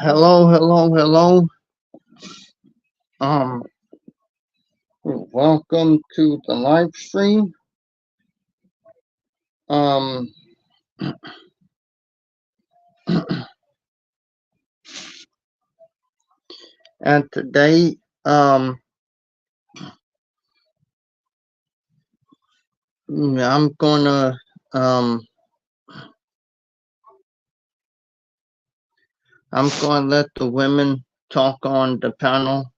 Hello. Um, Welcome to the live stream. Um, and today, I'm gonna, I'm gonna let the women talk on the panel.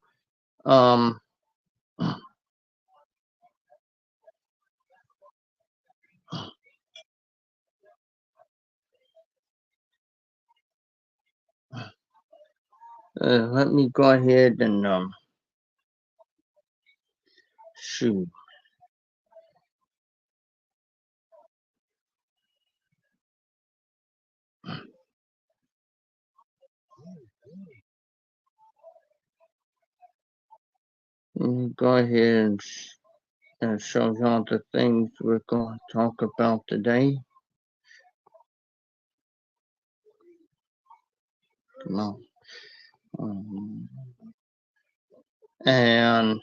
Um, Let me go ahead and shoot. Let me go ahead and show y'all the things we're going to talk about today. Come on. And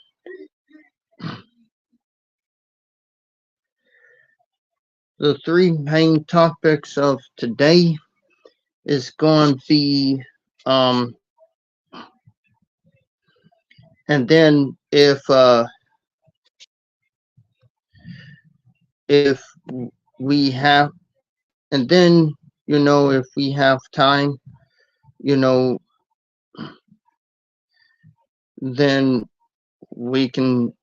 the three main topics of today is going to be, and then if we have, and then, if we have time, then we can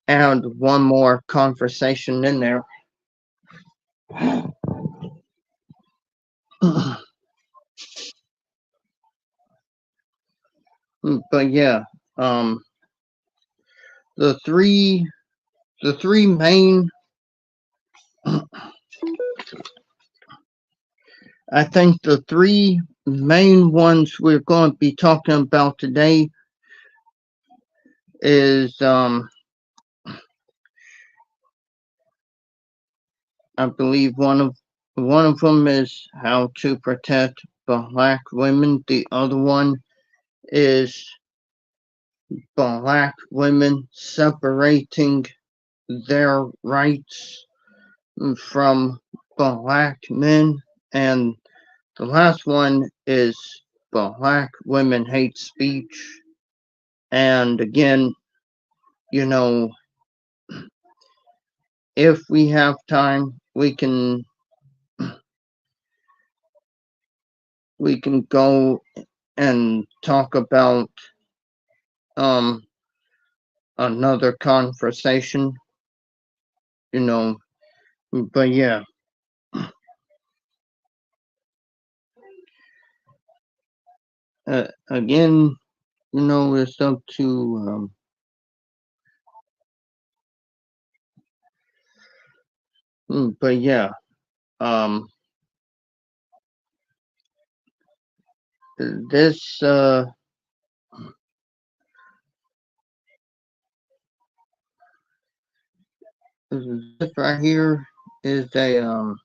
add one more conversation in there. But yeah, the three main, I think the three main ones we're going to be talking about today is, I believe one of them is how to protect Black women. The other one is Black women separating their rights from Black men, and the last one is Black women hate speech. And again, if we have time, we can go and talk about another conversation, but yeah. Again, it's up to but yeah, this this right here is a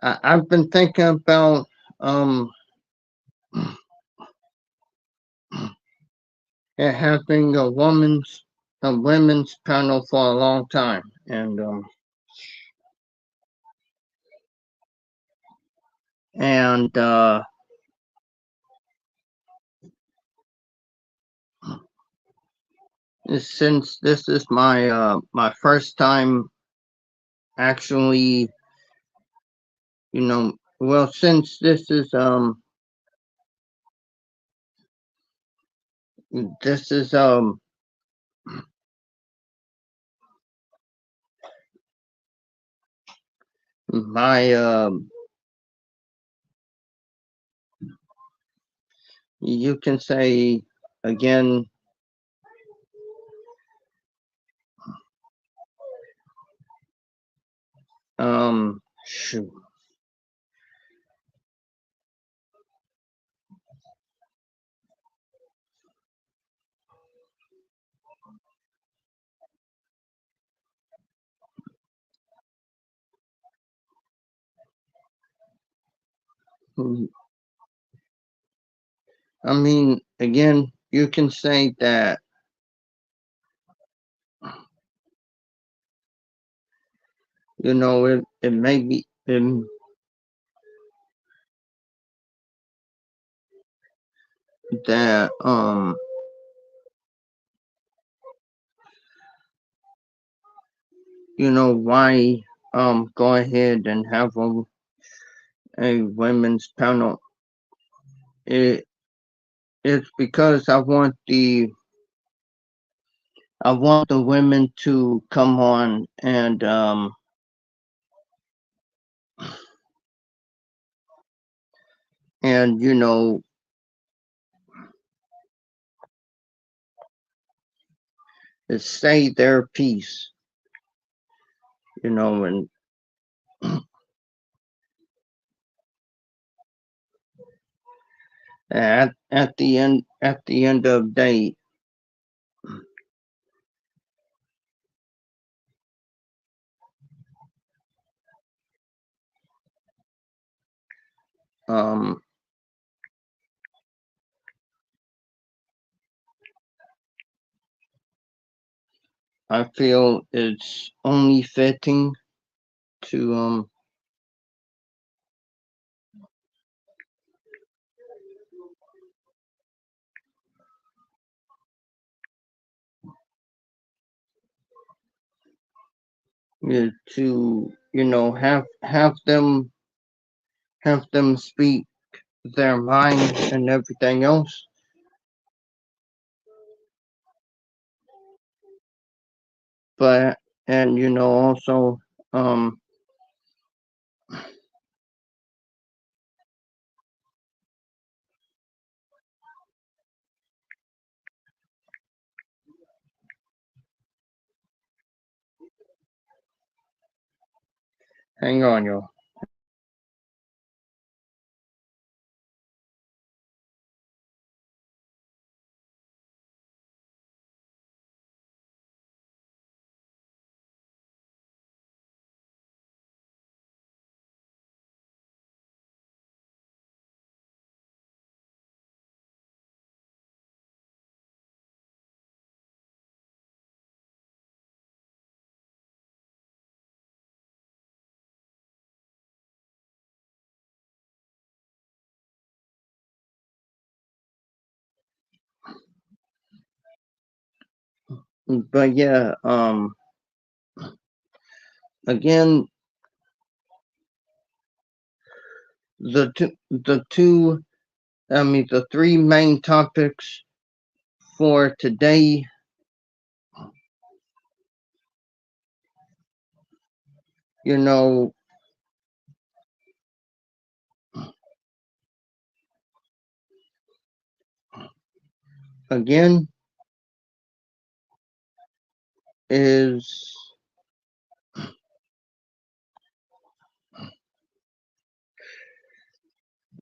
I've been thinking about having a women's panel for a long time, and And since this is my first time actually, well, since this is my you can say again, shoot. I mean, again, you can say that, it may be that why go ahead and have a women's panel. It it's because I want the women to come on and say their piece, and at the end of the day, um I feel it's only fitting to to have them speak their mind and everything else. But and also, um hang on, y'all. But yeah, again, the three main topics for today, you know, again, is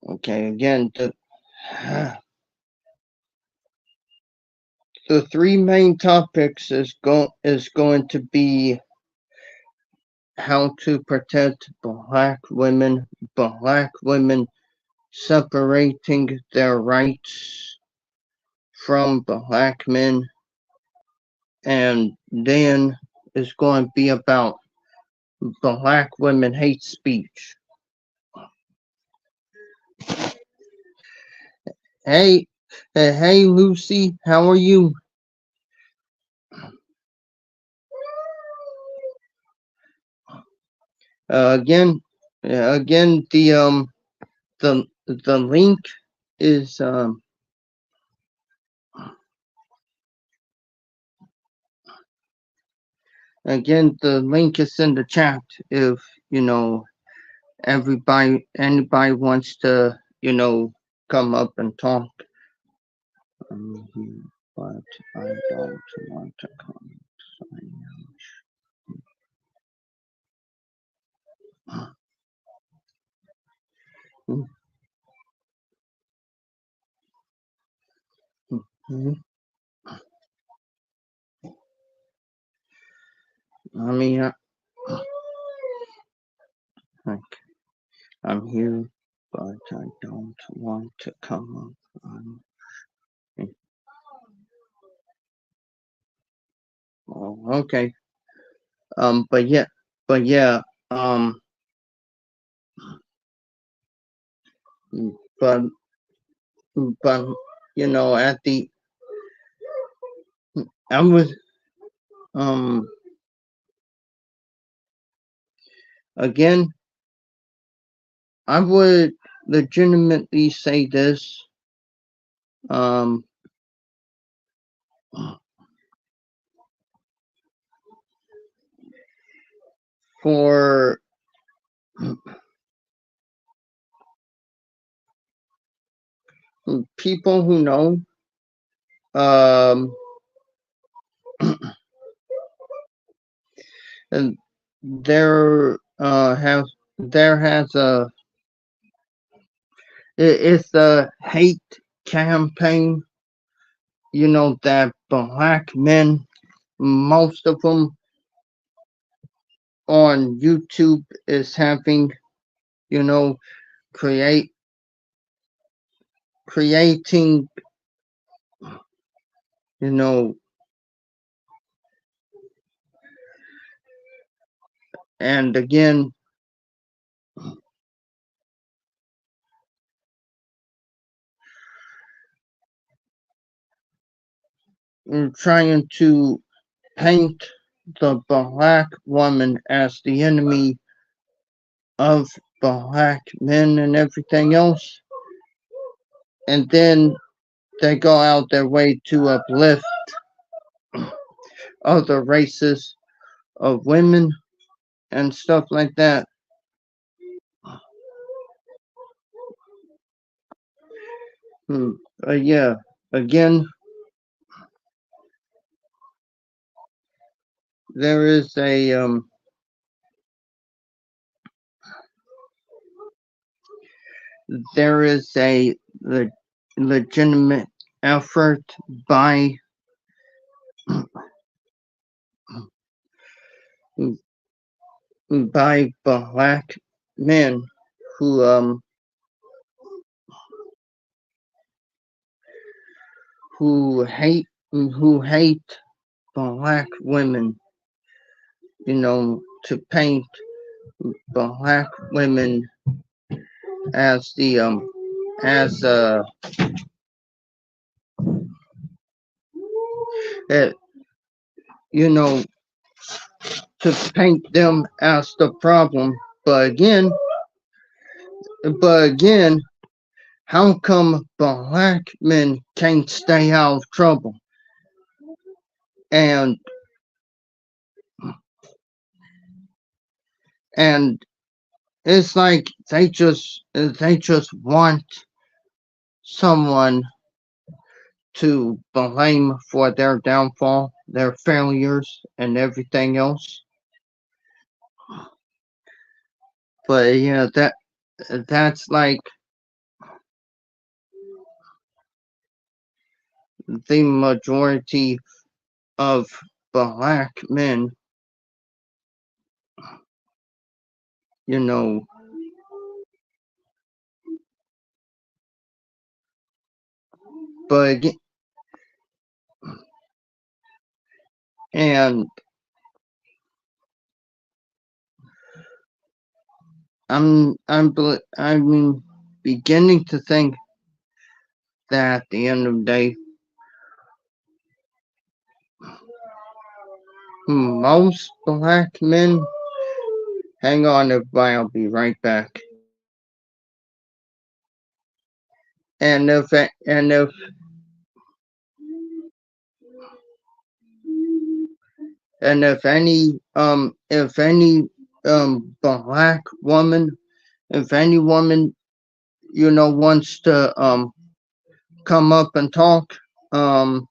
okay. Again, the three main topics is going to be how to protect black women separating their rights from black men, and then it's going to be about black women hate speech. Hey, hey, Lucy, how are you? Again, again, the link is again the link is in the chat. If you know anybody wants to come up and talk. But I don't want to come. I mean, like, I'm here, but I don't want to come up. Oh, okay. But yeah, but yeah. Um, but but at the I was um again. I would legitimately say this. Um, for people who know, um, and there has it's a hate campaign. That black men, most of them on YouTube, is having. You know, create creating. You know, and again, trying to paint the black woman as the enemy of black men and everything else. And then they go out their way to uplift other races of women and stuff like that. Hmm. Yeah, again, there is a legitimate effort by black men who um who hate black women, to paint black women as the as uh, you know to paint them as the problem. But again, but again, how come black men can't stay out of trouble? And and it's like they just want someone to blame for their downfall, their failures, and everything else. But that's like the majority of black men, you know, but and I mean, beginning to think that at the end of the day, most black men, hang on everybody, I'll be right back. And if any black woman, if any woman, wants to come up and talk, um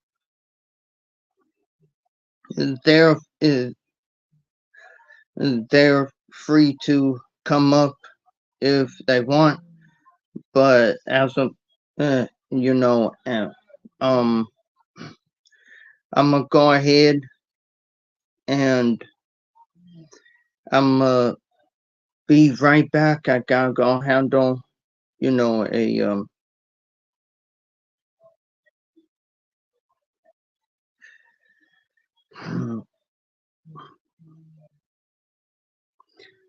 they're they're free to come up if they want, but as a you know um I'm gonna go ahead and I'm be right back. I gotta go handle, a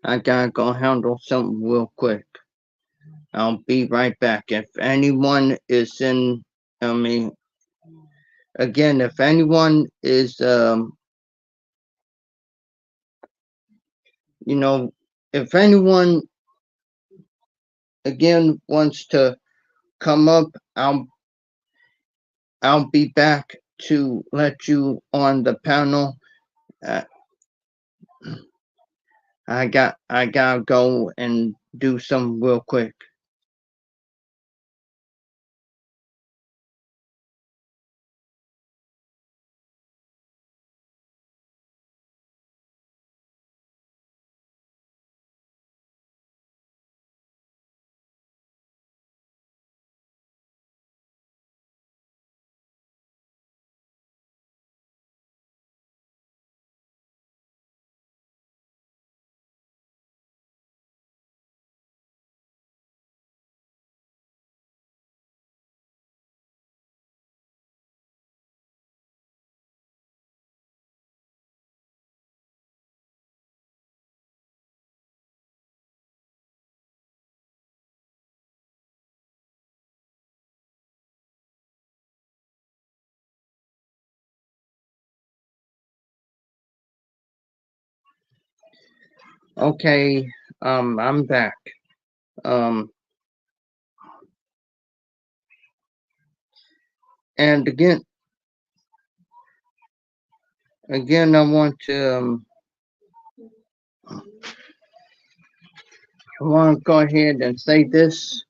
I gotta go handle something real quick. I'll be right back. If anyone is in, I mean, again, if anyone is, you know, if anyone again wants to come up, I'll be back to let you on the panel. Uh, I gotta go and do some real quick. Okay, I'm back. Um, and again, I want to go ahead and say this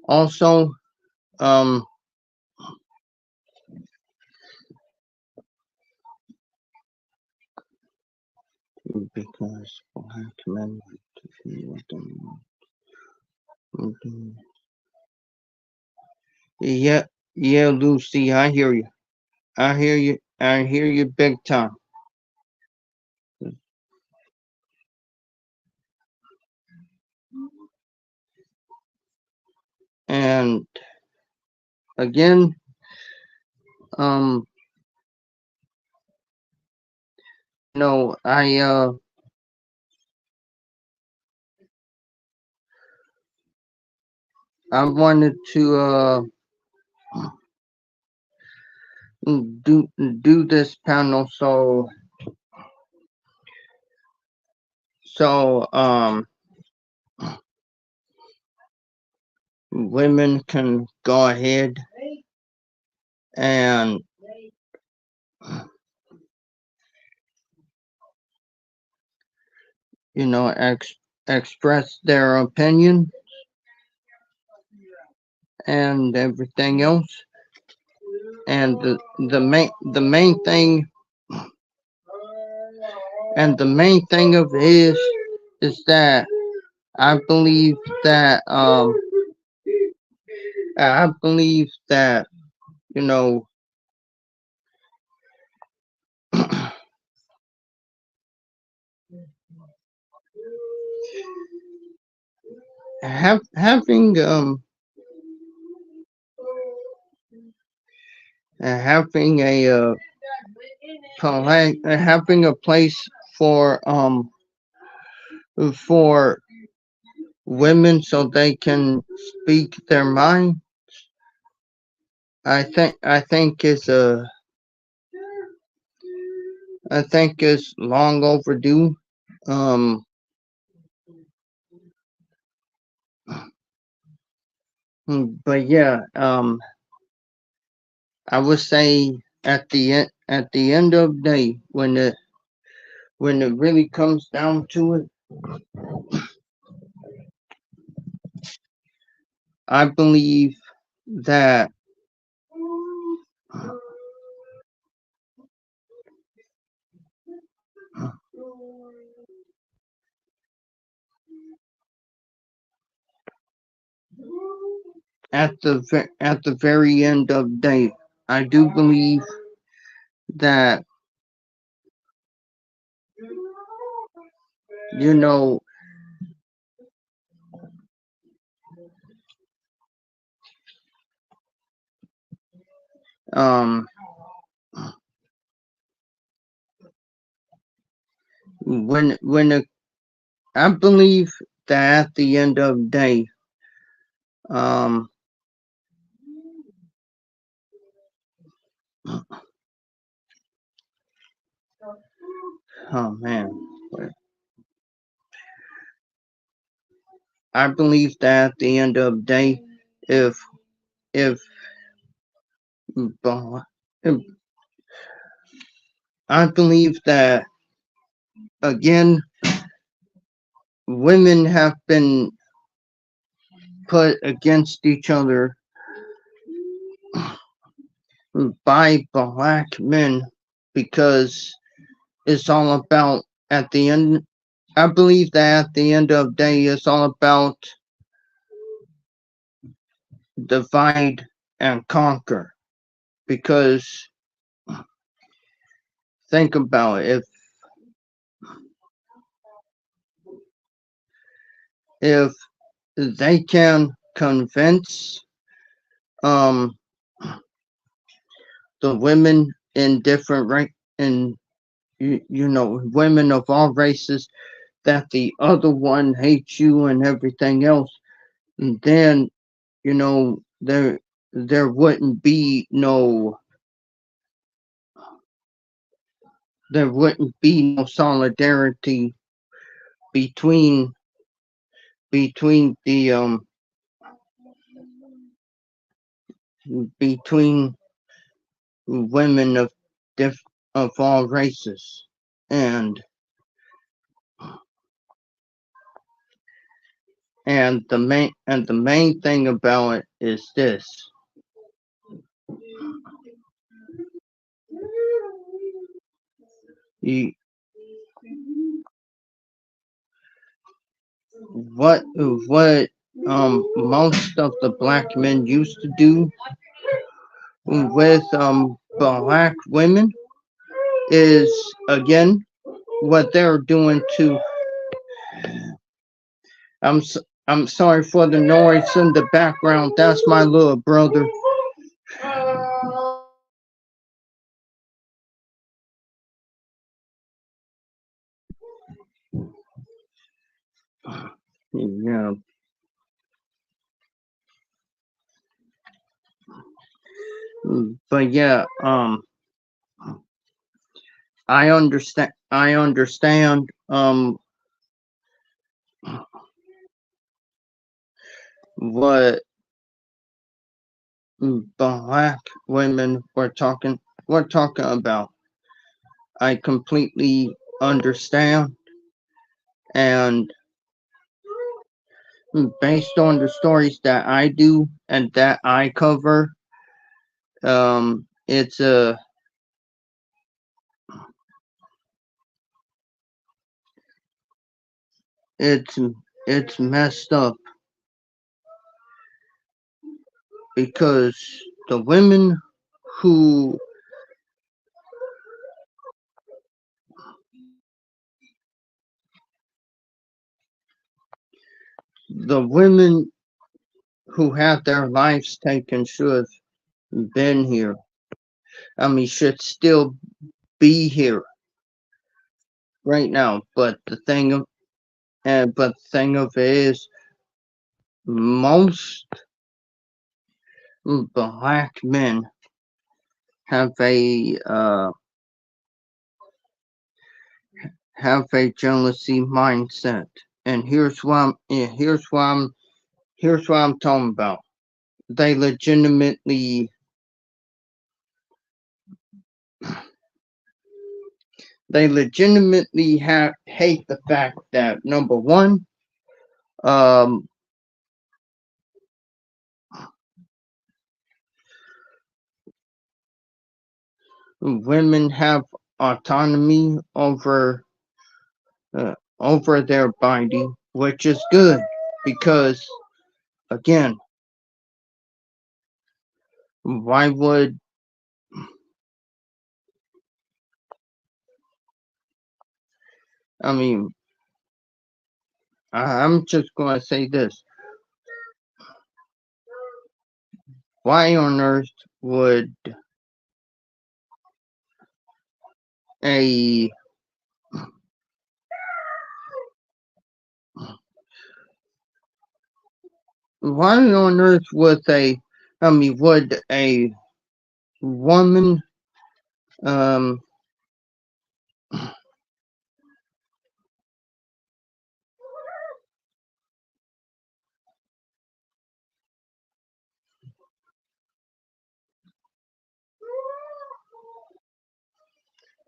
also. Um, because black men to be with them. Yeah, yeah, Lucy, I hear you. I hear you. I hear you big time. And again, um, no, I wanted to do this panel so women can go ahead and you know express their opinion and everything else. And the main thing and the main thing of it is that I believe that I believe that you know having having a having a place for for women so they can speak their mind. I think is long overdue. Um, but yeah, I would say at the end of the day, when it really comes down to it, I believe that at the very end of the day, I do believe that you know um when I believe that at the end of the day, um oh man, I believe that at the end of the day, if if I believe that again, women have been put against each other by black men because it's all about at the end. I believe that at the end of the day, it's all about divide and conquer. Because think about it, if they can convince um the women in different rank and women of all races that the other one hates you and everything else, then there wouldn't be no solidarity between between the between women of all races. And the main thing about it is this: you, what most of the black men used to do with black women is again what they're doing to. I'm sorry for the noise in the background. That's my little brother. Yeah, but yeah, I understand what black women were talking about. I completely understand, and based on the stories that I do and that I cover, it's it's messed up because the women who the women who had their lives taken should have been here. I mean, should still be here right now. But the thing of it is, most black men have a jealousy mindset, and here's what I'm talking about. They legitimately hate the fact that, number one, um, women have autonomy over their body, which is good because, again, why would I mean? I'm just going to say this: why on earth would a why on earth would a woman um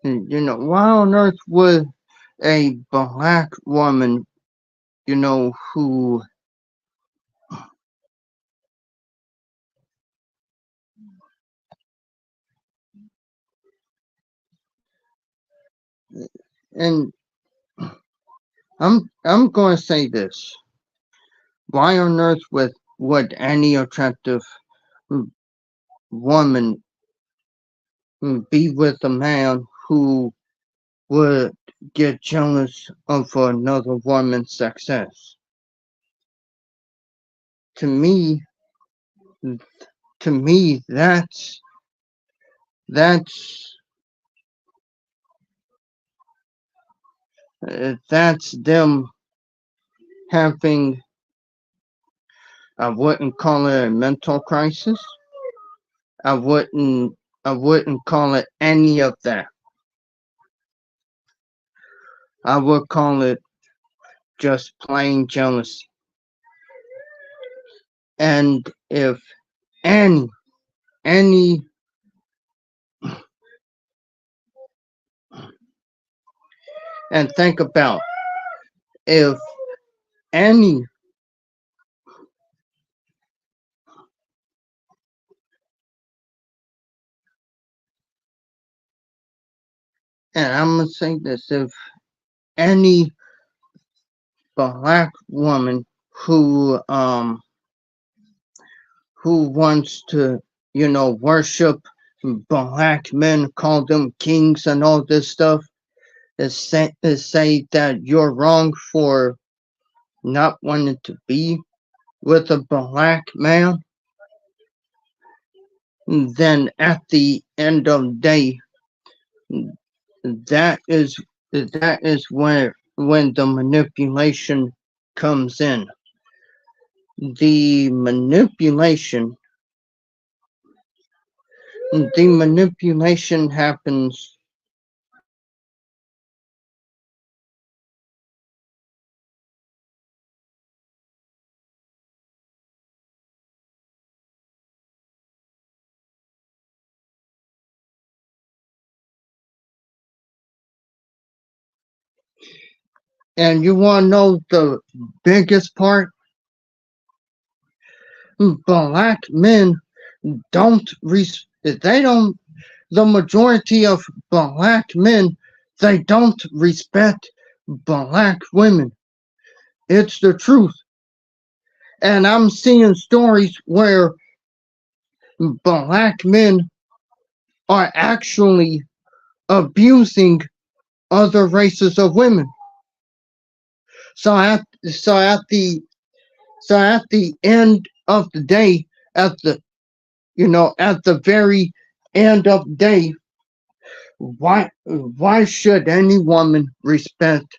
why on earth would a black woman, who and I'm going to say this: why on earth would any attractive woman be with a man who would get jealous of another woman's success? To me, that's that's them having, I wouldn't call it a mental crisis. I wouldn't I wouldn't call it any of that. I would call it just plain jealousy. And if any any and think about, if any and I'm gonna say this: if any black woman who wants to, worship black men, call them kings and all this stuff, is say that you're wrong for not wanting to be with a black man, then at the end of the day, that is where when the manipulation comes in. The manipulation happens and you want to know the biggest part? Black men don't they don't the majority of black men, they don't respect black women. It's the truth. And I'm seeing stories where black men are actually abusing other races of women. So at so at the at the end of the day, at the very end of the day, why should any woman respect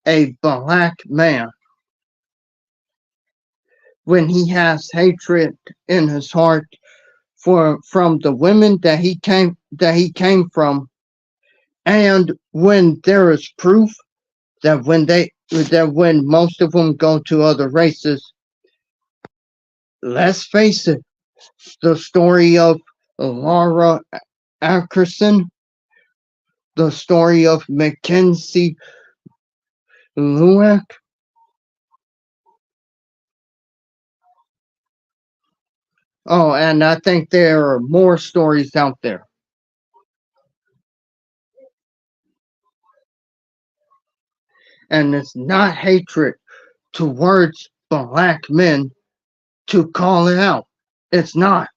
a black man? when he has hatred in his heart for from the women that he came from, and when there is proof that when most of them go to other races, let's face it, the story of Laura Ackerson, the story of Mackenzie Lueck. Oh, and I think there are more stories out there. And it's not hatred towards black men to call it out. It's not,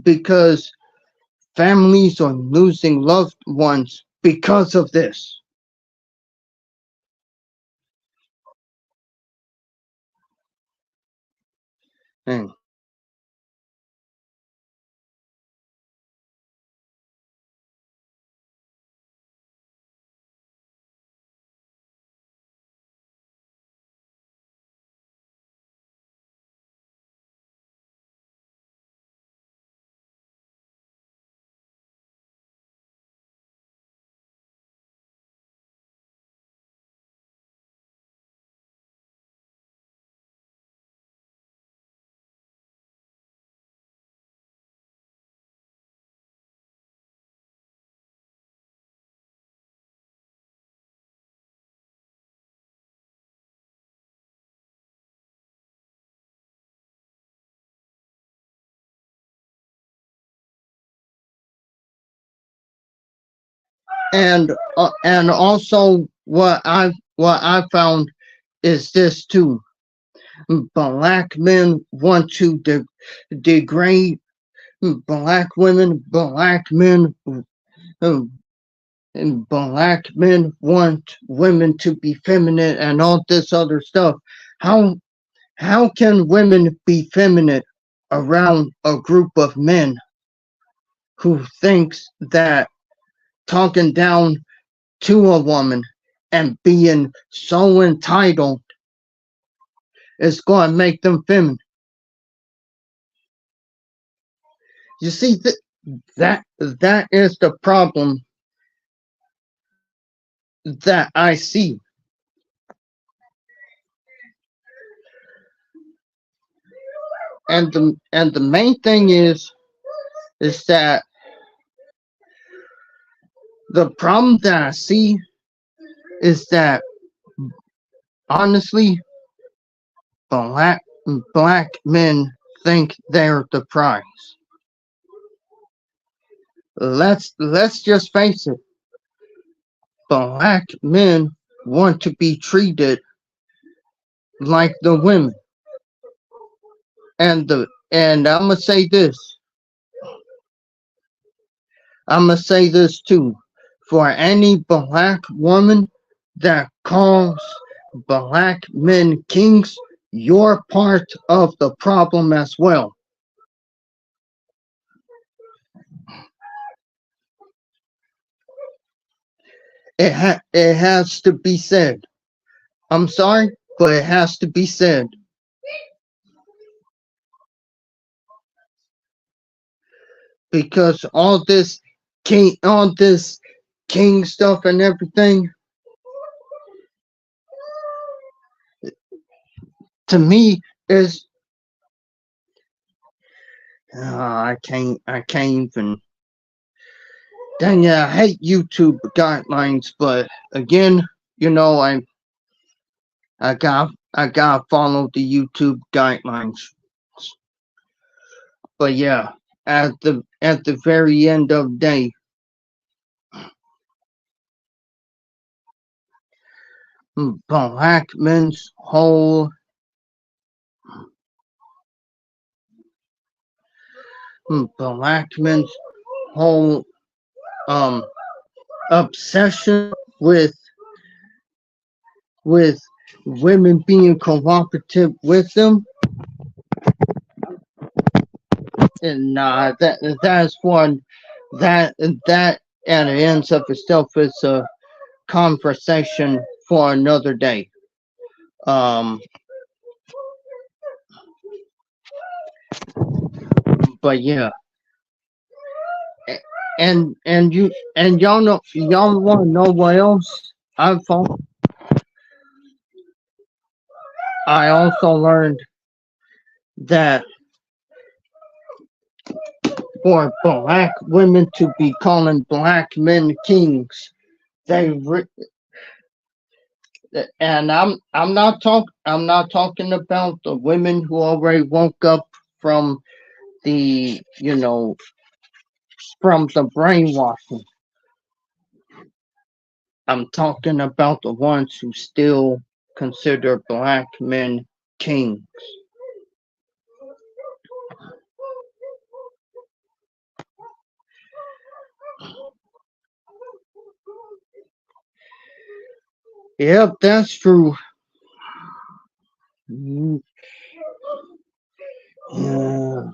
because families are losing loved ones because of this. And and also what I found is this too. Black men want to degrade black women. Uh, and black men want women to be feminine and all this other stuff. How how can women be feminine around a group of men who thinks that talking down to a woman and being so entitled is going to make them feminine? You see, that is the problem that I see. And the main thing is that the problem that I see is that, honestly, black black men think they're the prize. Let's just face it. Black men want to be treated like the women. And I'm gonna say this too. For any black woman that calls black men kings, you're part of the problem as well. It has to be said. I'm sorry, but it has to be said, because all this king stuff and everything, to me, is I can't even. Dang, yeah, I hate YouTube guidelines, but again, you know, I gotta follow the YouTube guidelines. But yeah, at the very end of the day, black men's black men's whole um obsession with women being cooperative with them, and that's one that at the ends of itself is a conversation for another day. Um, But yeah, a- and y'all know, y'all want to know what else I found? I also learned that for black women to be calling black men kings, they and I'm not talking about the women who already woke up from the, you know, from the brainwashing. I'm talking about the ones who still consider black men kings. Yep, that's true. Mm, yeah.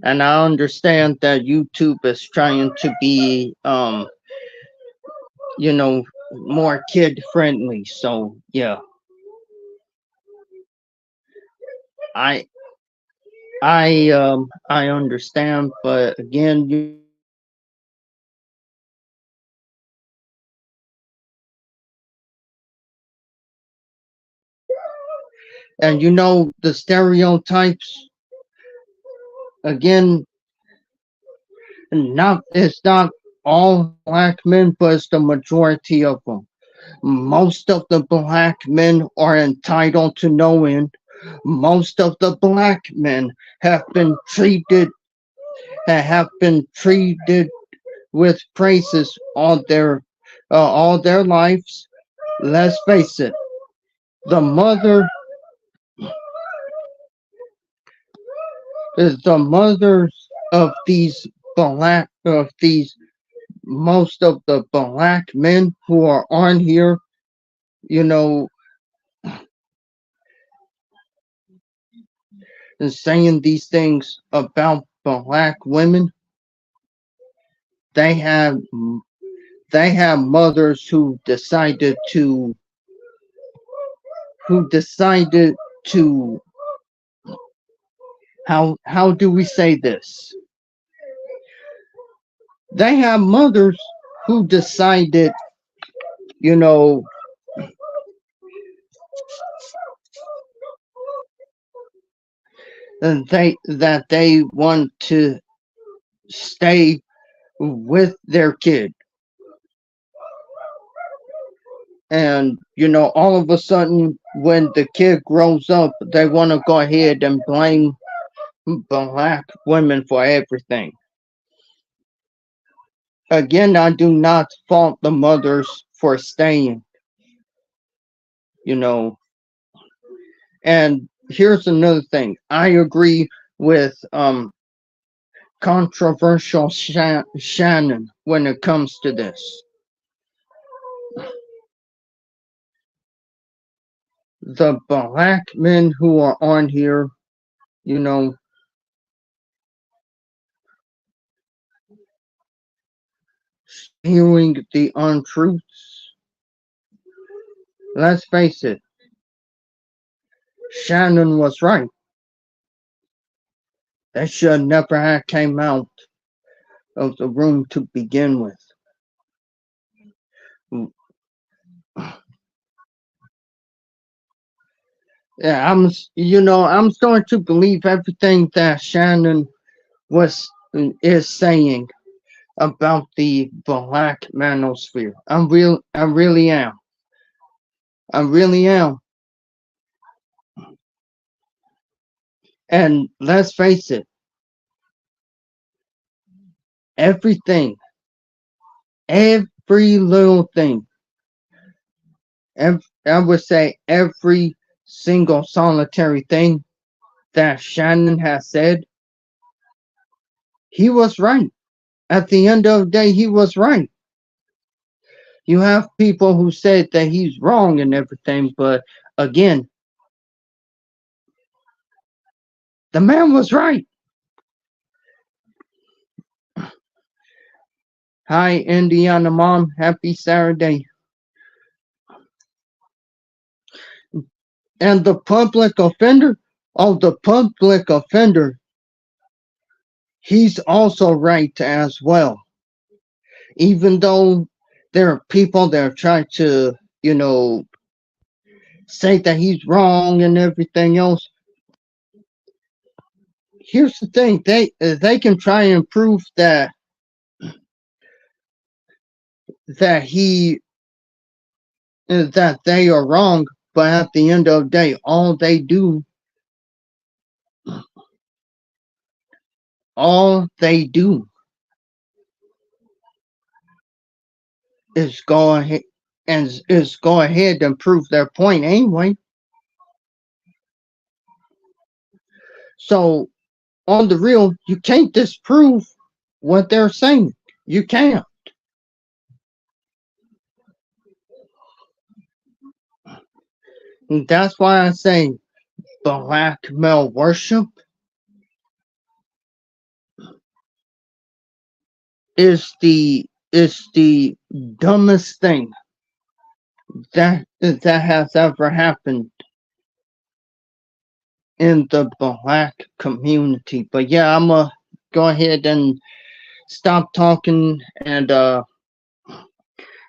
And I understand that YouTube is trying to be, you know, more kid friendly. So yeah, I I understand, but again, you know, and you know the stereotypes again. Not it's not all black men, but it's the majority of them. Most of the black men are entitled to no end. Most of the black men have been treated have been treated with praises all their lives. Let's face it, the mother is the mothers of these most of the black men who are on here, you know, and saying these things about black women. They have they have mothers who decided to how do we say this? They have mothers who decided, you know, that they want to stay with their kid. And you know, all of a sudden when the kid grows up, they want to go ahead and blame black women for everything. Again, I do not fault the mothers for staying, you know. And here's another thing. I agree with controversial Shannon when it comes to this. The black men who are on here, you know, spewing the untruths. Let's face it, Shannon was right. They should never have came out of the room to begin with. Yeah, you know, I'm starting to believe everything that Shannon was is saying about the black manosphere. I really am. I really am. And let's face it, everything, every little thing, I would say every single solitary thing that Shannon has said, he was right. At the end of the day, he was right. You have people who said that he's wrong and everything, but again, the man was right. Hi, Indiana mom. Happy Saturday. And the public offender. Oh, the public offender, he's also right as well. Even though there are people that are trying to, you know, say that he's wrong and everything else. Here's the thing: they can try and prove that he that they are wrong, but at the end of the day, all they do is go ahead and prove their point anyway. So on the real, you can't disprove what they're saying. You can't. And that's why I say black male worship is the dumbest thing that has ever happened in the black community. But yeah, I'm gonna go ahead and stop talking and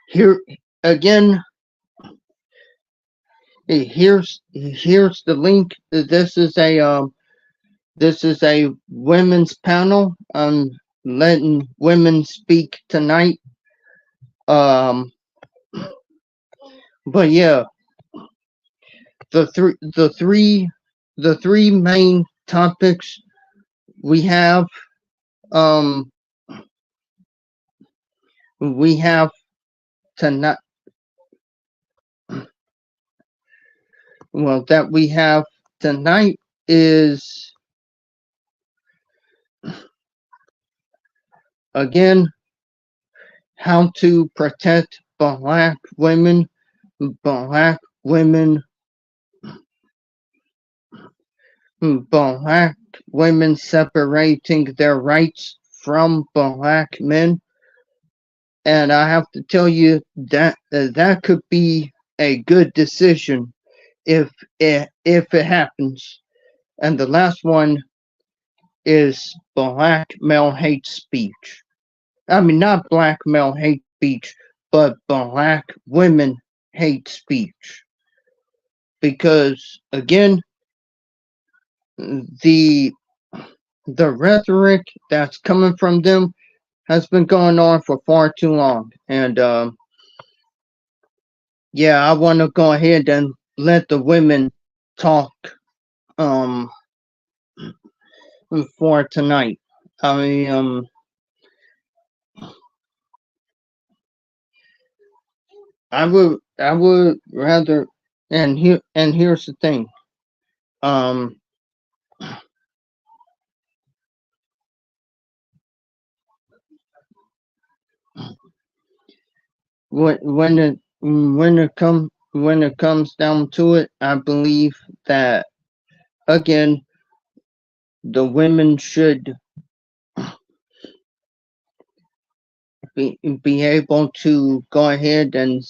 here again. Here's the link. This is a women's panel on letting women speak tonight. Um, but yeah, the three main topics we have um we have tonight that we have tonight is again how to protect black women black women separating their rights from black men. And I have to tell you that that could be a good decision if it happens. And the last one is black male hate speech. I mean, not black male hate speech, but black women hate speech. Because again, the the rhetoric that's coming from them has been going on for far too long. And yeah, I want to go ahead and let the women talk um for tonight. I mean, I would rather, and here's the thing. Um, when it comes down to it, I believe that again the women should be able to go ahead and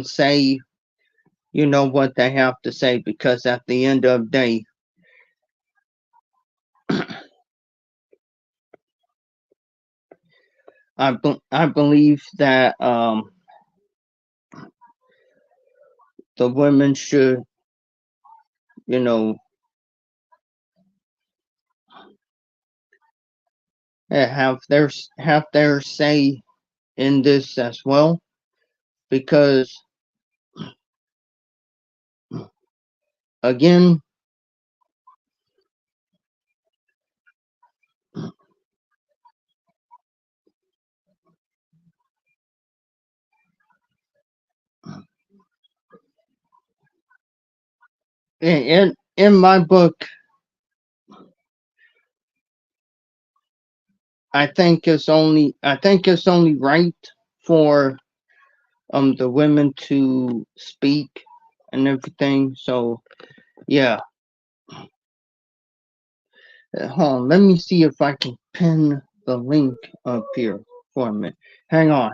say what they have to say, because at the end of the day, I believe that the women should you know have their say in this as well, because again, in my book, I think it's only right for the women to speak and everything. So yeah, hold on, let me see if I can pin the link up here for a minute. Hang on.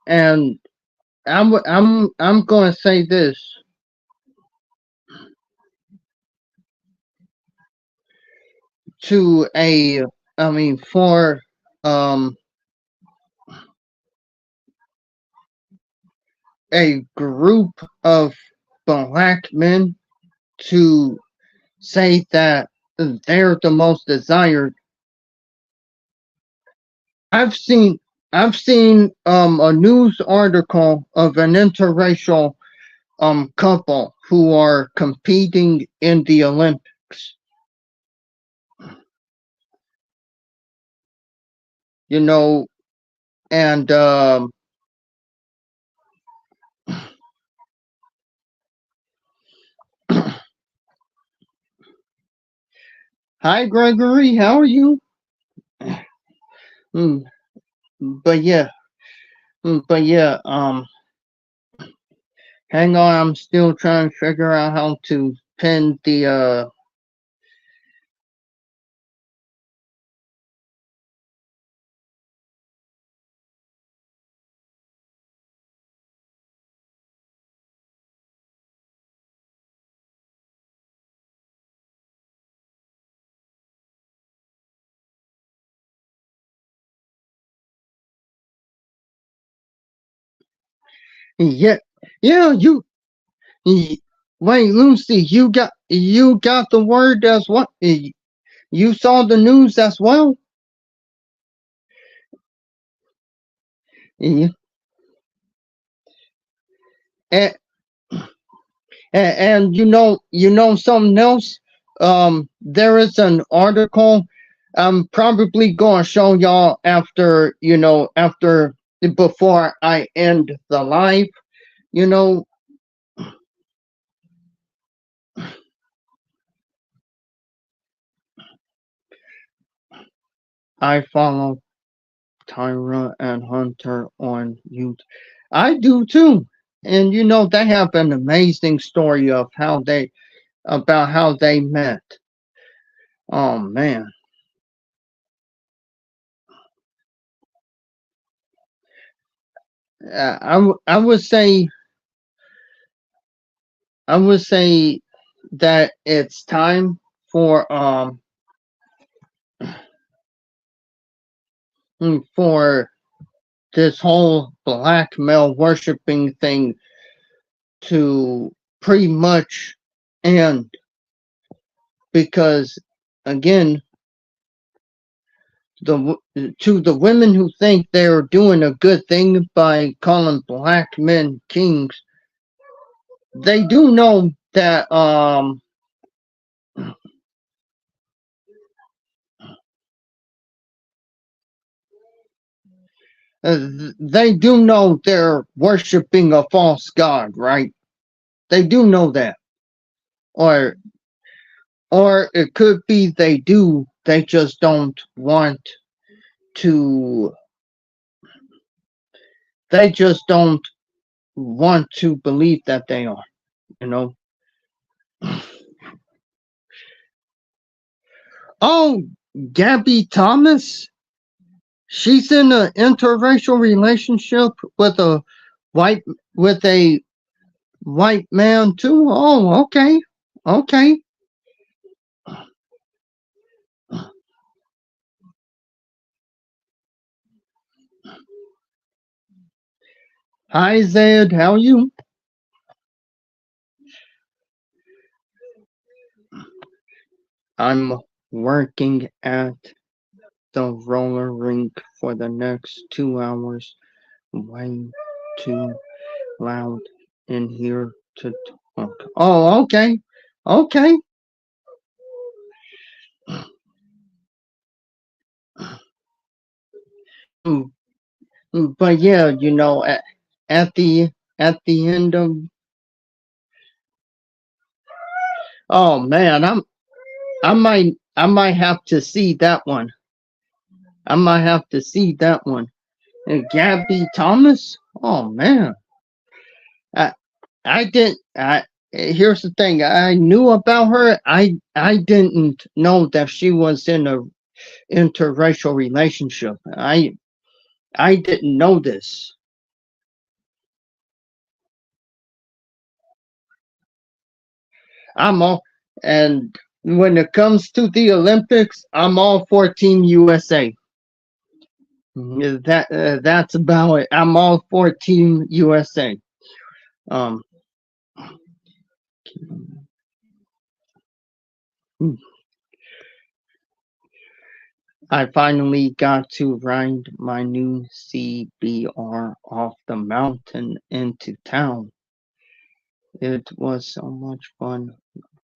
And I'm going to say this to a, I mean, for um a group of black men to say that they're the most desired. I've seen I've seen a news article of an interracial couple who are competing in the Olympics. You know, and hi Gregory, how are you? Mm, but yeah, but yeah, hang on, I'm still trying to figure out how to pin the yeah, yeah, y- wait, Lucy, you got the word as well. You saw the news as well. Yeah. And, and you know something else. There is an article. I'm probably gonna show y'all after after before I end the live. You know, I follow Tyra and Hunter on YouTube. I do too. And they have an amazing story of about how they met. Oh man. I would say that it's time for this whole black male worshiping thing to pretty much end, because again, the to the women who think they're doing a good thing by calling black men kings, they do know that they do know they're worshiping a false god, right? They do know that, or it could be they do. They just don't want to. They just don't want to believe that they are. You know. Oh, Gabby Thomas. She's in an interracial relationship with white with a white man too. Oh, okay, okay. Hi Zed, how are you? I'm working at the roller rink for the next 2 hours. Way too loud in here to talk. Oh, okay, okay. Mm, But yeah, at the end of, oh man, I might have to see that one. I might have to see that one. And Gabby Thomas. Oh man, I I didn't. Here's the thing. I knew about her. I didn't know that she was in a interracial relationship. I didn't know this. I'm all and when it comes to the Olympics, I'm all for Team USA. That's about it. I'm all for Team USA. Um, I finally got to ride my new CBR off the mountain into town. It was so much fun.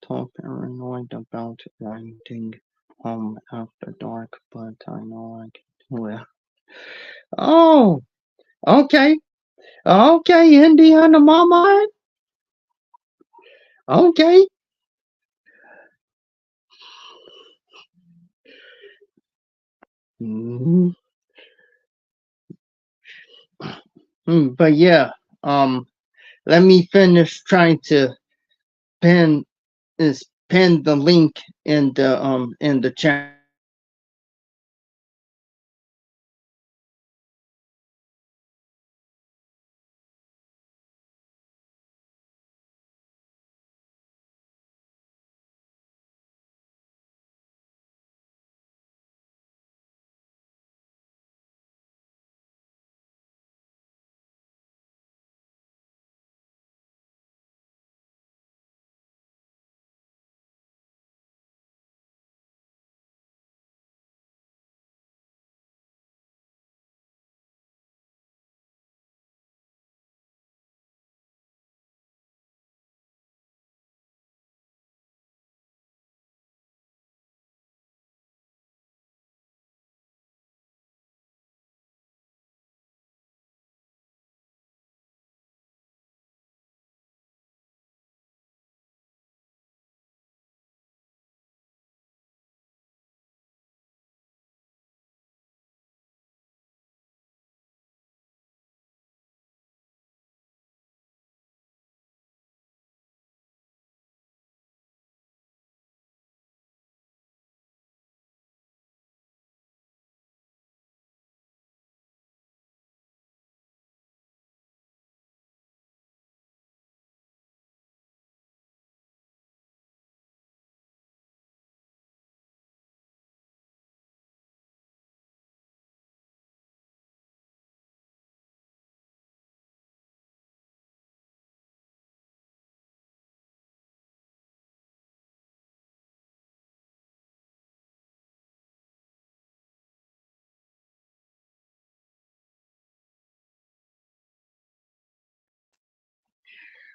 So paranoid about riding home after dark, but I know I can do it. Oh, okay. Okay, Indiana Mama. Okay. Mhm. But yeah, um, let me finish trying to pin pin the link in the chat.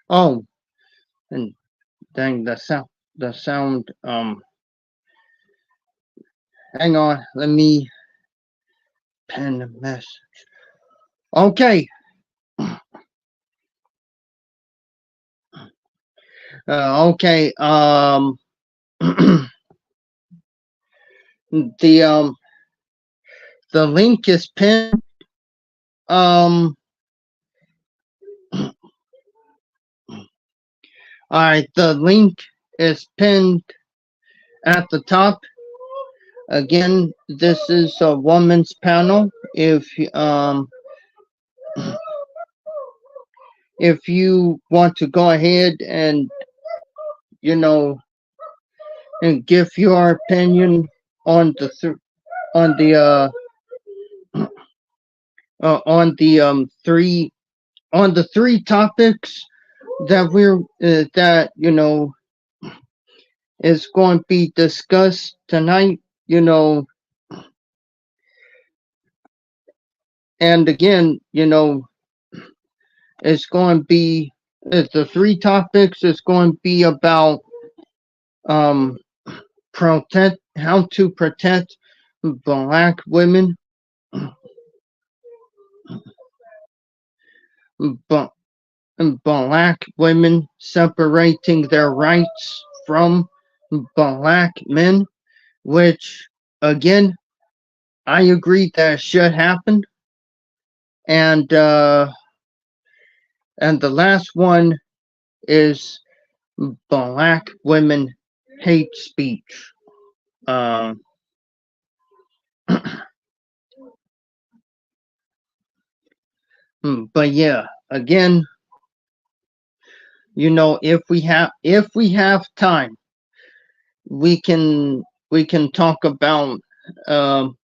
Oh, and dang the sound. Hang on, let me pin the message. Okay. Okay. The um the link is pinned. Um. All right. The link is pinned at the top. Again, this is a woman's panel. If you want to go ahead and you know and give your opinion on on the on the three topics that we're that is going to be discussed tonight, and again, it's going to be the three topics is going to be about um protect how to protect black women, but black women separating their rights from black men, which again I agree that should happen. And the last one is black women hate speech. Um, But yeah, again, if we have time, we can we can talk about um,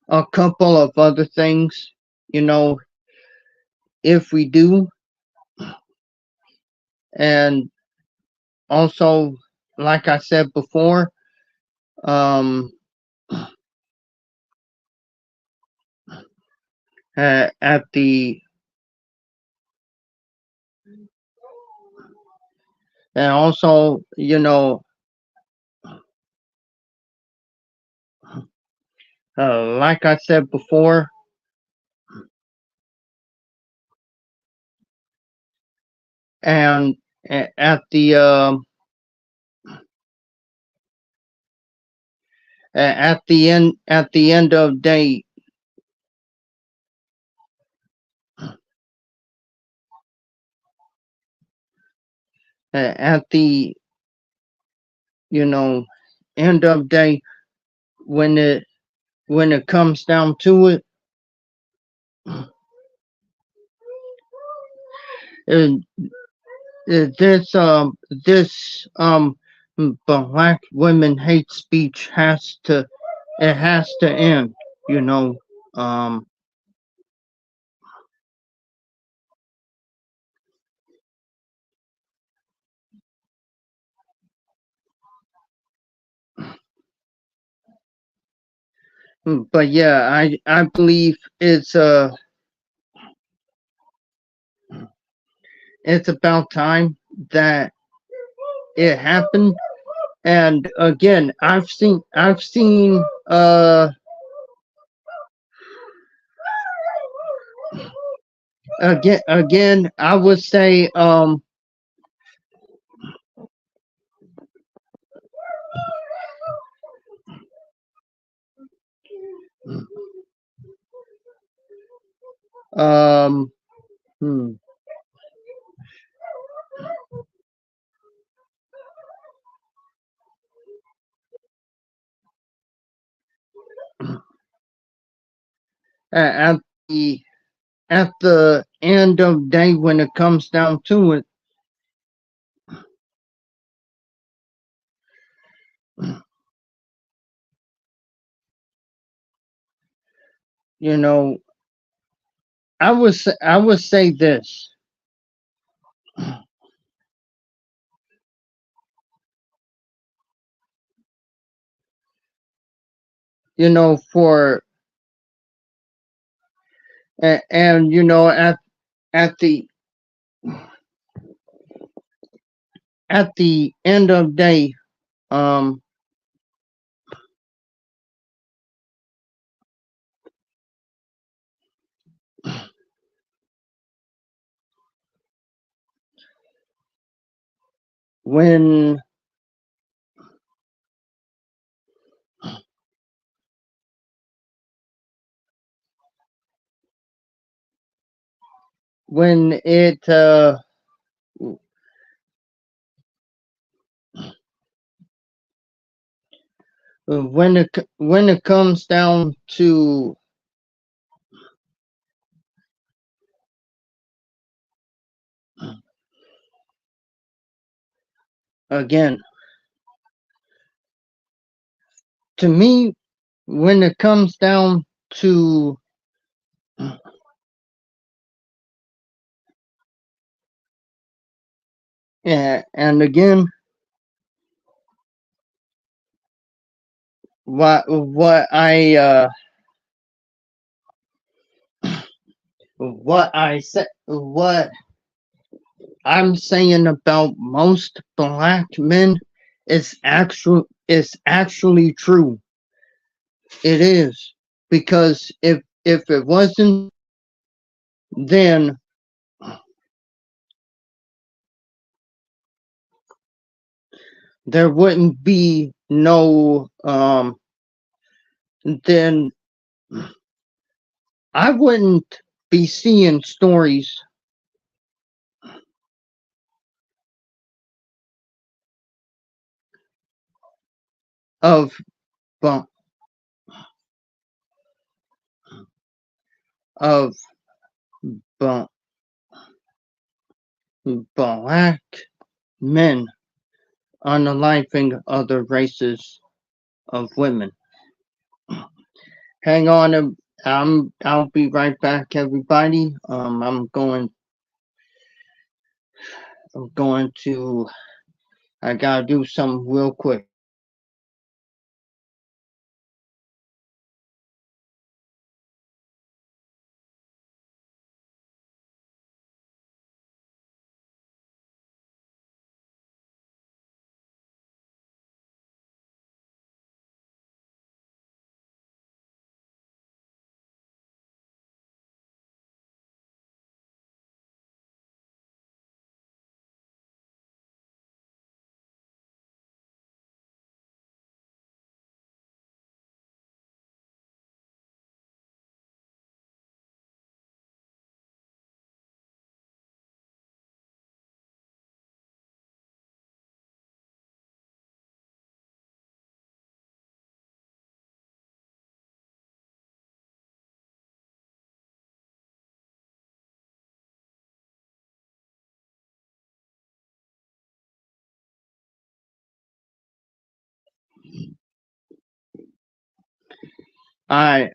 a couple of other things. You know, if we do, and also, like I said before, um, at the and also, like I said before, and at the at the end of day, at the you know end of day, when it comes down to it, uh, this black women hate speech has to end. You know, um, but yeah, I believe it's about time that it happened. And again, I've seen again I would say um hmm, at the at the end of day, when it comes down to it, you know, I would say this, for and at the at the end of day, um when when it when it comes down to again, to me, when it comes down to and again, what I'm saying about most black men is actually true. It is, because if it wasn't, then there wouldn't be no then I wouldn't be seeing stories of, well, of b- black men unaliving other races of women. Hang on, I'll be right back, everybody. I'm going to I gotta do something real quick.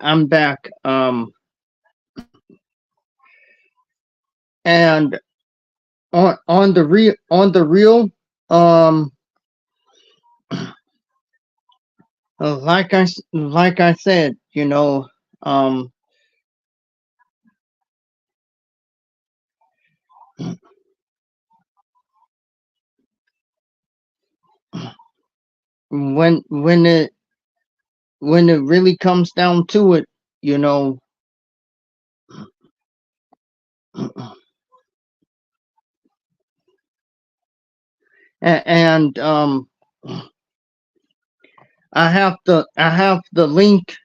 I'm back. And on the real, um, like I said, um, when when it really comes down to it, you know, and I have the link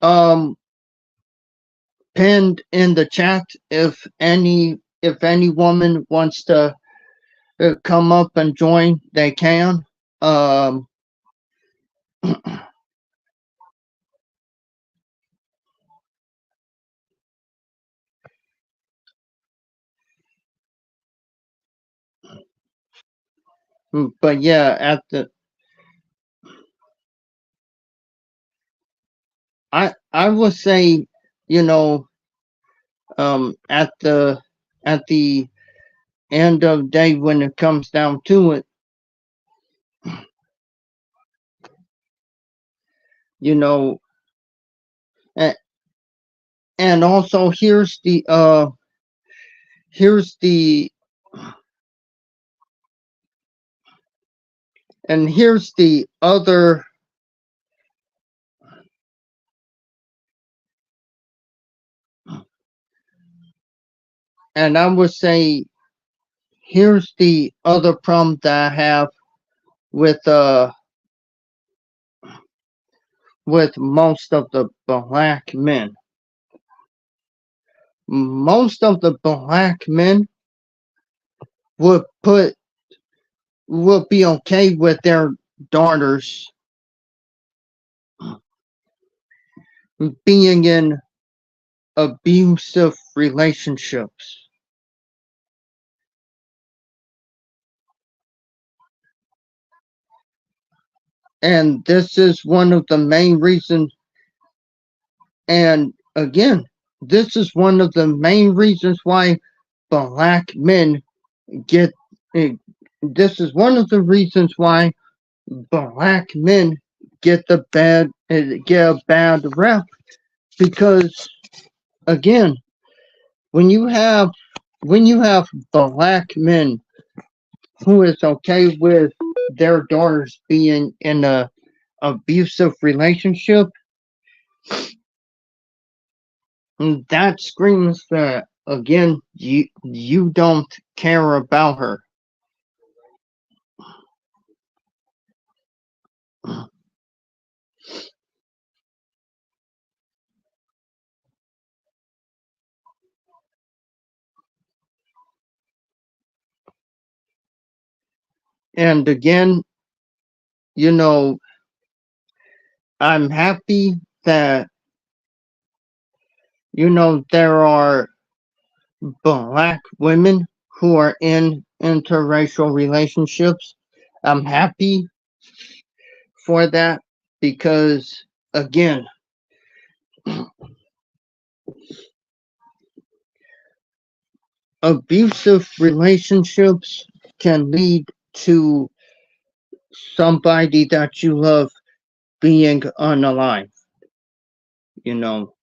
um pinned in the chat if any woman wants to come up and join, they can. Um, but yeah, I would say, you know, at the end of the day, when it comes down to it, you know, and, and also here's the here's the other, and I would say here's the other problem that I have with with most of the black men. Most of the black men would put would be okay with their daughters being in abusive relationships. And this is one of the main reasons, and again, this is one of the main reasons why black men get eh, this is one of the reasons why black men get a bad rep, because again, when you have black men who is okay with their daughters being in a abusive relationship, that screams that again you don't care about her. And again, you know, I'm happy that there are black women who are in interracial relationships. I'm happy for that because, again, abusive relationships can lead to somebody that you love being unalive, you know.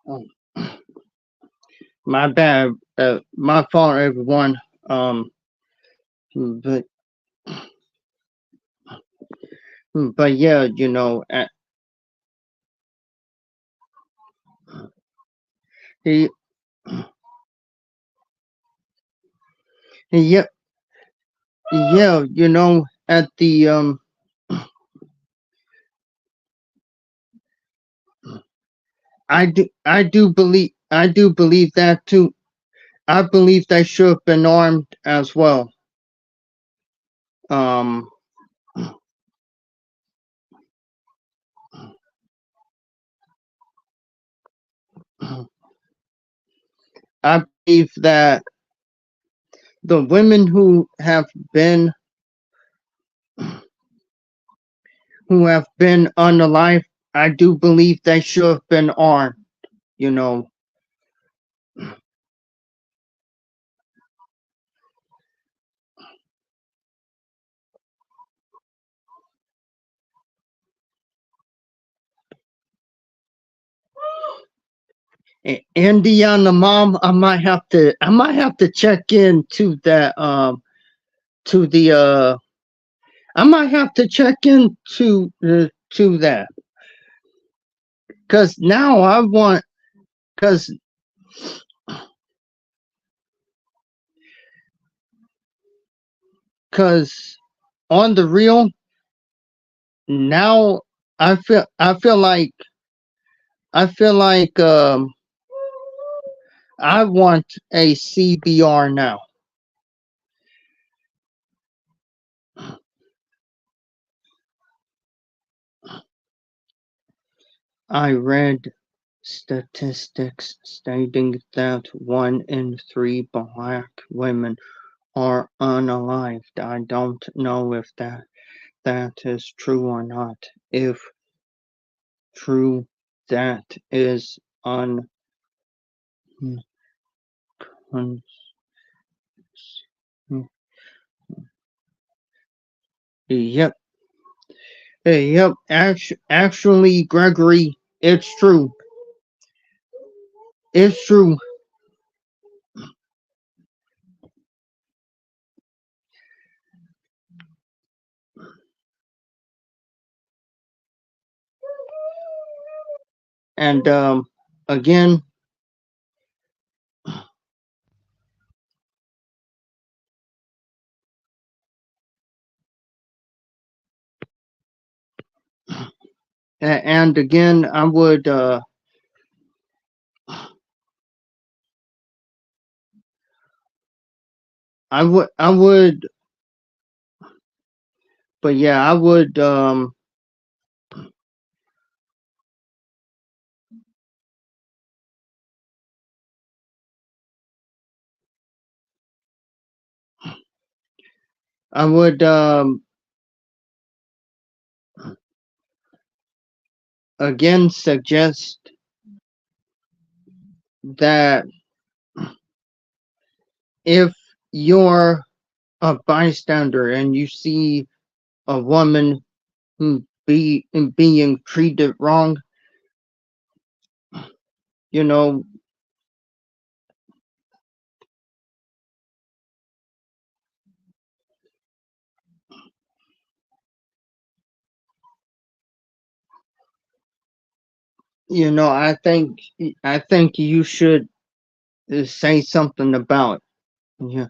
Um, my bad, my fault, everyone. Um, but but yeah, he, yeah, yeah, at the I do believe that too. I believe they should have been armed as well. Um, I believe that the women who have been unalive, I do believe they should have been armed. You know, Indiana mom, I might have to check into that to the I might have to check into to that because now I want because because on the real now I feel like I want a CBR now. I read statistics stating that 1 in 3 black women are unalived. I don't know if that is true or not. If true, that is un. Yep, yep. Actually, Gregory, it's true. It's true. And again, and again, I would, but yeah, I would I would again suggest that if you're a bystander and you see a woman being treated wrong, you know, I think you should say something about it. Yeah.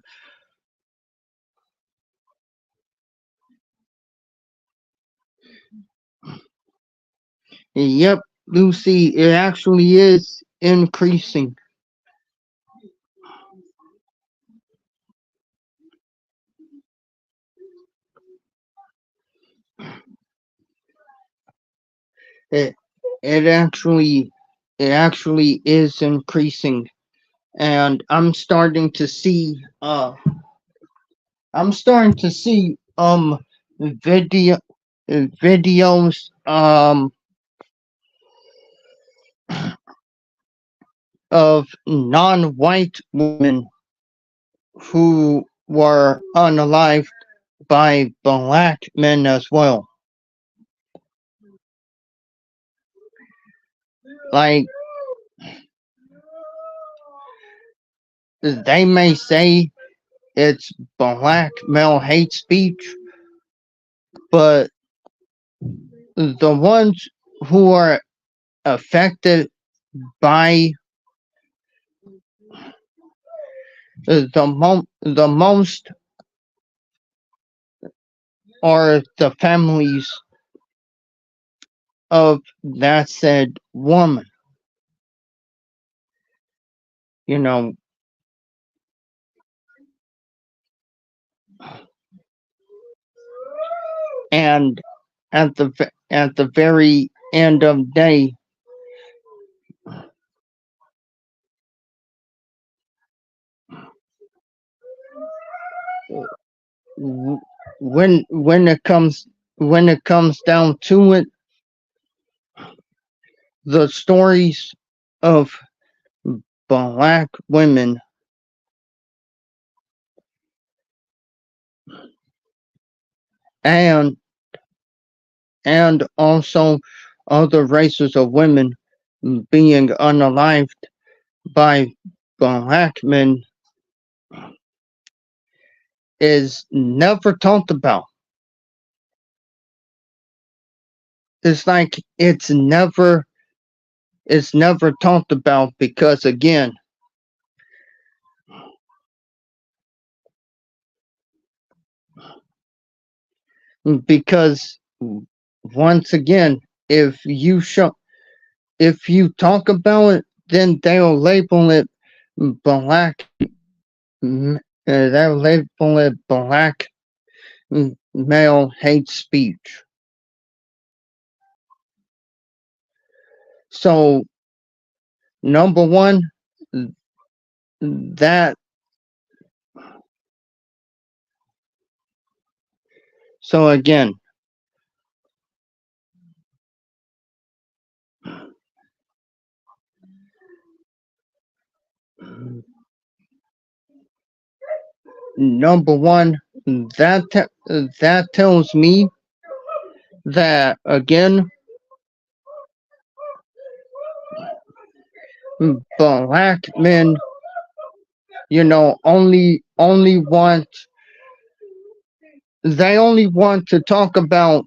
Yep, Lucy, it actually is increasing. It it actually it actually is increasing, and I'm starting to see video videos of non-white women who were unalived by black men as well. Like, they may say it's black male hate speech, but the ones who are affected by the most are the families of that said woman. You know, and at the very end of the day, when it comes down to it, the stories of black women and also other races of women being unalived by black men is never talked about. It's like it's never talked about because again, because once again, if you show if you talk about it, then they'll label it black. They'll label it black male hate speech. So number one, that so again, number one, that tells me that again, black men, only want to talk about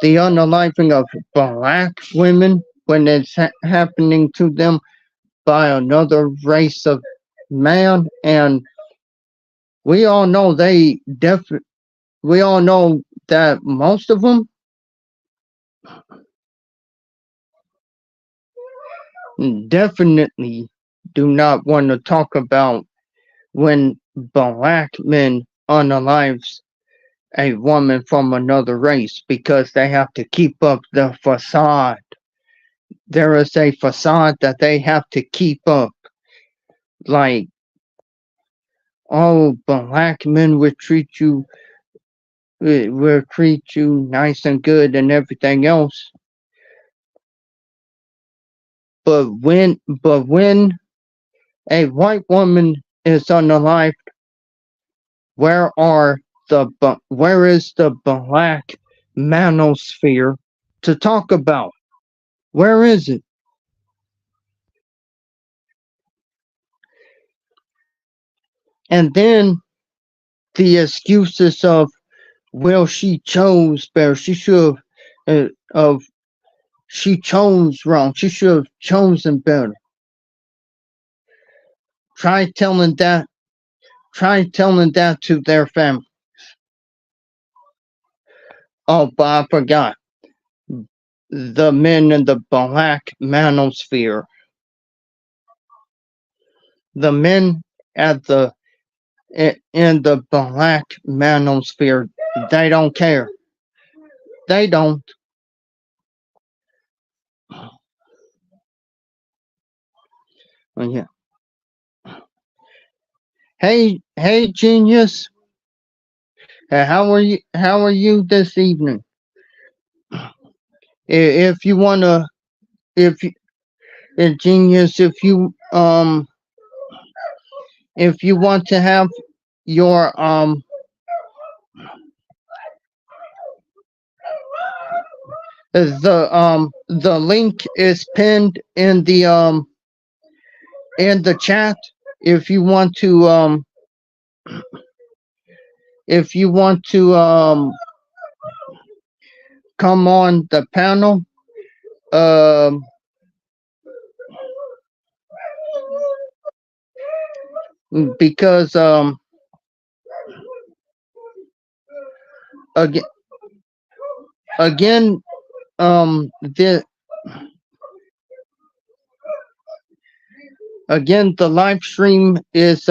the unaliving of black women when it's happening to them by another race of man, and we all know we all know that most of them definitely do not want to talk about when black men unalives a woman from another race because they have to keep up the facade. There is a facade that they have to keep up. Like, oh, black men would treat you we'll treat you nice and good and everything else. But when a white woman is unalive, where is the black manosphere to talk about? Where is it? And then the excuses of, well, she chose better. She should have of she chose wrong. She should have chosen better. Try telling that. Try telling that to their family. Oh, but I forgot the men in the black manosphere. The men at the in the black manosphere, they don't care. They don't. Oh, yeah. Hey, genius. How are you? How are you this evening? If you wanna, if genius, if you want to have your the link is pinned in the chat. If you want to if you want to come on the panel, um because again again the the live stream is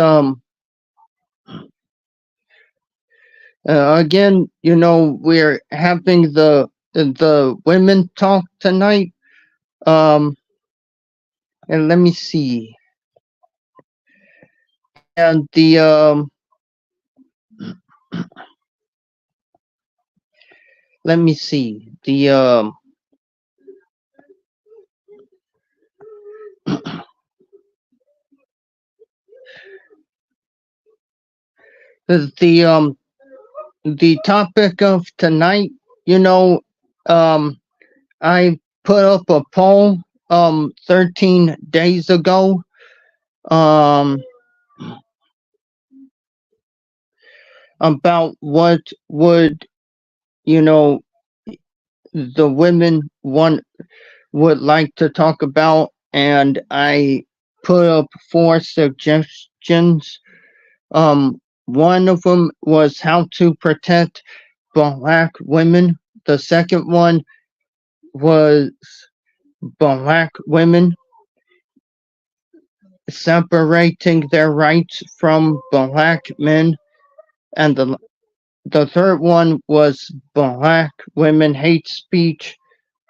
again, we're having the women talk tonight. Um, and let me see. And let me see. The the topic of tonight, you know, um, I put up a poll 13 days ago. Um, about what would you know the women want would like to talk about, and I put up 4 suggestions. One of them was how to protect black women. The second one was black women separating their rights from black men, and the third one was black women hate speech.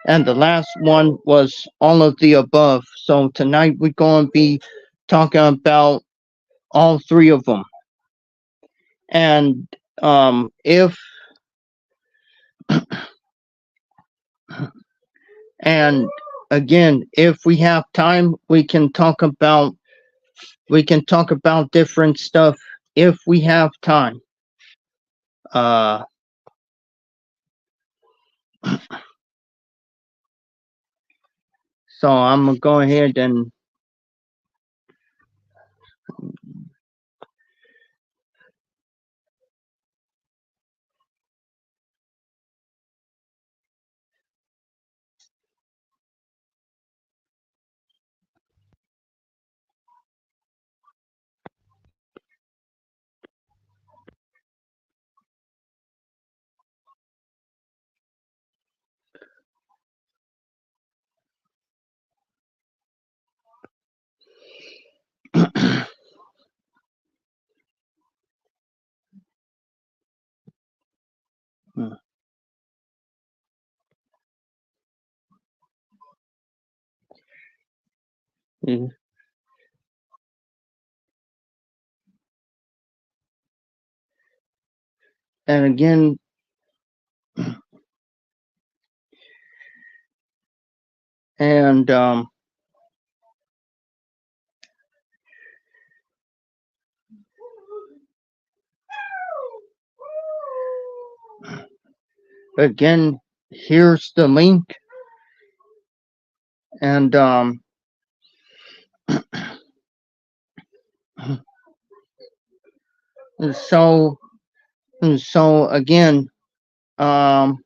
And the last one was all of the above. So tonight we're going to be talking about all three of them. And if and again, if we have time, we can talk about different stuff if we have time. Uh, so I'm gonna go ahead and and again, And again, here's the link. And so so again, um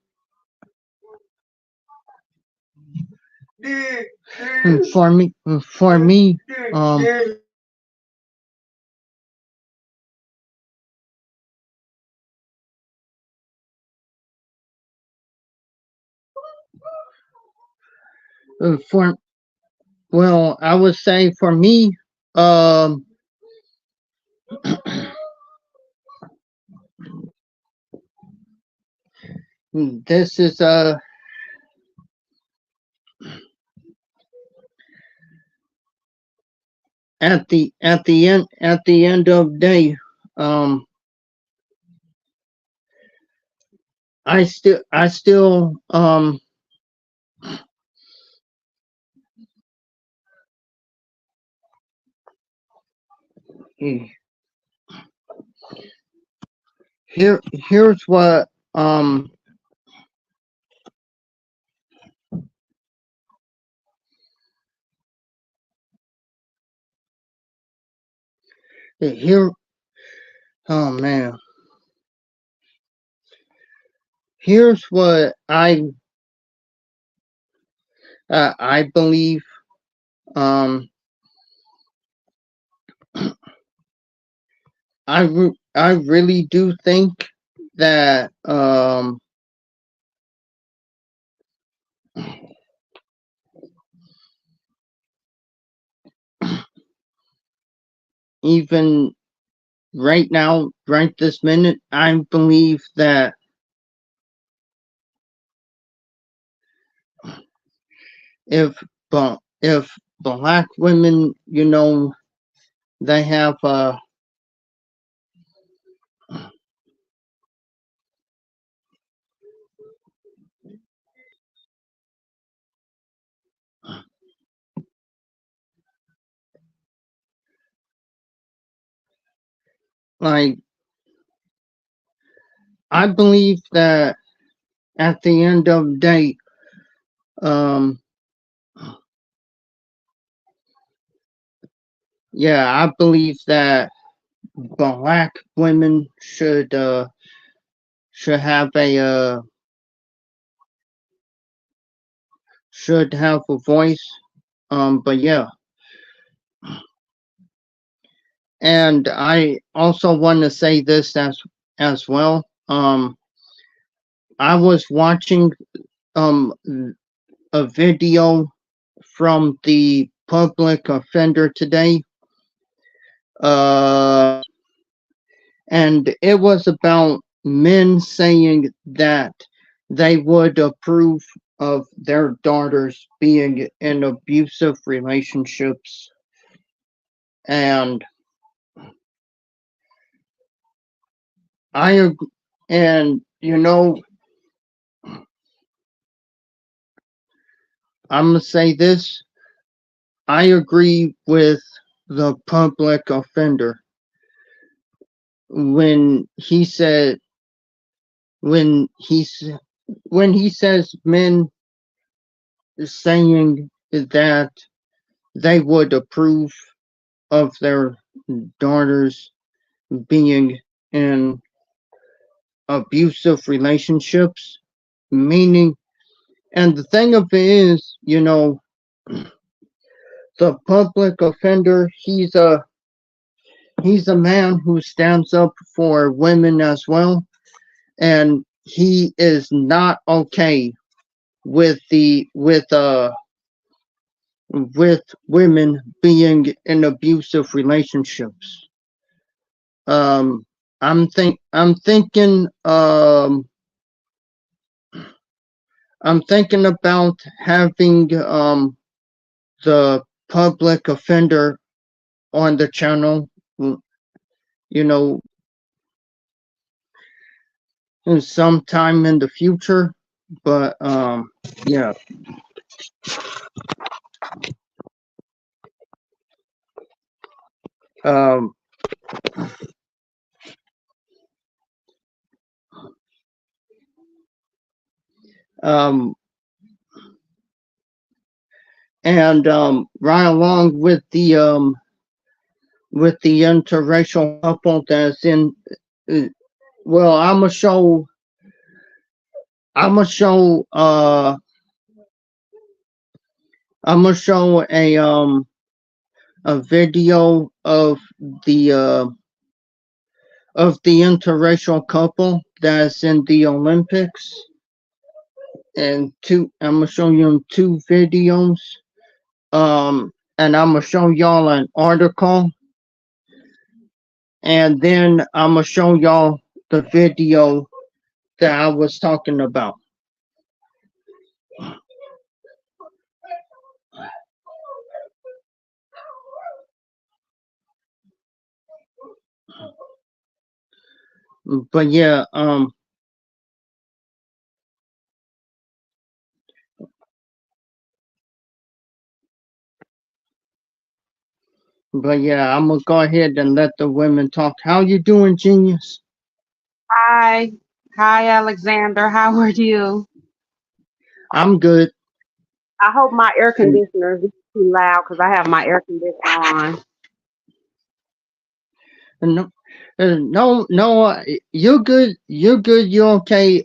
for me um for well, I would say for me, um this is at the end of the day, um I still here's what here oh man, here's what I believe. um I really do think that even right now, right this minute, I believe that if if black women, they have like I believe that at the end of the day, um yeah, I believe that black women should have a should have a voice. But yeah, and I also want to say this as well. I was watching um a video from the public offender today, uh, and it was about men saying that they would approve of their daughters being in abusive relationships. And I agree, and I'm gonna say this: I agree with the public offender when he said when he s- when he says men saying that they would approve of their daughters being in abusive relationships, meaning, and the thing of it is, the public offender, he's a man who stands up for women as well, and he is not okay with the with women being in abusive relationships. I'm thinking about having the public offender on the channel, you know, sometime in the future. But yeah. Um, um, and right along with the interracial couple that's in. uh, Well, I'm gonna show I'm gonna show a video of the interracial couple that's in the Olympics, and I'm gonna show you two videos. And I'm gonna show y'all an article, and then I'm gonna show y'all the video that I was talking about. But yeah, I'm gonna go ahead and let the women talk. How you doing, genius? Hi. Hi, Alexander. How are you? I'm good. I hope my air And conditioner is not too loud because I have my air conditioner on. no, no, you're good. You're good. You're okay.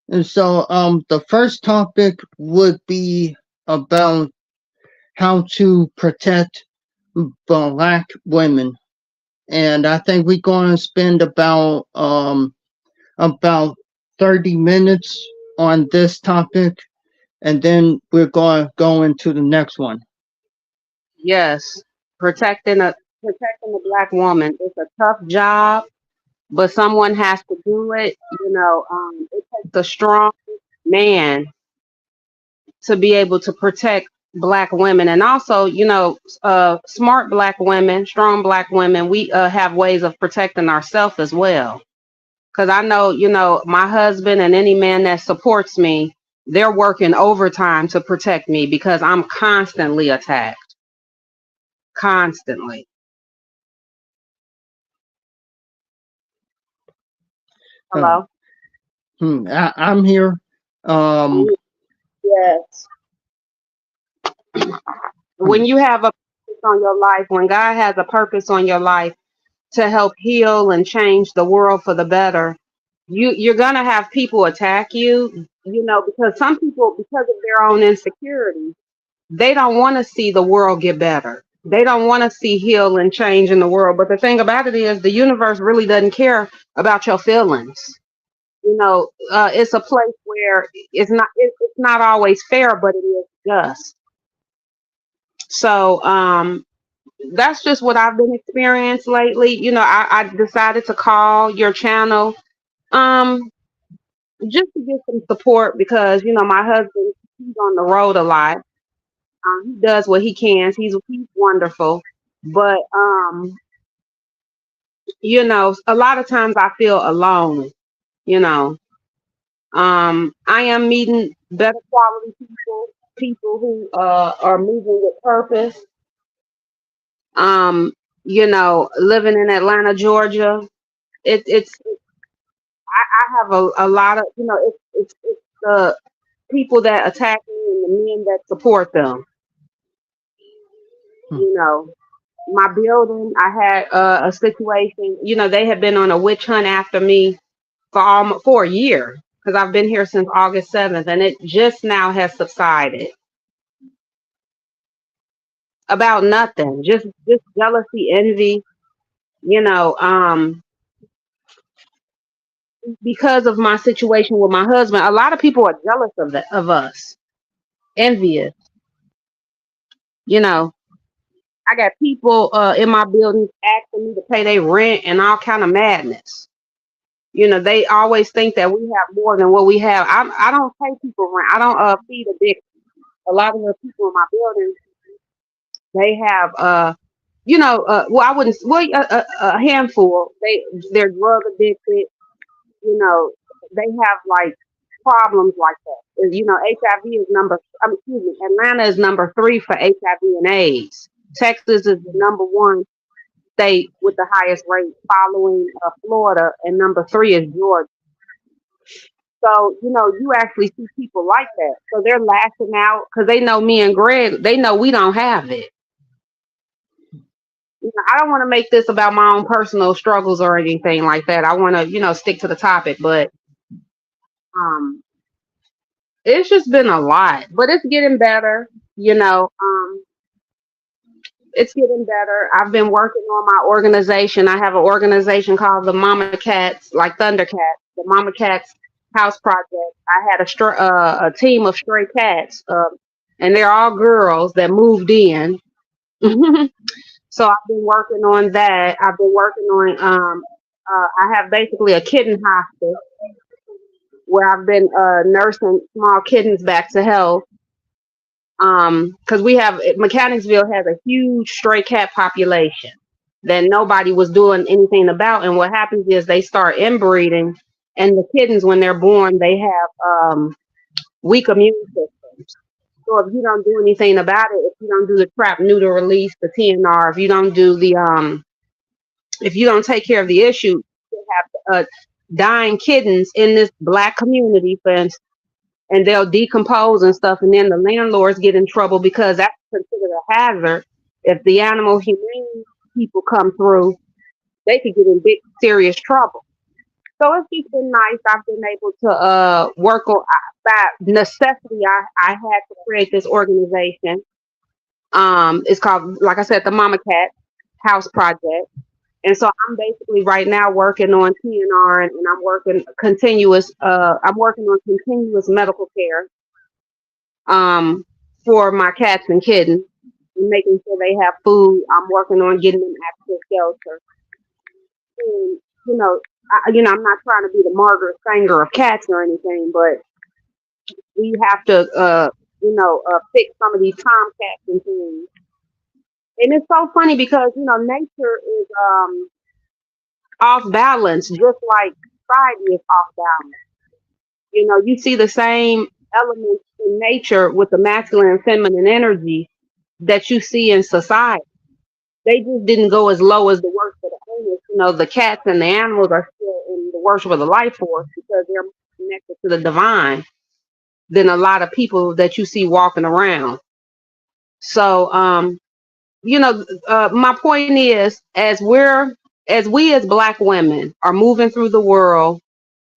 And so the first topic would be about how to protect black women, and I think we're going to spend about 30 minutes on this topic, and then we're going to go into the next one. Yes, protecting a black woman. It's a tough job, but someone has to do it. It takes a strong man to be able to protect black women, and also, smart black women, strong black women. We have ways of protecting ourselves as well. Because I know, my husband and any man that supports me, they're working overtime to protect me because I'm constantly attacked. Constantly. Uh, Hello? I'm here. Um, Yes. When you have a purpose on your life, when God has a purpose on your life to help heal and change the world for the better, you're gonna have people attack you, because some people, because of their own insecurities, they don't want to see the world get better. They don't want to see heal and change in the world. But the thing about it is, the universe really doesn't care about your feelings. It's a place where it's not always fair, but it is just. So that's just what I've been experiencing lately. I decided to call your channel um, just to get some support because my husband, he's on the road a lot. He does what he can. He's wonderful, but a lot of times I feel alone. You know, I am meeting better quality people who are moving with purpose. Living in Atlanta, Georgia, it's I have a lot of it's the people that attack me and the men that support them. hmm, You know, my building, I had a situation. They had been on a witch hunt after me for a year because I've been here since August 7th, and it just now has subsided. About nothing, just jealousy, envy. You know, um, because of my situation with my husband, a lot of people are jealous of us, envious. You know, I got people in my building asking me to pay their rent and all kind of madness. They always think that we have more than what we have. I don't pay people rent. I don't feed addiction. A lot of the people in my building, they have well, I wouldn't, well, a handful. They're drug addicted. You know, they have like problems like that. You know, HIV is Atlanta is number 3 for HIV and AIDS. Texas is the number 1 state with the highest rate, following Florida, and number 3 is Georgia. So, you know, you actually see people like that. So they're lashing out because they know me and Greg, they know we don't have it. You know, I don't want to make this about my own personal struggles or anything like that. I want to, you know, stick to the topic, but um, it's just been a lot, but it's getting better, you know. It's getting better. I've been working on my organization. I have an organization called the Mama Cats, like Thundercats, the Mama Cats House Project. I had a team of stray cats, and they're all girls that moved in. So I've been working on that. I've been working on. I have basically a kitten hospice where I've been nursing small kittens back to health. Because we have Mechanicsville has a huge stray cat population that nobody was doing anything about. And what happens is they start inbreeding, and the kittens, when they're born, they have weak immune systems. So if you don't do anything about it, if you don't do the trap, neuter, release, the TNR, if you don't do the if you don't take care of the issue, you have dying kittens in this Black community, for instance, and they'll decompose and stuff, and then the landlords get in trouble because that's considered a hazard. If the animal humane people come through, they could get in big serious trouble. So it's just been nice. I've been able to work on that necessity. I had to create this organization. It's called, like I said, the Mama Cat House Project. And so I'm basically right now working on TNR, and I'm working continuous. I'm working on continuous medical care for my cats and kittens, and making sure they have food. I'm working on getting them access shelter. And, I'm not trying to be the Margaret Sanger of cats or anything, but we have to, fix some of these tomcats and things. And it's so funny because, nature is off balance, just like society is off balance. You see the same elements in nature with the masculine and feminine energy that you see in society. They just didn't go as low as the worship of the owners. The cats and the animals are still in the worship of the life force because they're connected to the divine than a lot of people that you see walking around. So, my point is, as we as Black women are moving through the world,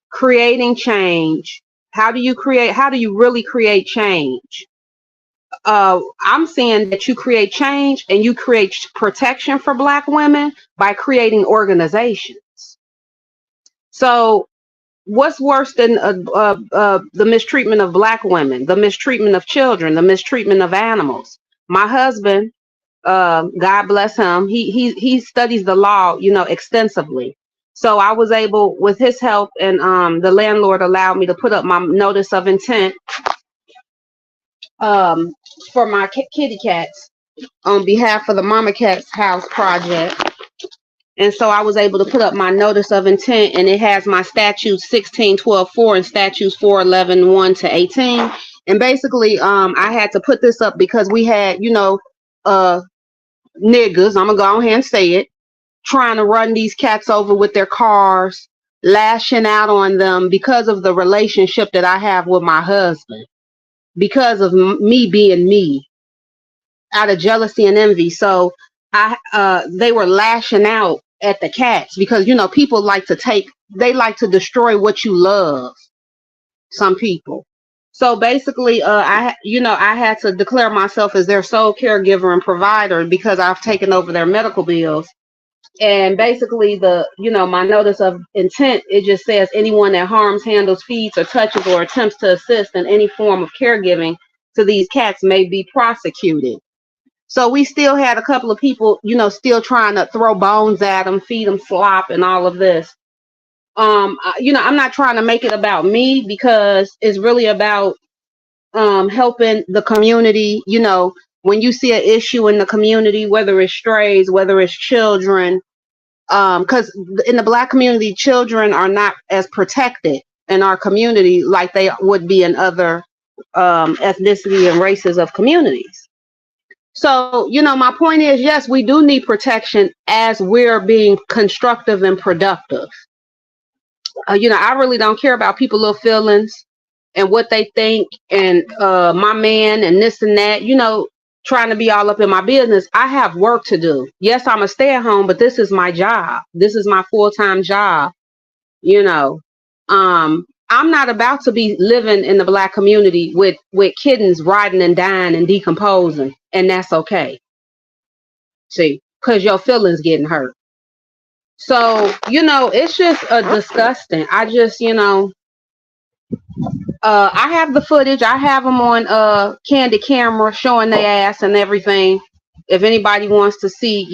creating change, how do you really create change? I'm saying that you create change and you create protection for Black women by creating organizations. So what's worse than the mistreatment of Black women, the mistreatment of children, the mistreatment of animals? My husband, God bless him, he studies the law, extensively. So I was able, with his help, and the landlord allowed me to put up my notice of intent for my kitty cats on behalf of the Mama Cats House Project. And so I was able to put up my notice of intent, and it has my statutes 1612.4 and statutes 411.1 to 18. And basically, I had to put this up because we had, niggas, I'm gonna go ahead and say it, trying to run these cats over with their cars, lashing out on them because of the relationship that I have with my husband, because of me being me, out of jealousy and envy. So they were lashing out at the cats because, people like to destroy what you love, some people. So basically, I had to declare myself as their sole caregiver and provider because I've taken over their medical bills. And basically, my notice of intent, it just says anyone that harms, handles, feeds, or touches or attempts to assist in any form of caregiving to these cats may be prosecuted. So we still had a couple of people, still trying to throw bones at them, feed them slop and all of this. I'm not trying to make it about me because it's really about helping the community. When you see an issue in the community, whether it's strays, whether it's children, because in the Black community, children are not as protected in our community like they would be in other ethnicity and races of communities. So, my point is, yes, we do need protection as we're being constructive and productive. I really don't care about people's little feelings and what they think and my man and this and that, trying to be all up in my business. I have work to do. Yes, I'm a stay at home, but this is my job. This is my full-time job. I'm not about to be living in the Black community with kittens riding and dying and decomposing, and that's okay. See, because your feelings getting hurt. So, it's just disgusting. I just, I have the footage. I have them on candid camera showing their ass and everything. If anybody wants to see,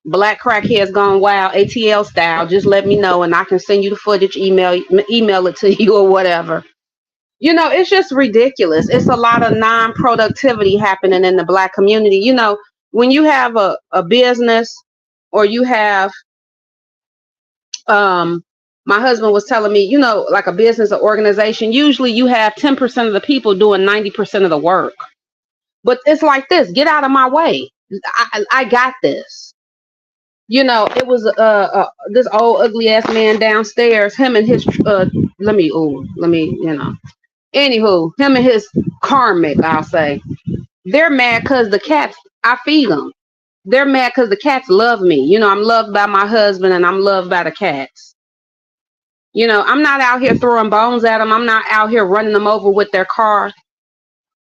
Black Crackheads Gone Wild ATL style, just let me know and I can send you the footage, email it to you or whatever. It's just ridiculous. It's a lot of non-productivity happening in the Black community. When you have a business or you have my husband was telling me, like a business or organization, usually you have 10% of the people doing 90% of the work. But it's like this, get out of my way. I got this. It was this old ugly ass man downstairs, him and his anywho, him and his karmic, I'll say, they're mad because the cats, I feed them. They're mad because the cats love me. I'm loved by my husband and I'm loved by the cats. I'm not out here throwing bones at them. I'm not out here running them over with their car,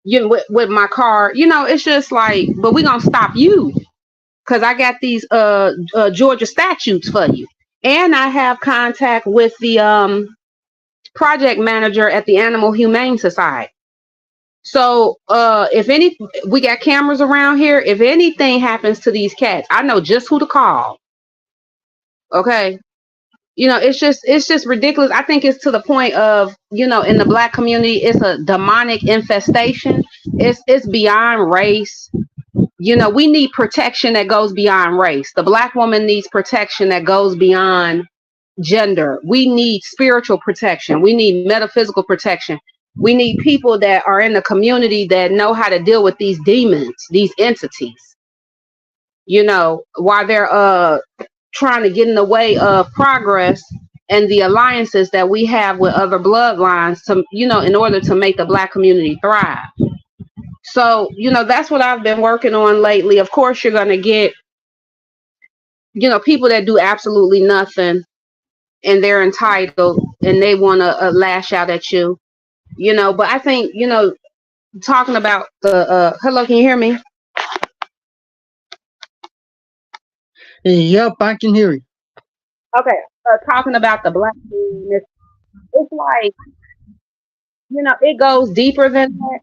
with my car. It's just like, but we're going to stop you because I got these Georgia statutes for you. And I have contact with the project manager at the Animal Humane Society. So we got cameras around here. If anything happens to these cats, I know just who to call. Okay. It's just ridiculous. I think it's to the point of, in the Black community, it's a demonic infestation. It's beyond race. We need protection that goes beyond race. The Black woman needs protection that goes beyond gender. We need spiritual protection. We need metaphysical protection. We need people that are in the community that know how to deal with these demons, these entities, while they're trying to get in the way of progress and the alliances that we have with other bloodlines to, in order to make the Black community thrive. So, that's what I've been working on lately. Of course, you're going to get, people that do absolutely nothing and they're entitled and they want to lash out at you, but I think, talking about the, hello, can you hear me? Yep, I can hear you. Okay, talking about the Black community, it's like, it goes deeper than that.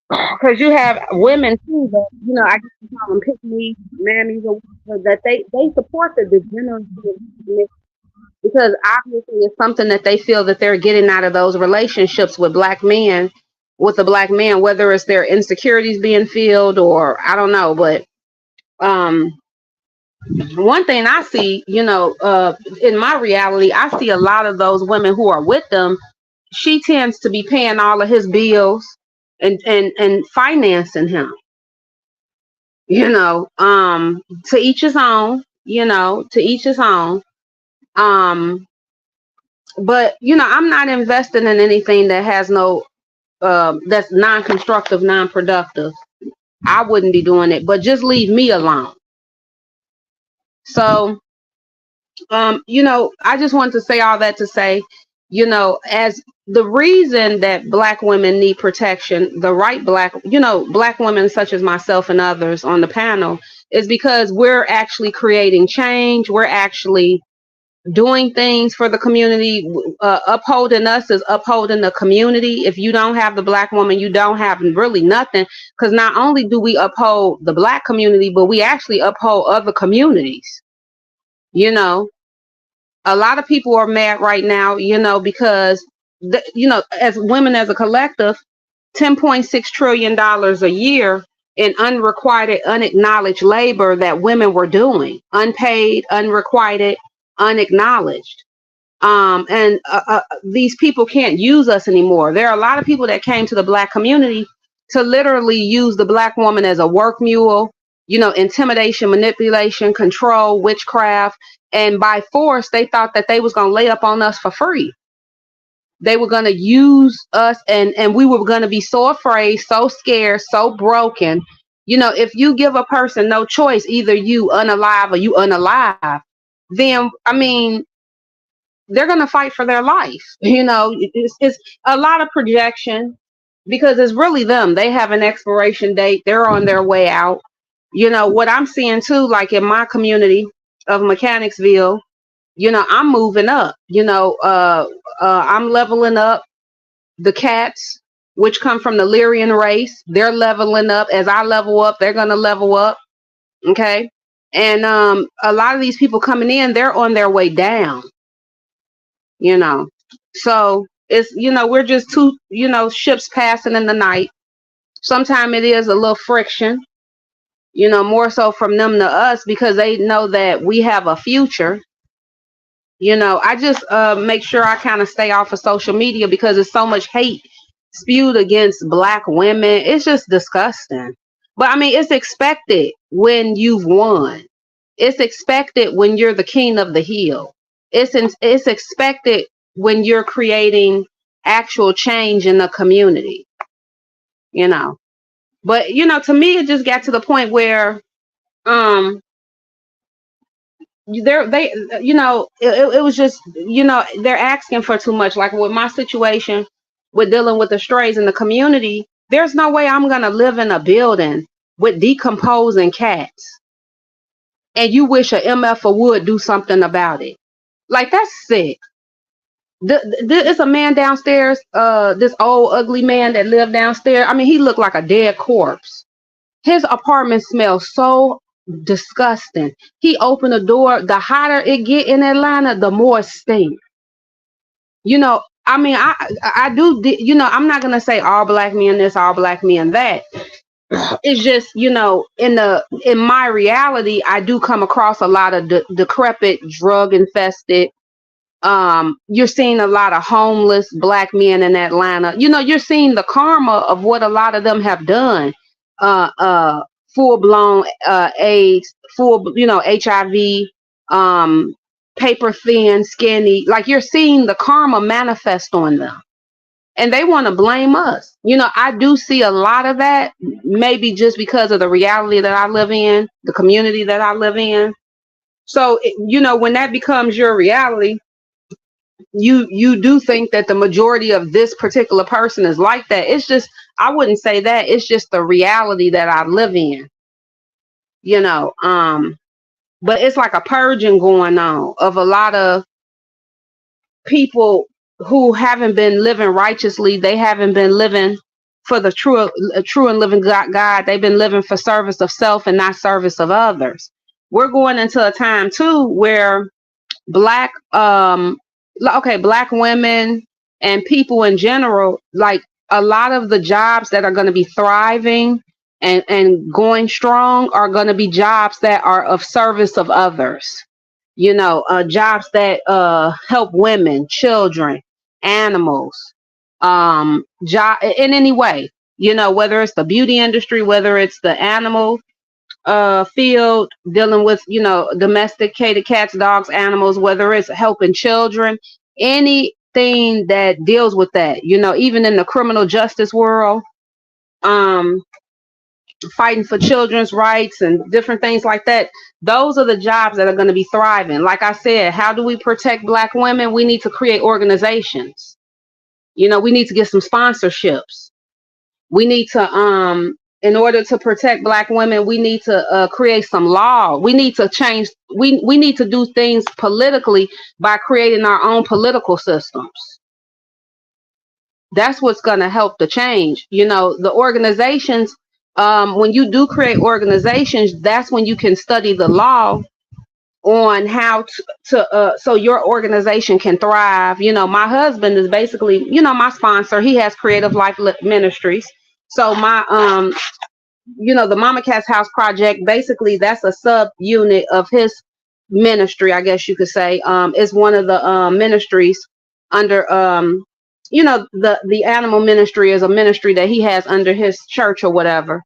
Because you have women too that, I guess you call them pick-me, mammies, or whatever, that they support the degeneracy of, because obviously it's something that they feel that they're getting out of those relationships with Black men, with a Black man, whether it's their insecurities being filled or I don't know. But one thing I see, in my reality, I see a lot of those women who are with them. She tends to be paying all of his bills and financing him. To each his own. To each his own. But I'm not investing in anything that has no that's non-constructive, non-productive. I wouldn't be doing it, but just leave me alone. So I just wanted to say all that to say, as the reason that Black women need protection, the right Black women such as myself and others on the panel, is because we're actually creating change. We're actually doing things for the community. Upholding us is upholding the community. If you don't have the Black woman, you don't have really nothing, because not only do we uphold the Black community, but we actually uphold other communities. A lot of people are mad right now, because as women as a collective, $10.6 trillion a year in unrequited, unacknowledged labor that women were doing, unpaid, unrequited, unacknowledged. And these people can't use us anymore. There are a lot of people that came to the black community to literally use the black woman as a work mule, intimidation, manipulation, control, witchcraft. And by force, they thought that they was going to lay up on us for free. They were going to use us, and we were going to be so afraid, so scared, so broken. If you give a person no choice, either you unalive or you unalive, then, I mean, they're going to fight for their life. It's a lot of projection, because it's really them. They have an expiration date. They're on their way out. What I'm seeing too, like in my community of Mechanicsville, I'm moving up. I'm leveling up. The cats, which come from the Lyrian race, they're leveling up. As I level up, they're going to level up. Okay. And a lot of these people coming in, they're on their way down. So it's, we're just two, ships passing in the night. Sometimes it is a little friction, more so from them to us, because they know that we have a future. I just make sure I kind of stay off of social media, because there's so much hate spewed against black women. It's just disgusting. But I mean, it's expected when you've won. It's expected when you're the king of the hill. It's expected when you're creating actual change in the community. But to me, it just got to the point where it was just, they're asking for too much. Like with my situation with dealing with the strays in the community, there's no way I'm gonna live in a building with decomposing cats and you wish a MF would do something about it. Like, that's sick. It's a man downstairs, this old ugly man that lived downstairs. I mean, he looked like a dead corpse. His apartment smells so disgusting. He opened the door. The hotter it get in Atlanta, the more it stink. I mean, I do. I'm not gonna say all black men this, all black men that. It's just, in my reality, I do come across a lot of decrepit, drug infested. You're seeing a lot of homeless black men in Atlanta. You're seeing the karma of what a lot of them have done. Full blown AIDS, full, HIV, paper thin, skinny. Like, you're seeing the karma manifest on them. And they want to blame us. I do see a lot of that, maybe just because of the reality that I live in, the community that I live in. So, when that becomes your reality, you do think that the majority of this particular person is like that. It's just, I wouldn't say that. It's just the reality that I live in. But it's like a purging going on of a lot of people who haven't been living righteously. They haven't been living for the true and living God. They've been living for service of self and not service of others. We're going into a time too where black women and people in general, like a lot of the jobs that are going to be thriving and going strong are going to be jobs that are of service of others. Jobs that help women, children, animals, job in any way. Whether it's the beauty industry, whether it's the animal field, dealing with domesticated cats, dogs, animals, whether it's helping children, anything that deals with that. Even in the criminal justice world, fighting for children's rights and different things like that. Those are the jobs that are going to be thriving. Like I said, how do we protect black women? We need to create organizations. We need to get some sponsorships. We need to in order to protect black women, we need to create some law. We need to change. We need to do things politically by creating our own political systems. That's what's going to help the change. The organizations, when you do create organizations, that's when you can study the law on how to so your organization can thrive. My husband is basically, my sponsor. He has Creative Life Ministries. So my the Mama Cats House Project, basically that's a sub unit of his ministry, I guess you could say, is one of the ministries under the animal ministry is a ministry that he has under his church or whatever.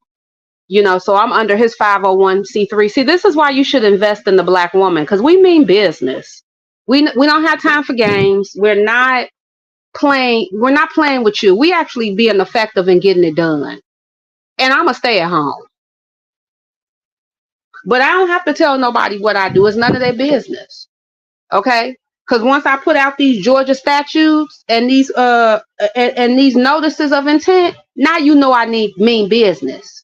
So I'm under his 501c3. See, this is why you should invest in the Black woman, because we mean business. We don't have time for games. We're not playing with you. We actually being effective in getting it done. And I'm gonna stay at home. But I don't have to tell nobody what I do. It's none of their business. Okay? Because once I put out these Georgia statutes and these notices of intent, now you know I mean business.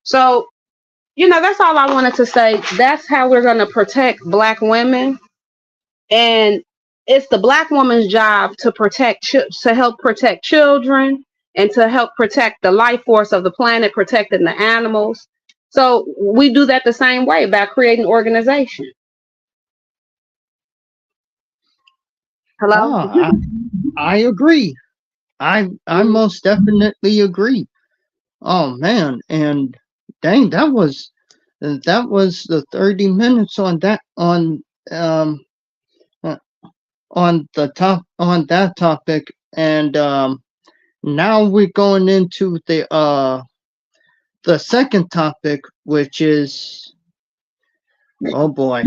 So, that's all I wanted to say. That's how we're going to protect Black women. And it's the Black woman's job to help protect children and to help protect the life force of the planet, protecting the animals. So we do that the same way by creating organization. Hello? Oh, I agree. I most definitely agree. Oh man, and dang, that was the 30 minutes on that on that topic, and now we're going into the second topic, which is, oh boy,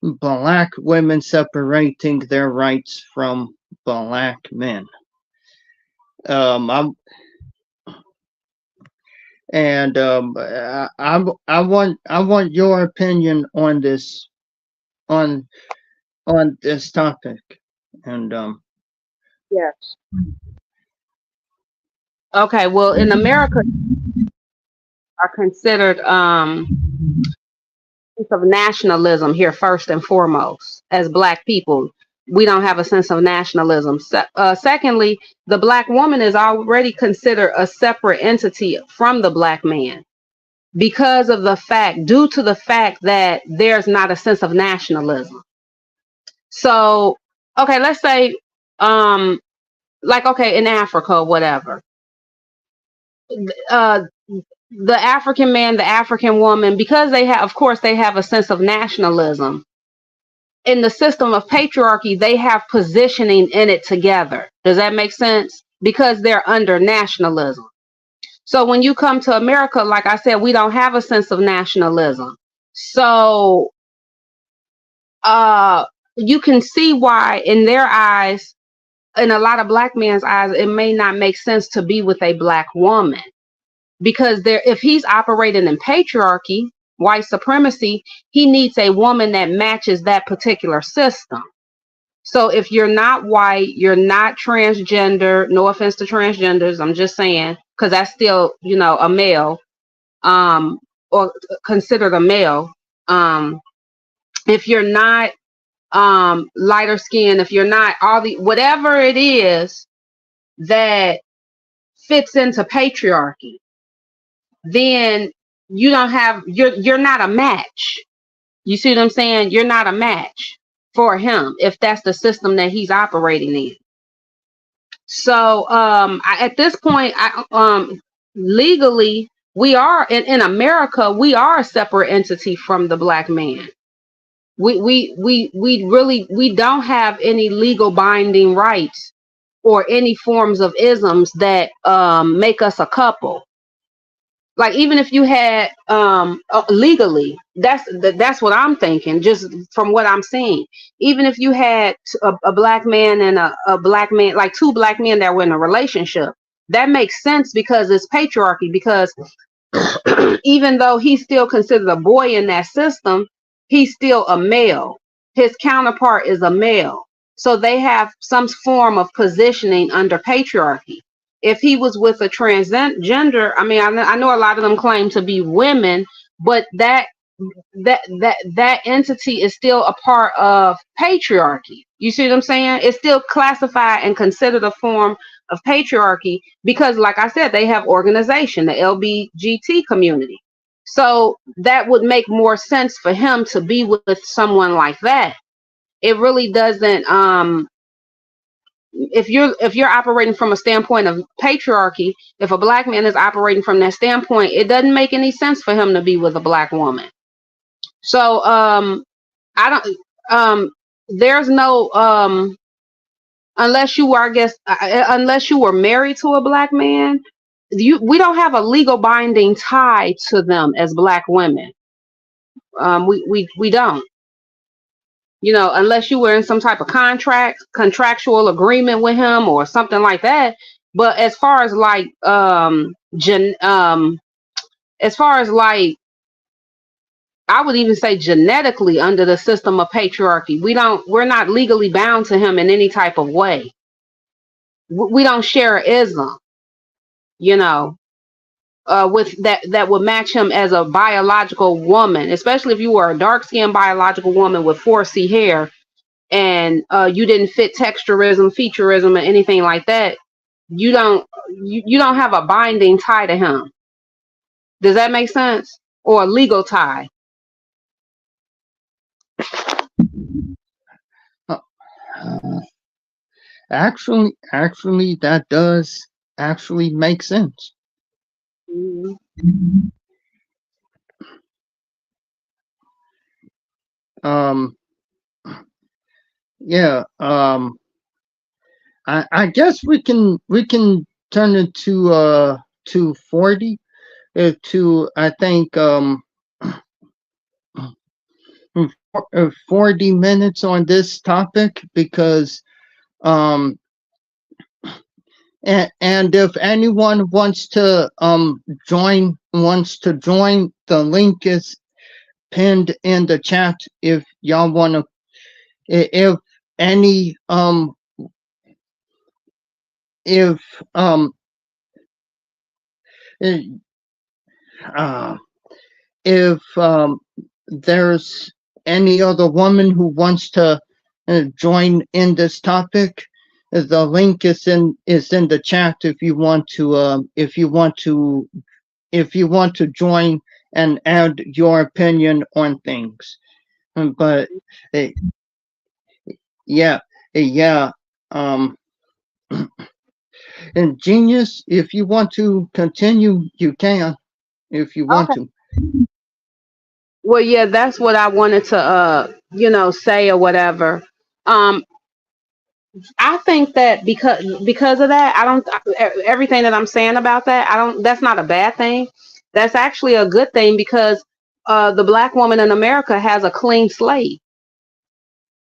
Black women separating their rights from Black men. I want your opinion on this topic, and yes. Okay, well, in America, are considered of nationalism here first and foremost. As Black people, we don't have a sense of nationalism. Secondly, the Black woman is already considered a separate entity from the Black man due to the fact that there's not a sense of nationalism. So, okay, let's say, in Africa or whatever, the African man, the African woman, because they have a sense of nationalism. In the system of patriarchy, they have positioning in it together. Does that make sense? Because they're under nationalism. So when you come to America, like I said, we don't have a sense of nationalism. So you can see why in their eyes, in a lot of Black men's eyes, it may not make sense to be with a Black woman. Because if he's operating in patriarchy, white supremacy, he needs a woman that matches that particular system. So if you're not white, you're not transgender, no offense to transgenders, I'm just saying, because that's still, a male, or considered a male. If you're not lighter skin, if you're not whatever it is that fits into patriarchy, then you're not a match. You see what I'm saying? You're not a match for him if that's the system that he's operating in. So at this point, legally, we are in America, we are a separate entity from the Black man. We don't have any legal binding rights or any forms of isms that make us a couple. Like, even if you had legally, that's what I'm thinking, just from what I'm seeing. Even if you had a Black man and a Black man, like two Black men that were in a relationship, that makes sense because it's patriarchy. Because even though he's still considered a boy in that system, he's still a male. His counterpart is a male. So they have some form of positioning under patriarchy. If he was with a transgender, I mean, I know a lot of them claim to be women, but that entity is still a part of patriarchy. You see what I'm saying? It's still classified and considered a form of patriarchy because, like I said, they have organization, the LBGT community. So that would make more sense for him to be with someone like that. It really doesn't. If you're operating from a standpoint of patriarchy, if a Black man is operating from that standpoint, it doesn't make any sense for him to be with a Black woman. So I don't there's no unless you were, I guess, unless you were married to a black man, we don't have a legal binding tie to them as black women. We don't. You know, unless you were in some type of contractual agreement with him or something like that. But as far as like as far as like, I would even say genetically under the system of patriarchy, we're not legally bound to him in any type of way. We don't share an ism, you know, with that would match him as a biological woman, especially if you were a dark skinned biological woman with 4C hair and you didn't fit texturism, featureism, or anything like that. You don't have a binding tie to him. Does that make sense? Or a legal tie? Uh, actually, that does actually make sense. Mhm. Um, yeah. I guess we can turn it to 40 to I think 40 minutes on this topic because um and if anyone wants to join, the link is pinned in the chat. If y'all want to, if any if eh, uh, if there's any other woman who wants to join in this topic, the link is in the chat if you want to join and add your opinion on things. But eh, yeah, yeah. Um, and Genius, if you want to continue, you can. If you want Okay. to. Well, yeah, that's what I wanted to, say or whatever. Um, I think that because of that, I don't everything that I'm saying about that, I don't. That's not a bad thing. That's actually a good thing because the black woman in America has a clean slate.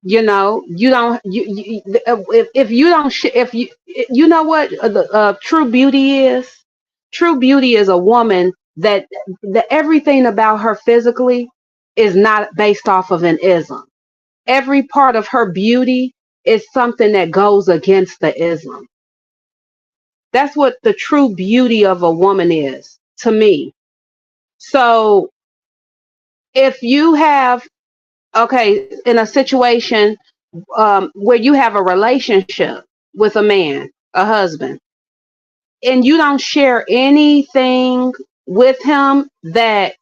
You know, you don't if you don't if you know what the true beauty is. True beauty is a woman that everything about her physically is not based off of an ism. Every part of her beauty is something that goes against the ism. That's what the true beauty of a woman is to me. So if you have, okay, in a situation where you have a relationship with a man, a husband, and you don't share anything with him that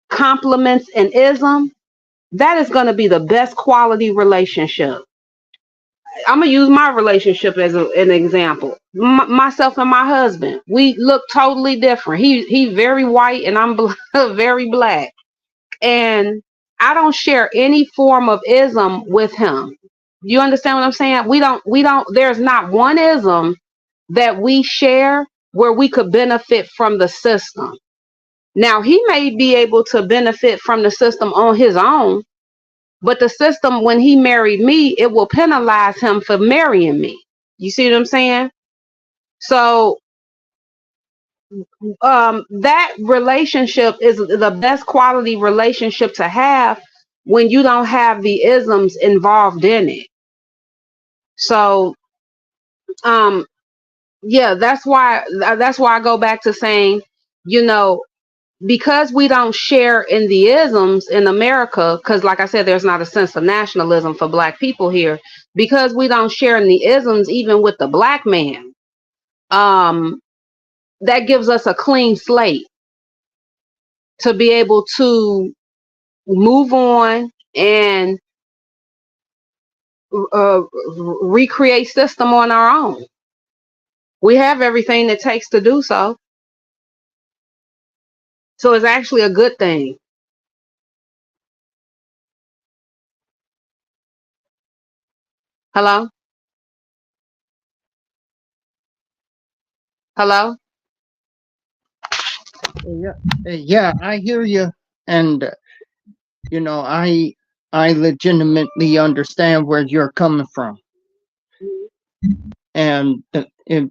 compliments an ism, that is going to be the best quality relationship. I'm gonna use my relationship as an example. Myself and my husband, we look totally different. He very white and I'm very black, and I don't share any form of ism with him. You understand what I'm saying? We don't. There's not one ism that we share where we could benefit from the system. Now he may be able to benefit from the system on his own, but the system, when he married me, it will penalize him for marrying me. You see what I'm saying? So that relationship is the best quality relationship to have when you don't have the isms involved in it. So um, yeah, that's why I go back to saying, you know, because we don't share in the isms in America, because like I said, there's not a sense of nationalism for black people here, because we don't share in the isms even with the black man, um, that gives us a clean slate to be able to move on and recreate system on our own. We have everything it takes to do so. So it's actually a good thing. Hello? Hello? Yeah, yeah, I hear you, and you know, I legitimately understand where you're coming from, and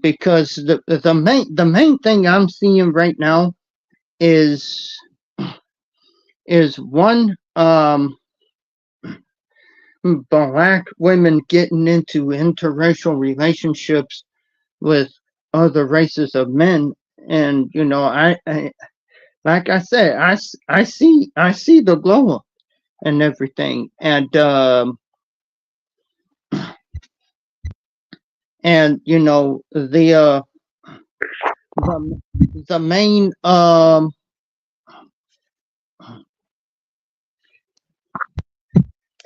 because the main thing I'm seeing right now is one black women getting into interracial relationships with other races of men, and you know, I like I said, I see the glow up and everything, and you know the the main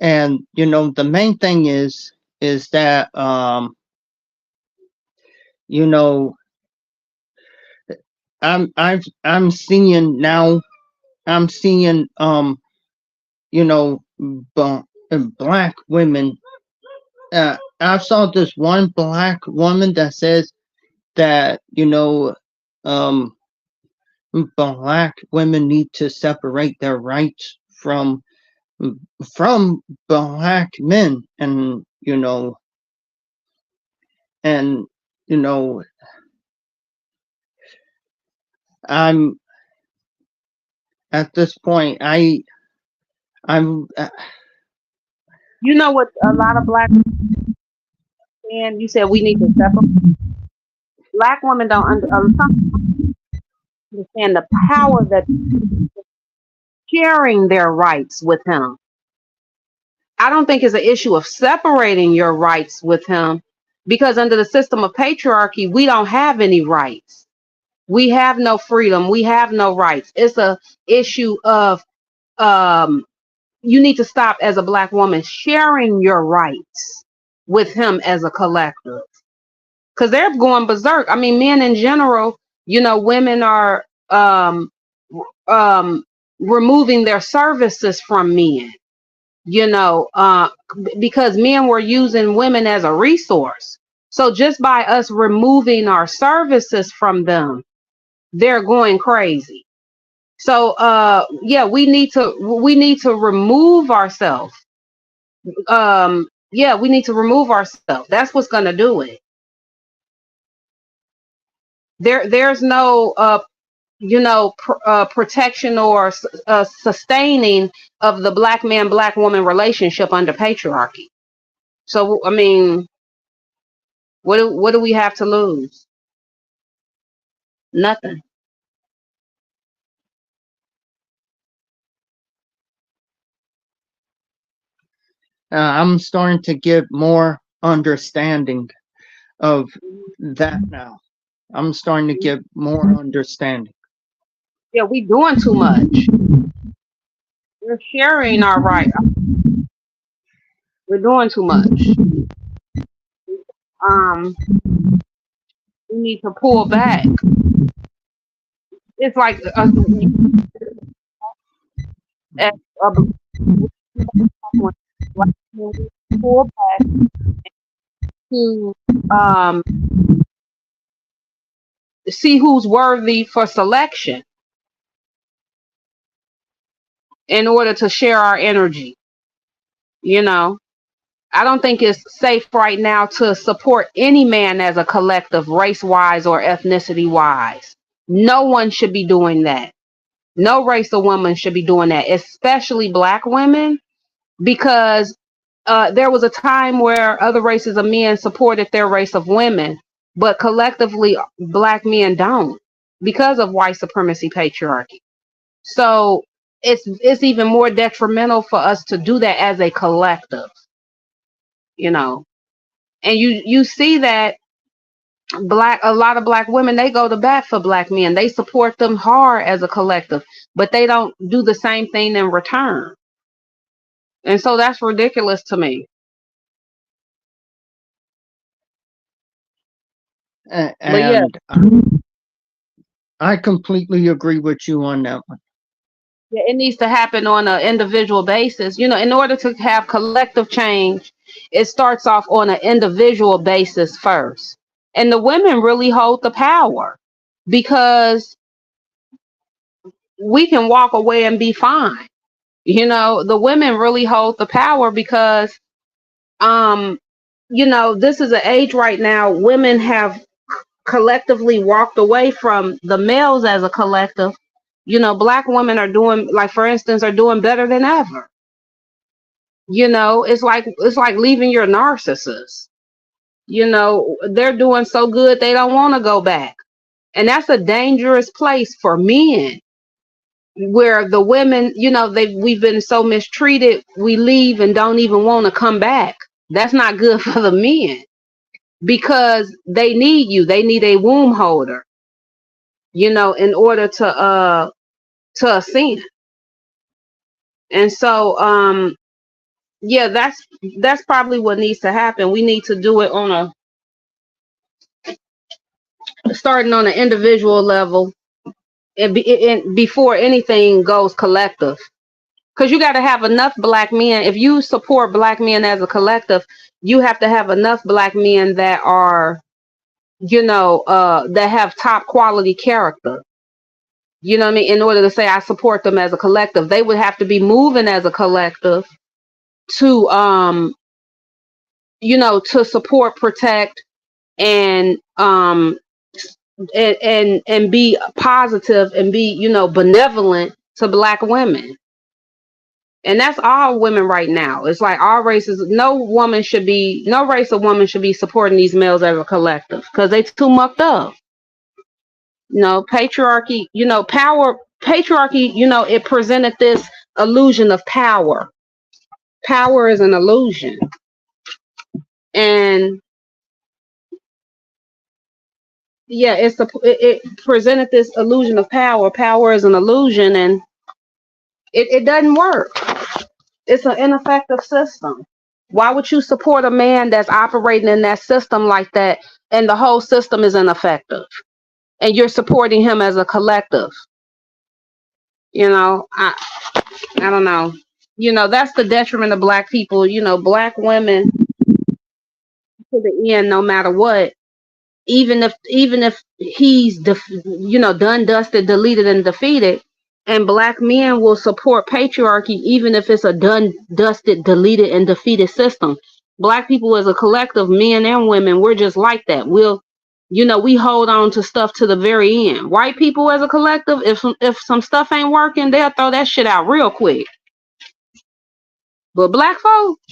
and you know the main thing is that you know I'm seeing now, I'm seeing you know black women. I saw this one black woman that says that you know um black women need to separate their rights from black men, and you know I'm at this point I'm You know what a lot of black men, you said we need to separate. Black women don't understand the power that sharing their rights with him. I don't think it's an issue of separating your rights with him, because under the system of patriarchy, we don't have any rights. We have no freedom. We have no rights. It's a issue of um, you need to stop as a black woman sharing your rights with him as a collective, because they're going berserk. I mean, men in general, you know, women are um, removing their services from men, you know, because men were using women as a resource. So just by us removing our services from them, they're going crazy. So yeah, we need to remove ourselves. Yeah, we need to remove ourselves. That's what's gonna do it. There's no protection or sustaining of the black man black woman relationship under patriarchy. So I mean, what do we have to lose? Nothing. I'm starting to get more understanding of that now. I'm starting to get more understanding. Yeah, we doing too much. We're sharing our right. We're doing too much. Um, we need to pull back. It's like as a pull back to um, see who's worthy for selection in order to share our energy. You know, I don't think it's safe right now to support any man as a collective, race wise or ethnicity wise. No one should be doing that. No race of woman should be doing that, especially black women, because there was a time where other races of men supported their race of women, but collectively, black men don't, because of white supremacy patriarchy. So it's even more detrimental for us to do that as a collective, you know. And you see that a lot of black women, they go to bat for black men. They support them hard as a collective, but they don't do the same thing in return. And so that's ridiculous to me. But yeah, And I completely agree with you on that one. yeah, it needs to happen on an individual basis. You know, in order to have collective change, it starts off on an individual basis first. And the women really hold the power because we can walk away and be fine. The women really hold the power because, um, this is an age right now. Women have collectively walked away from the males as a collective. Black women are doing, like, for instance, are doing better than ever. It's like leaving your narcissist. They're doing so good they don't want to go back. And that's a dangerous place for men, where the women, we've been so mistreated, we leave and don't even want to come back. That's not good for the men because they need you. They need a womb holder, in order to ascend. And so, yeah, that's probably what needs to happen. We need to do it starting on an individual level, and before anything goes collective. Because you got to have enough black men. If you support black men as a collective, you have to have enough black men that are, that have top quality character. You know what I mean? In order to say I support them as a collective, they would have to be moving as a collective to, to support, protect, and and be positive and be, benevolent to black women. And that's all women right now. It's like all races. No race of woman should be supporting these males as a collective because they too mucked up. Patriarchy, patriarchy, it presented this illusion of power. Power is an illusion. And yeah, it presented this illusion of power. Power is an illusion, and it doesn't work. It's an ineffective system. Why would you support a man that's operating in that system like that, and the whole system is ineffective, and you're supporting him as a collective? I don't know. That's the detriment of black people. Black women to the end, no matter what. Even if he's done, dusted, deleted, and defeated, and black men will support patriarchy even if it's a done, dusted, deleted, and defeated system. Black people as a collective, men and women, we're just like that. We hold on to stuff to the very end. White people as a collective, if some stuff ain't working, they'll throw that shit out real quick. But black folks,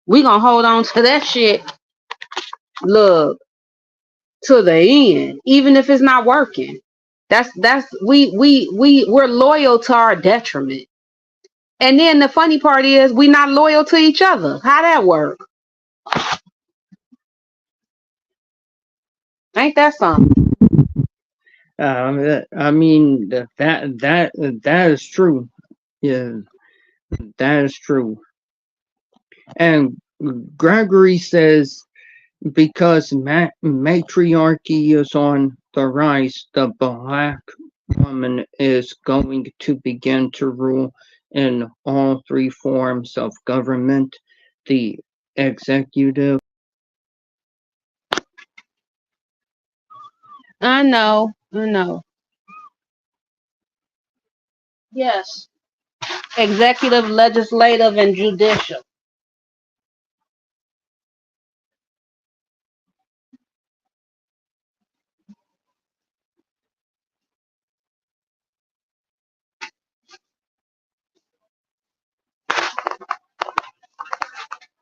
we gonna hold on to that shit, look, to the end, even if it's not working. We're loyal to our detriment. And then the funny part is we're not loyal to each other. How that work? Ain't that something? I mean, that is true. Yeah, that is true. And Gregory says, because matriarchy is on the rise, the black woman is going to begin to rule in all three forms of government: the executive. I know. Yes. Executive, legislative, and judicial.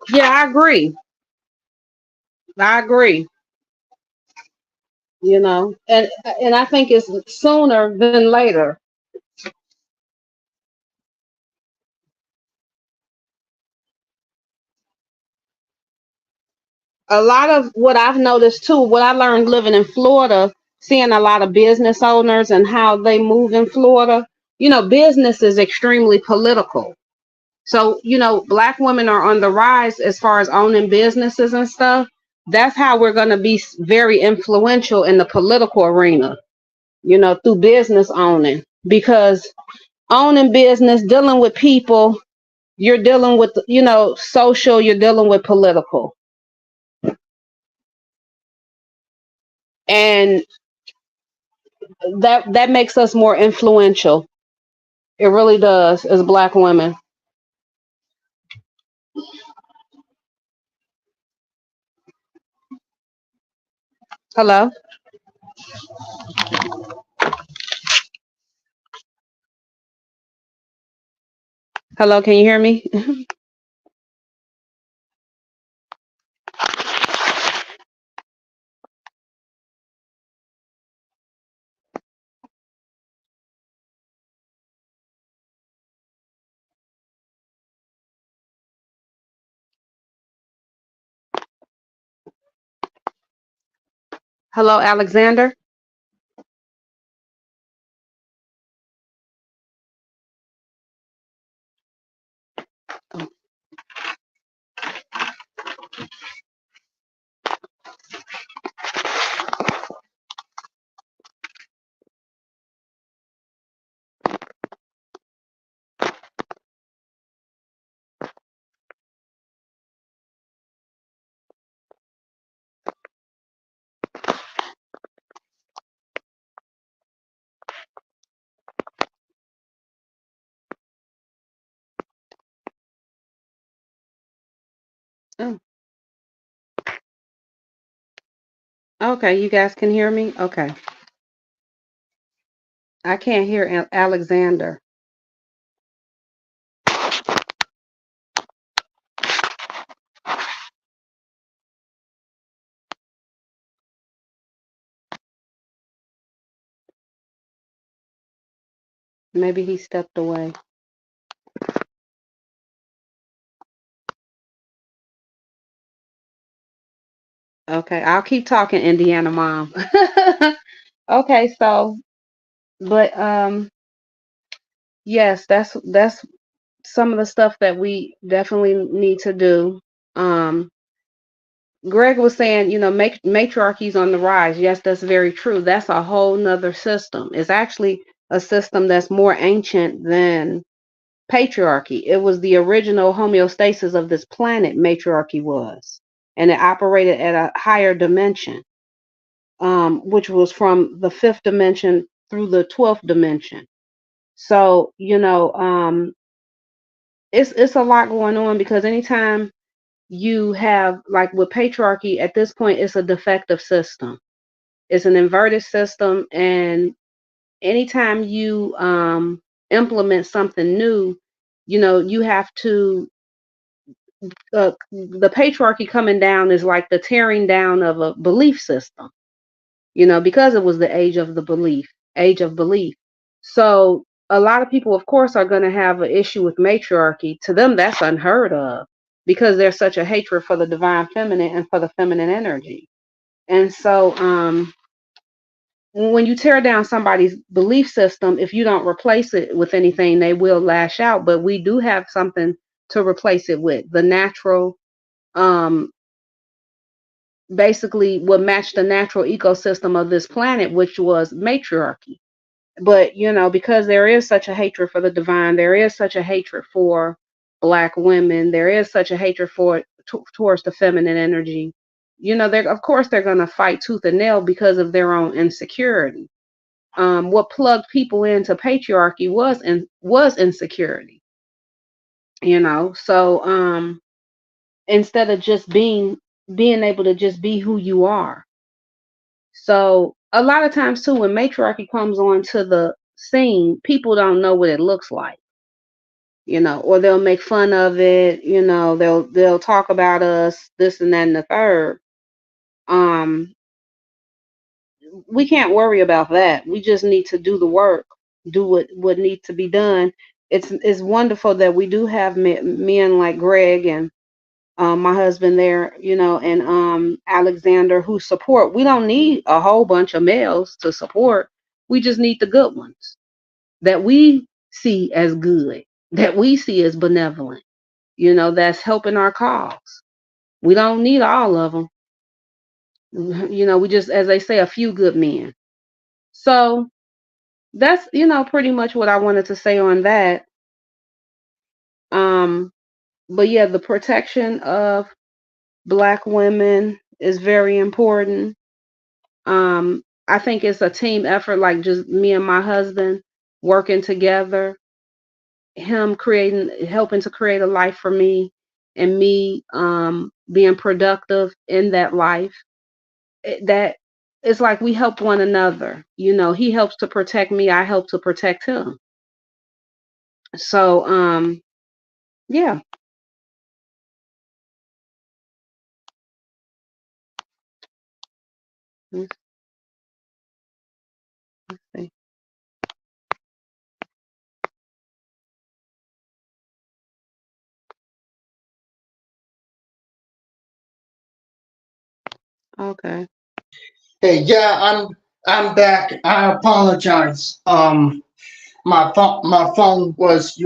Yeah, I agree. And I think it's sooner than later. A lot of what I've noticed too, what I learned living in Florida, seeing a lot of business owners and how they move in Florida, business is extremely political. So, black women are on the rise as far as owning businesses and stuff. That's how we're going to be very influential in the political arena, through business owning, because owning business, dealing with people, you're dealing with, social, you're dealing with political. And that makes us more influential. It really does, as black women. Hello? Hello, can you hear me? Hello, Alexander? Oh, okay, you guys can hear me? Okay. I can't hear Alexander. Maybe he stepped away. Okay, I'll keep talking, Indiana mom. Okay, so, but yes, that's some of the stuff that we definitely need to do. Um, Greg was saying, matriarchy's on the rise. Yes, that's very true. That's a whole nother system. It's actually a system that's more ancient than patriarchy. It was the original homeostasis of this planet, matriarchy was. And it operated at a higher dimension, which was from the fifth dimension through the 12th dimension. So, it's a lot going on because anytime you have, like with patriarchy, at this point, it's a defective system. It's an inverted system, and anytime you implement something new, you have to. The patriarchy coming down is like the tearing down of a belief system. Because it was the age of belief. So a lot of people, of course, are going to have an issue with matriarchy. To them, that's unheard of because there's such a hatred for the divine feminine and for the feminine energy. And so, when you tear down somebody's belief system, if you don't replace it with anything, they will lash out. But we do have something to replace it with. The natural, um, basically, what matched the natural ecosystem of this planet, which was matriarchy. But, because there is such a hatred for the divine, there is such a hatred for black women, there is such a hatred for towards the feminine energy. They're, of course, they're going to fight tooth and nail because of their own insecurity. What plugged people into patriarchy was insecurity. So instead of just being able to just be who you are. So a lot of times too, when matriarchy comes onto the scene, people don't know what it looks like, or they'll make fun of it, they'll talk about us, this and that and the third. Um, we can't worry about that. We just need to do the work, do what needs to be done. It's wonderful that we do have men like Greg and my husband there, and Alexander who support. We don't need a whole bunch of males to support. We just need the good ones that we see as good, that we see as benevolent, that's helping our cause. We don't need all of them. We just, as they say, a few good men. So that's, pretty much what I wanted to say on that. Um, but yeah, the protection of black women is very important. I think it's a team effort, like just me and my husband working together, him creating, helping to create a life for me, and me being productive in that life. That it's like we help one another. You know, he helps to protect me, I help to protect him. So yeah. Let's see. Okay. Hey, yeah, I'm back. I apologize. My phone was,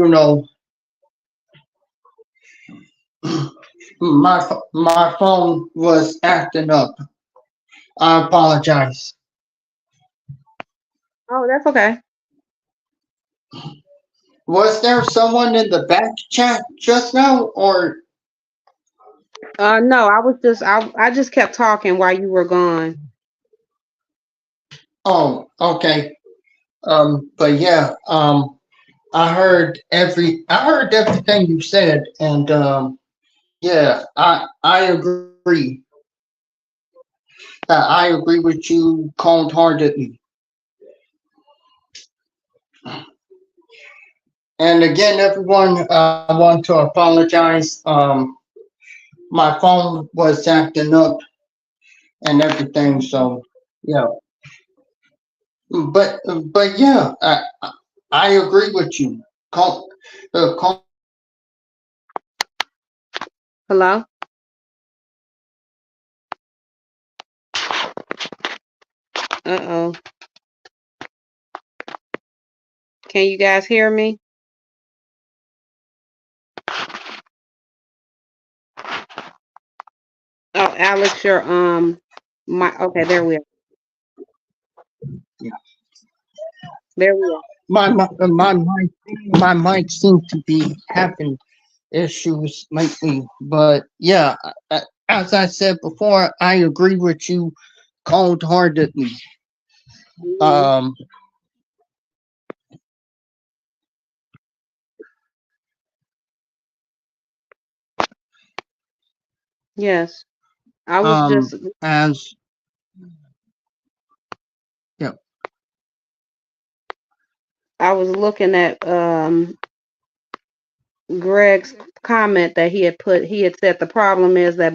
my phone was acting up. I apologize. Oh, that's okay. Was there someone in the back chat just now, or No, I just kept talking while you were gone. oh, okay. But yeah, I heard everything you said, and yeah, I agree. I agree with you cold heartedly. And again, everyone, I want to apologize. My phone was acting up and everything, so yeah. But yeah, I agree with you. Call, call, Hello? Uh-oh. Can you guys hear me? Oh, Alex, your my okay, there we are. There we are. my mic seems to be having issues lately. But yeah, as I said before, I agree with you cold heartedly. Mhm. Um, Yes. I was um, just as yeah, I was looking at Greg's comment that he had said the problem is that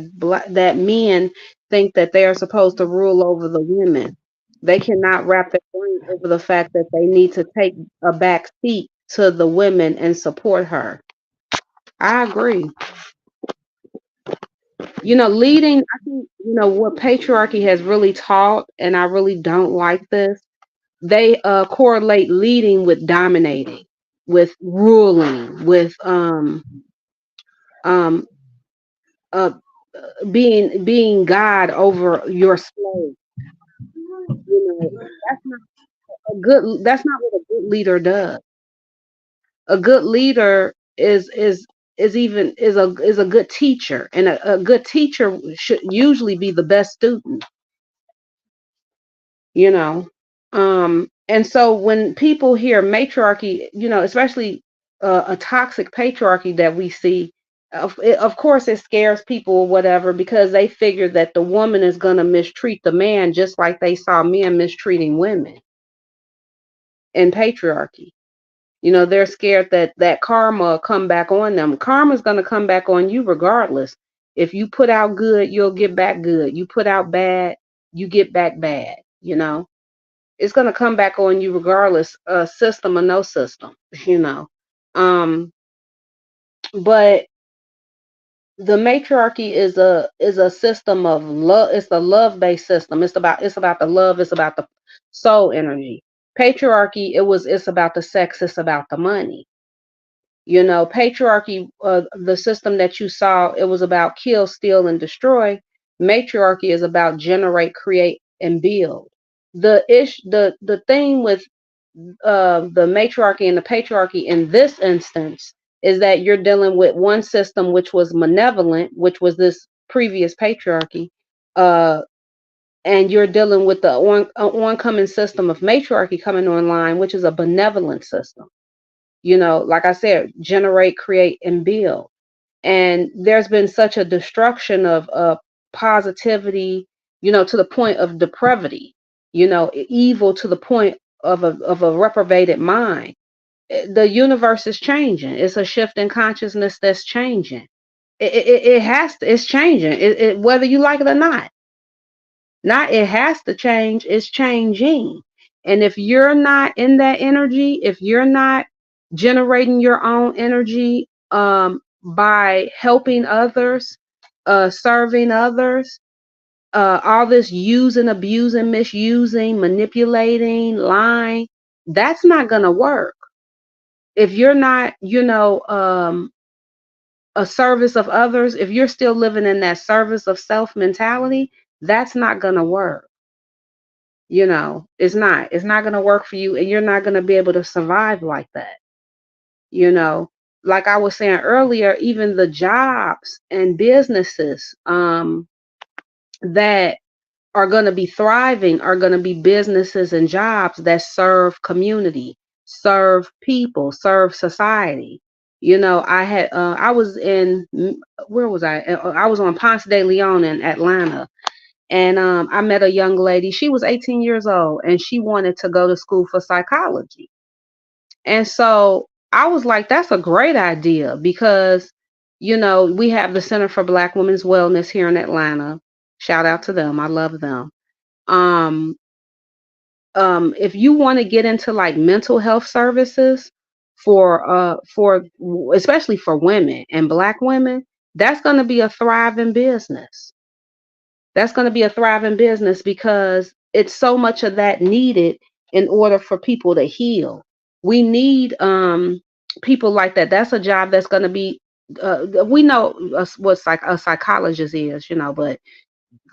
that men think that they are supposed to rule over the women. They cannot wrap their brain over the fact that they need to take a back seat to the women and support her. I agree. You know, leading, I think, what patriarchy has really taught, and I really don't like this, they correlate leading with dominating, with ruling, with um, uh, being God over your slave. That's not that's not what a good leader does. A good leader is a good teacher, and a good teacher should usually be the best student. you know and so when people hear matriarchy, especially a toxic patriarchy that we see, of course it scares people or whatever, because they figure that the woman is going to mistreat the man just like they saw men mistreating women in patriarchy. They're scared that that karma will come back on them. Karma's going to come back on you regardless. If you put out good, you'll get back good. You put out bad, you get back bad. It's going to come back on you regardless, system or no system. you know um but the matriarchy is a system of love. It's a love based system. It's about the love. It's about the soul energy. Patriarchy, it's about the sex. It's about the money. Patriarchy, the system that you saw, it was about kill, steal, and destroy. Matriarchy is about generate, create, and build. The thing with the matriarchy and the patriarchy in this instance is that you're dealing with one system which was malevolent, which was this previous patriarchy, uh, and you're dealing with the oncoming system of matriarchy coming online, which is a benevolent system. Like I said, generate, create, and build. And there's been such a destruction of positivity, to the point of depravity, evil to the point of a reprobated mind. The universe is changing. It's a shift in consciousness that's changing. It has to. It's changing. Whether you like it or not. Not it has to change. It's changing. And if you're not in that energy, if you're not generating your own energy, by helping others, serving others, all this using, abusing, misusing, manipulating, lying, that's not gonna work. If you're not, a service of others, if you're still living in that service of self mentality, that's not gonna work. It's not gonna work for you, and you're not gonna be able to survive like that. You know, like I was saying earlier, even the jobs and businesses that are going to be thriving are going to be businesses and jobs that serve community, serve people, serve society. I was in, where was I? I was on Ponce de Leon in Atlanta, and I met a young lady. She was 18 years old, and she wanted to go to school for psychology. And so I was like, that's a great idea because, we have the Center for Black Women's Wellness here in Atlanta. Shout out to them. I love them. Um, if you want to get into like mental health services for especially for women and Black women, that's going to be a thriving business. That's going to be a thriving business because it's so much of that needed in order for people to heal. We need people like that. That's a job that's going to be we know what a psychologist is, but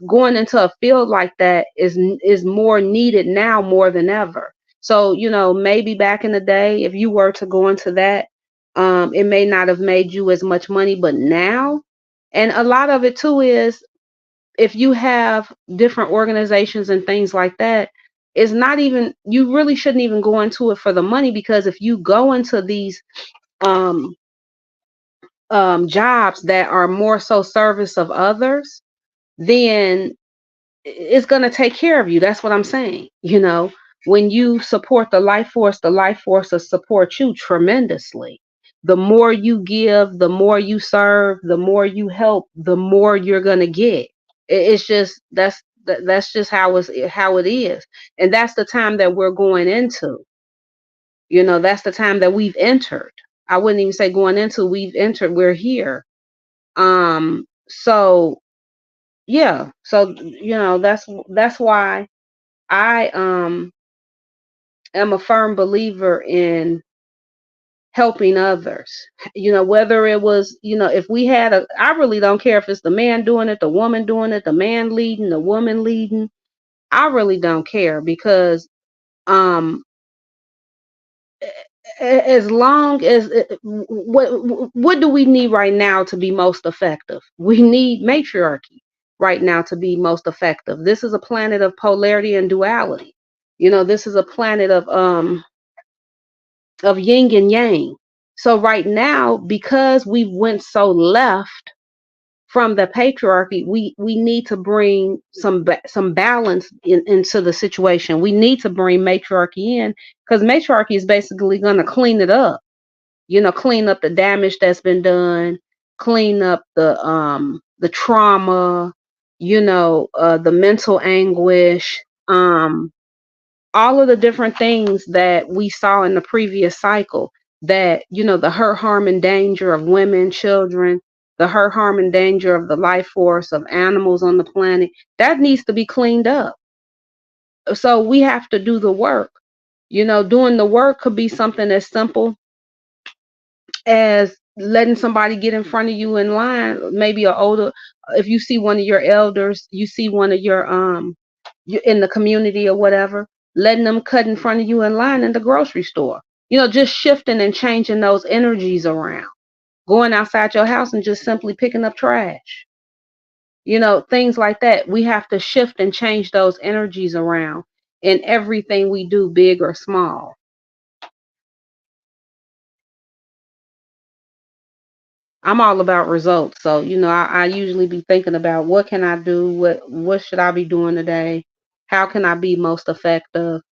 going into a field like that is more needed now more than ever. So, maybe back in the day, if you were to go into that, it may not have made you as much money, but now, and a lot of it too is if you have different organizations and things like that, it's not even, you really shouldn't even go into it for the money, because if you go into these um, jobs that are more so service of others, then it's going to take care of you. That's what I'm saying. When you support the life force will support you tremendously. The more you give, the more you serve, the more you help, the more you're going to get. It's just that's just how it is, and that's the time that we're going into. That's the time that we've entered. I wouldn't even say going into. We've entered. We're here. So yeah. So that's why I am a firm believer in helping others. Whether it was, if we had I really don't care if it's the man doing it, the woman doing it, the man leading, the woman leading. I really don't care because um as long as what do we need right now to be most effective? We need matriarchy right now to be most effective. This is a planet of polarity and duality. This is a planet of yin and yang. So right now, because we went so left from the patriarchy, we need to bring some balance into the situation. We need to bring matriarchy in, because matriarchy is basically going to clean it up. Clean up the damage that's been done, clean up the trauma, the mental anguish, all of the different things that we saw in the previous cycle, that the hurt, harm, and danger of women, children, the hurt, harm, and danger of the life force of animals on the planet, that needs to be cleaned up. So we have to do the work. Doing the work could be something as simple as letting somebody get in front of you in line, maybe if you see one of your elders, you see one of your in the community or whatever, letting them cut in front of you in line in the grocery store. Just shifting and changing those energies around. going outside your house and just simply picking up trash. Things like that. We have to shift and change those energies around in everything we do, big or small. I'm all about results. So, I usually be thinking about what can I do? What should I be doing today? How can I be most effective?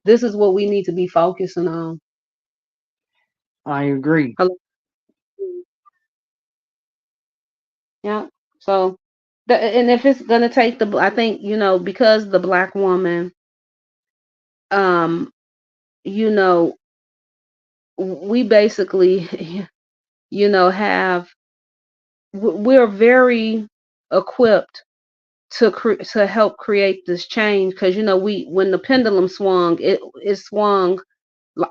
This is what we need to be focusing on. I agree. Hello? Yeah. So, and if it's gonna take I think, because the black woman, um, you know, we basically, have we're very equipped to help create this change, because we when the pendulum swung, it swung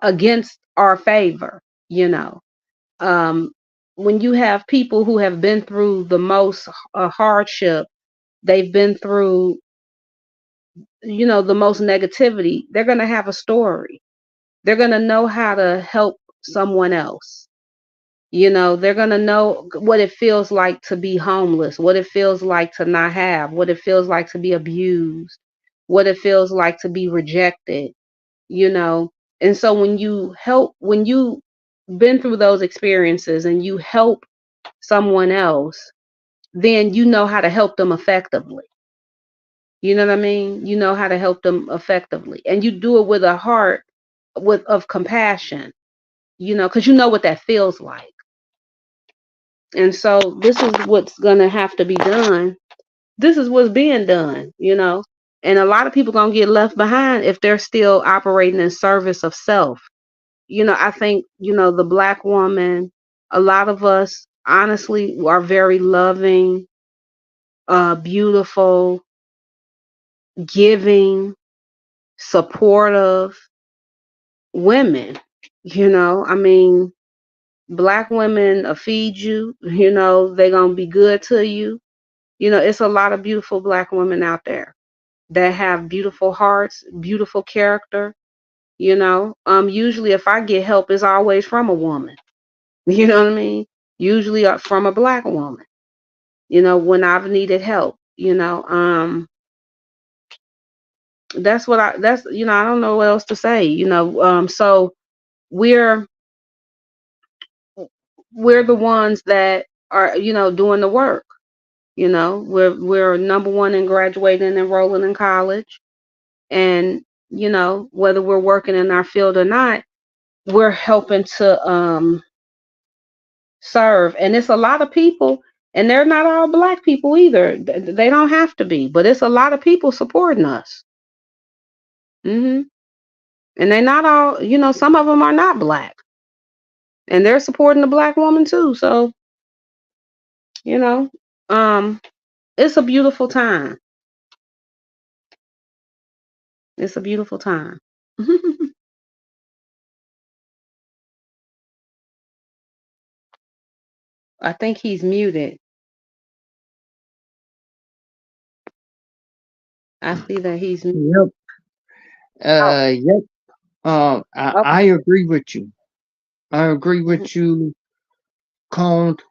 against our favor. you know um when you have people who have been through the most hardship, they've been through the most negativity, they're going to have a story. They're going to know how to help someone else. They're going to know what it feels like to be homeless, what it feels like to not have, what it feels like to be abused, what it feels like to be rejected, you know. And so when you been through those experiences and you help someone else, then you know how to help them effectively. You know what I mean? You know how to help them effectively. And you do it with a heart of compassion, because you know what that feels like. And so this is what's going to have to be done. This is what's being done. And a lot of people going to get left behind if they're still operating in service of self. I think, the black woman, a lot of us honestly are very loving, beautiful, giving, supportive women. I mean, black women feed you, they're going to be good to you. It's a lot of beautiful black women out there that have beautiful hearts, beautiful character. Usually if I get help, it's always from a woman. You know what I mean? Usually from a black woman, when I've needed help. That's I don't know what else to say. So we're we're the ones that are, doing the work. We're number one in graduating and enrolling in college. And, whether we're working in our field or not, we're helping to serve. And it's a lot of people, and they're not all black people either. They don't have to be, but it's a lot of people supporting us. And they're not all, some of them are not black, and they're supporting the black woman too. So, you know, um, it's a beautiful time. It's a beautiful time. I think he's muted. I see that he's muted. Yep. Oh, Yep. I okay. agree with you. I agree with you cold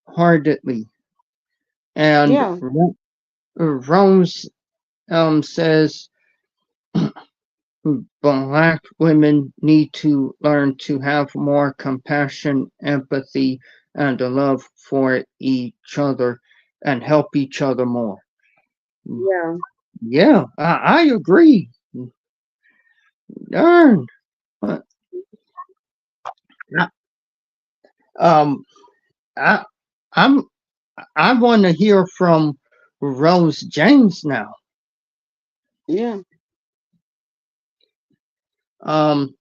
heartedly. And Yeah. Rose says black women need to learn to have more compassion, empathy, and a love for each other and help each other more. Yeah. Yeah, I agree. Darn. Uh, Um, I, I'm I want to hear from Rose James now. Yeah. Um,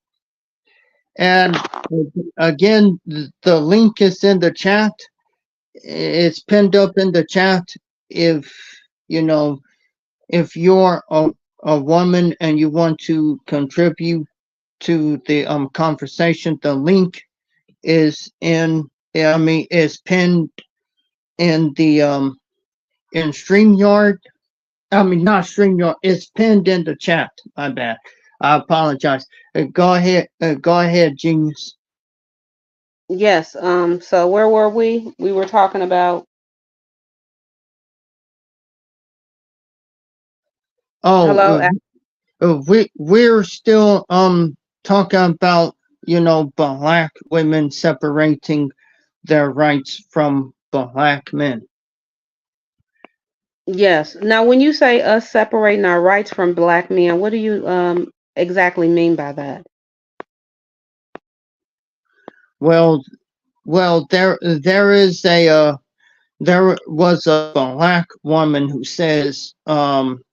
and again, the link is in the chat. It's pinned up in the chat. If you know, if you're a woman and you want to contribute to the conversation, the link is in. I mean, is pinned in the in StreamYard. I mean, not StreamYard. It's pinned in the chat. My bad. I apologize. Go ahead. Go ahead, Genius. Yes. So where were we? We were talking about. Oh, Hello. we're still talking about, black women separating their rights from black men. Yes. Now, when you say us separating our rights from black men, what do you exactly mean by that? Well, there was a black woman who says, um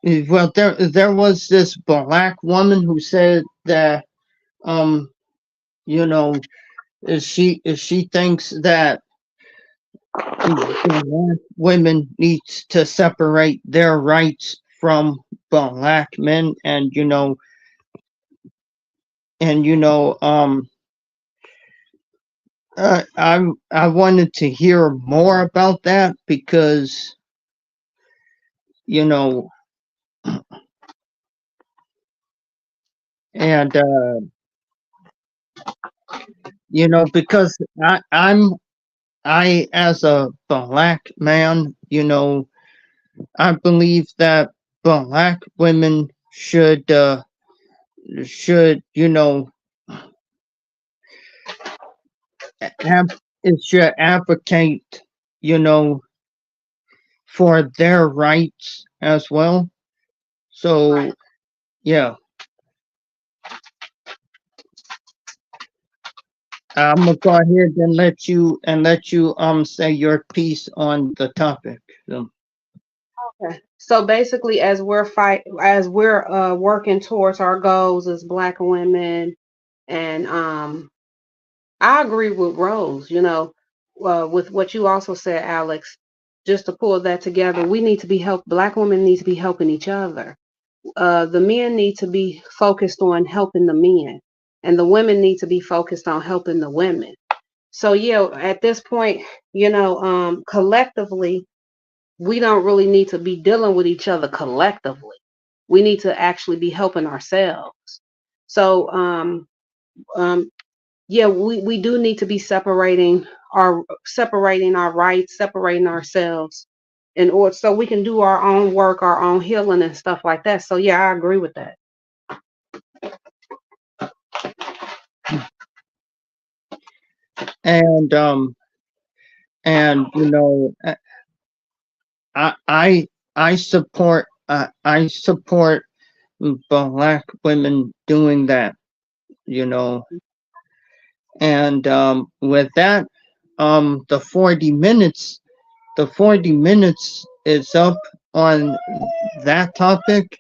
there was this black woman who said that, um you know she thinks that black women needs to separate their rights from black men, and I wanted to hear more about that because, you know and because I, as a black man, I believe that black women should it should advocate, you know for their rights as well. Right. So yeah, I'm gonna go ahead and let you say your piece on the topic. So, Okay. So basically, as we're working towards our goals as black women, and I agree with Rose. With what you also said, Alex. Just to pull that together, we need to be help. Black women need to be helping each other. The men need to be focused on helping the men, and the women need to be focused on helping the women. So yeah, at this point, collectively, we don't really need to be dealing with each other collectively. We need to actually be helping ourselves. So yeah, we do need to be separating our rights, separating ourselves in order so we can do our own work, our own healing and stuff like that. So yeah, I agree with that. and and I I I support black women doing that, you know. And with that, the 40 minutes is up on that topic.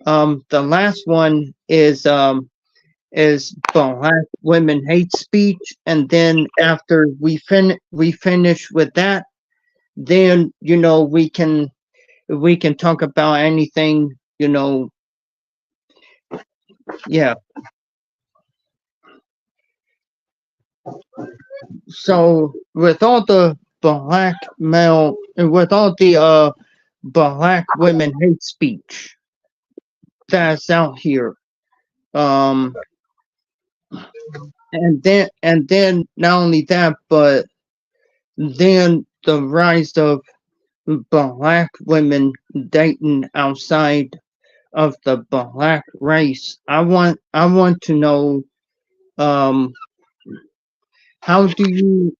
The last one is black women hate speech, and then after we finish with that, then we can talk about anything, yeah. So with all the with all the black women hate speech that's out here, um and then not only that, but then the rise of black women dating outside of the black race. I want to know, um how do you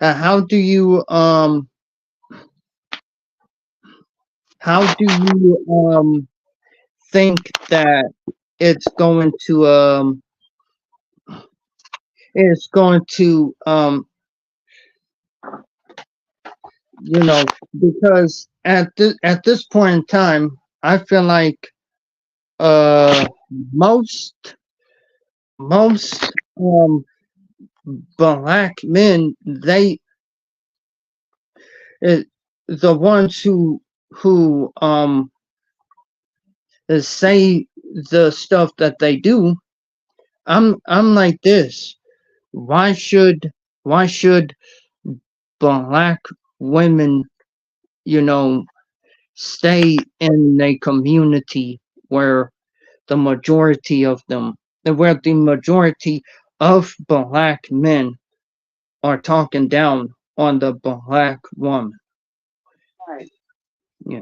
how do you think that it's going to um it's going to because at this point in time, I feel like uh most most black men, uh, the ones who say the stuff that they do. I'm like this. Why should black women, you know stay in a community where the majority of them, where the majority of black men are talking down on the black woman. Right. Yeah.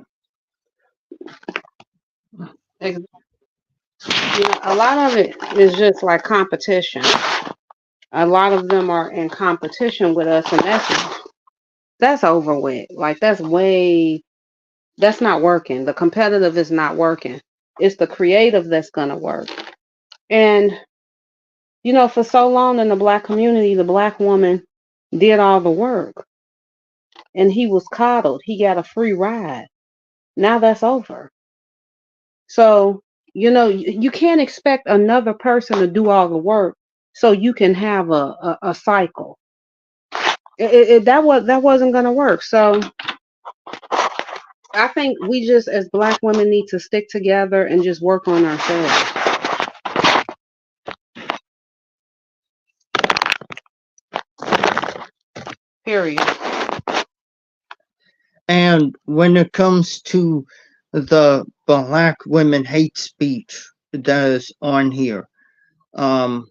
Exactly. A lot of it is just like competition. A lot of them are in competition with us, and that's over with. Like that's not working. The competitive is not working. It's the creative that's gonna work. And for so long in the black community, the black woman did all the work, and he was coddled. He got a free ride. Now that's over. So you can't expect another person to do all the work so you can have a cycle. That wasn't gonna work. So I think we just as black women need to stick together and just work on ourselves. Period. And when it comes to the black women hate speech that is on here, um,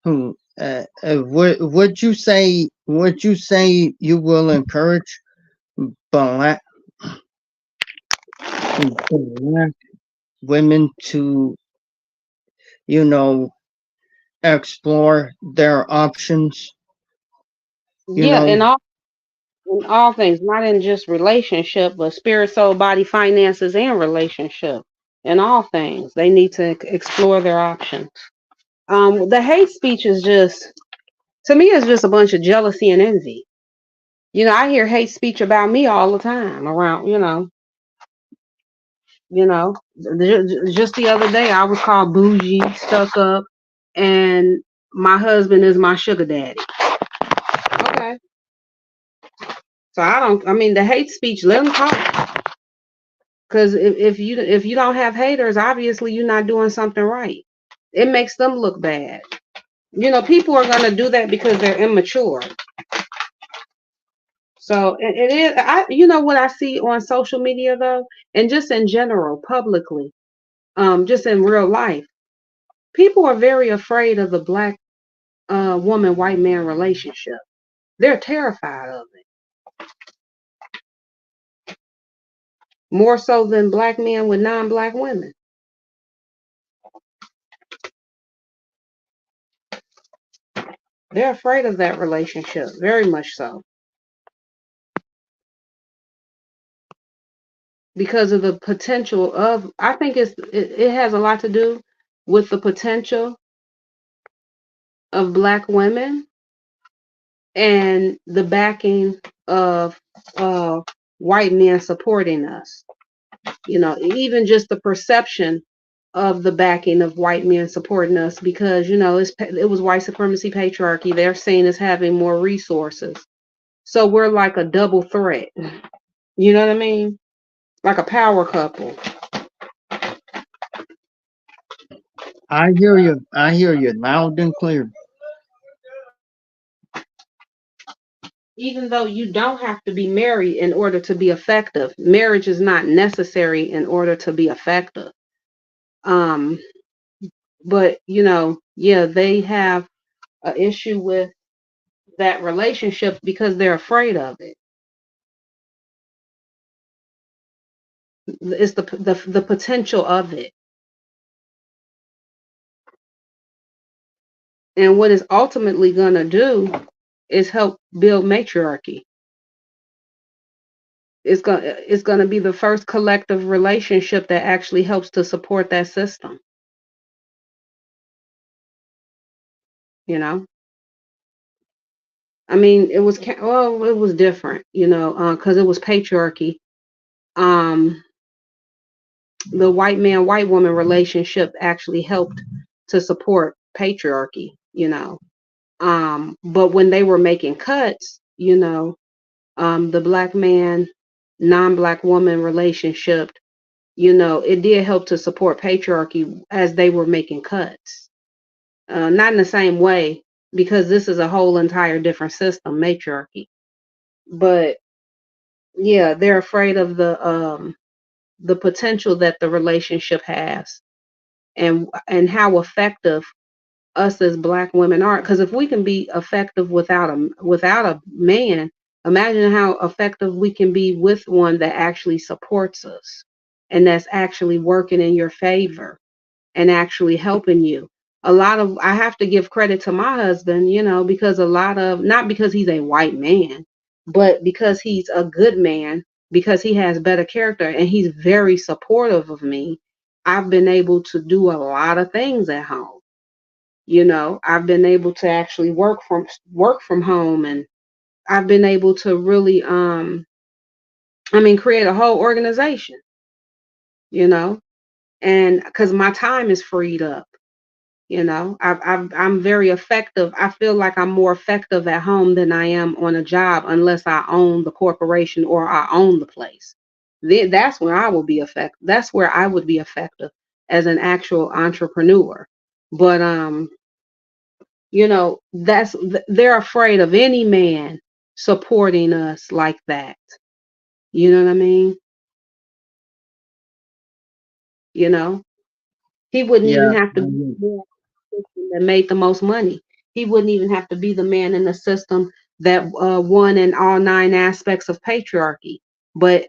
would you say you will encourage black black women to, you know, explore their options, you Yeah, know? in all things, not in just relationship, but spirit, soul, body, finances, and relationship. In all things, they need to explore their options. The hate speech is just, to me, it's just a bunch of jealousy and envy. I hear hate speech about me all the time around, just the other day I was called bougie, stuck up, and my husband is my sugar daddy. Okay. So I mean, the hate speech, let them talk. Because if you don't have haters, obviously you're not doing something right. It makes them look bad. People are gonna do that because they're immature. So it is. What I see on social media though, and just in general, publicly, just in real life, people are very afraid of the black woman white man relationship. They're terrified of it more so than black men with non-black women. They're afraid of that relationship, very much so, because of the potential of. I think it has a lot to do with the potential of black women and the backing of white men supporting us. Even just the perception of the backing of white men supporting us, because it was white supremacy, patriarchy. They're seen as having more resources, so we're like a double threat. You know what I mean? Like a power couple. I hear you loud and clear. Even though you don't have to be married in order to be effective, marriage is not necessary in order to be effective. Um, but yeah, they have an issue with that relationship because they're afraid of it. It's the potential of it, and what it's ultimately going to do is help build matriarchy. It's going to be the first collective relationship that actually helps to support that system. You know, I mean, it was different. Because it was patriarchy. Um, the white man white woman relationship actually helped to support patriarchy. But when they were making cuts, the black man non-black woman relationship, it did help to support patriarchy as they were making cuts. Not in the same way, because this is a whole entire different system, matriarchy. But Yeah, they're afraid of the potential that the relationship has, and how effective us as black women are. Because if we can be effective without a man, imagine how effective we can be with one that actually supports us and that's actually working in your favor and actually helping you. A lot of I have to give credit to my husband, because a lot of not because he's a white man, but because he's a good man, because he has better character and he's very supportive of me. I've been able to do a lot of things at home. I've been able to actually work from home, and I've been able to really create a whole organization, you know, and because my time is freed up. I'm very effective. I feel like I'm more effective at home than I am on a job, unless I own the corporation or I own the place. That's where I will be effective. That's where I would be effective as an actual entrepreneur. But they're afraid of any man supporting us like that. You know what I mean? You know, he wouldn't even Yeah. have to be the man in the system that made the most money. He wouldn't even have to be the man in the system that won in all nine aspects of patriarchy. But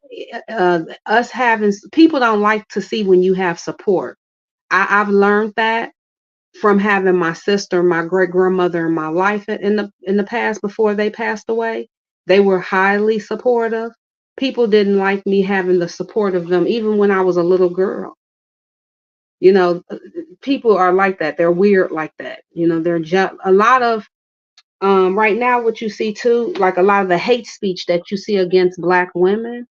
us having people don't like to see when you have support. I've learned that from having my sister, my great grandmother in my life in the past before they passed away. They were highly supportive. People didn't like me having the support of them, even when I was a little girl. You know, people are like that. They're weird like that. A lot of right now what you see too, like a lot of the hate speech that you see against black women.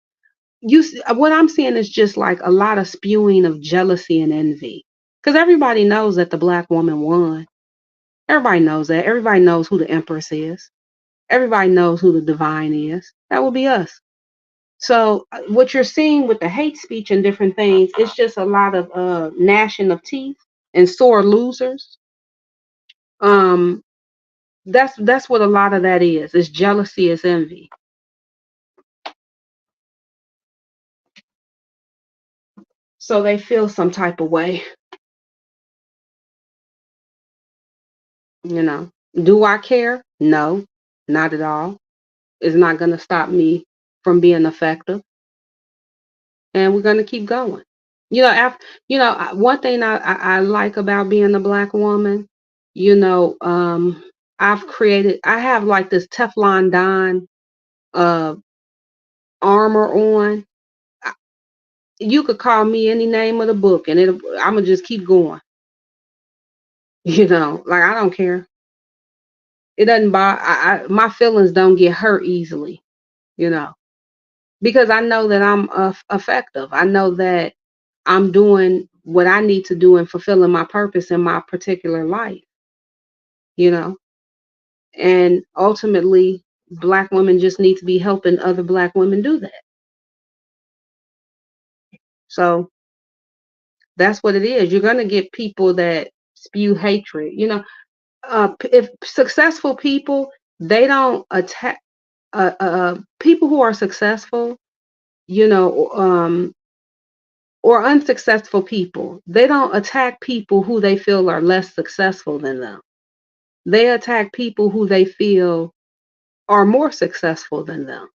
What I'm seeing is just like a lot of spewing of jealousy and envy, because everybody knows that the black woman won. Everybody knows that. Everybody knows who the Empress is. Everybody knows who the Divine is. That would be us. So what you're seeing with the hate speech and different things, it's just a lot of gnashing of teeth and sore losers. Um, that's what a lot of that is. It's jealousy, it's envy. So they feel some type of way. You know. Do I care? No, not at all. It's not going to stop me from being effective, and we're going to keep going. One thing I like about being a black woman, you know, um, I have like this Teflon Don uh, armor on. I- You could call me any name of the book, and I'm gonna just keep going. Like I don't care. It doesn't bother. My feelings don't get hurt easily. You know, because I know that I'm effective. I know that I'm doing what I need to do and fulfilling my purpose in my particular life. You know, and ultimately, black women just need to be helping other black women do that. So that's what it is. You're gonna get people that spew hatred. If successful people, they don't attack people who are successful. You know, or unsuccessful people. They don't attack people who they feel are less successful than them. They attack people who they feel are more successful than them,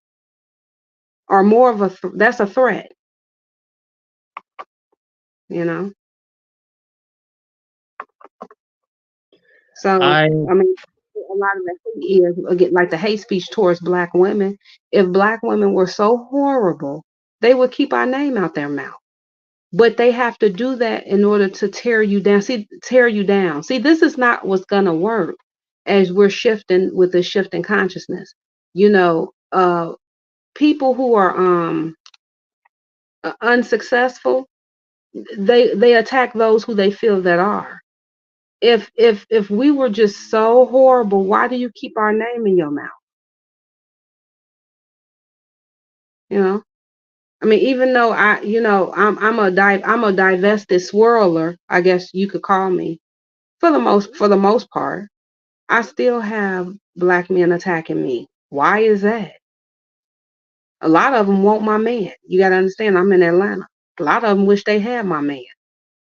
are more of that's a threat. You know. So, I I mean, a lot of the hate is again like the hate speech towards black women. If black women were so horrible, they would keep our name out their mouth. But they have to do that in order to tear you down. See, tear you down. See, this is not what's gonna work as we're shifting with the shift in consciousness. You know, people who are unsuccessful, they attack those who they feel that are. If we were just so horrible, why do you keep our name in your mouth? You know, I mean, even though I'm a divested swirler, I guess you could call me for the most part. I still have black men attacking me. Why is that? A lot of them want my man. You got to understand, I'm in Atlanta. A lot of them wish they had my man.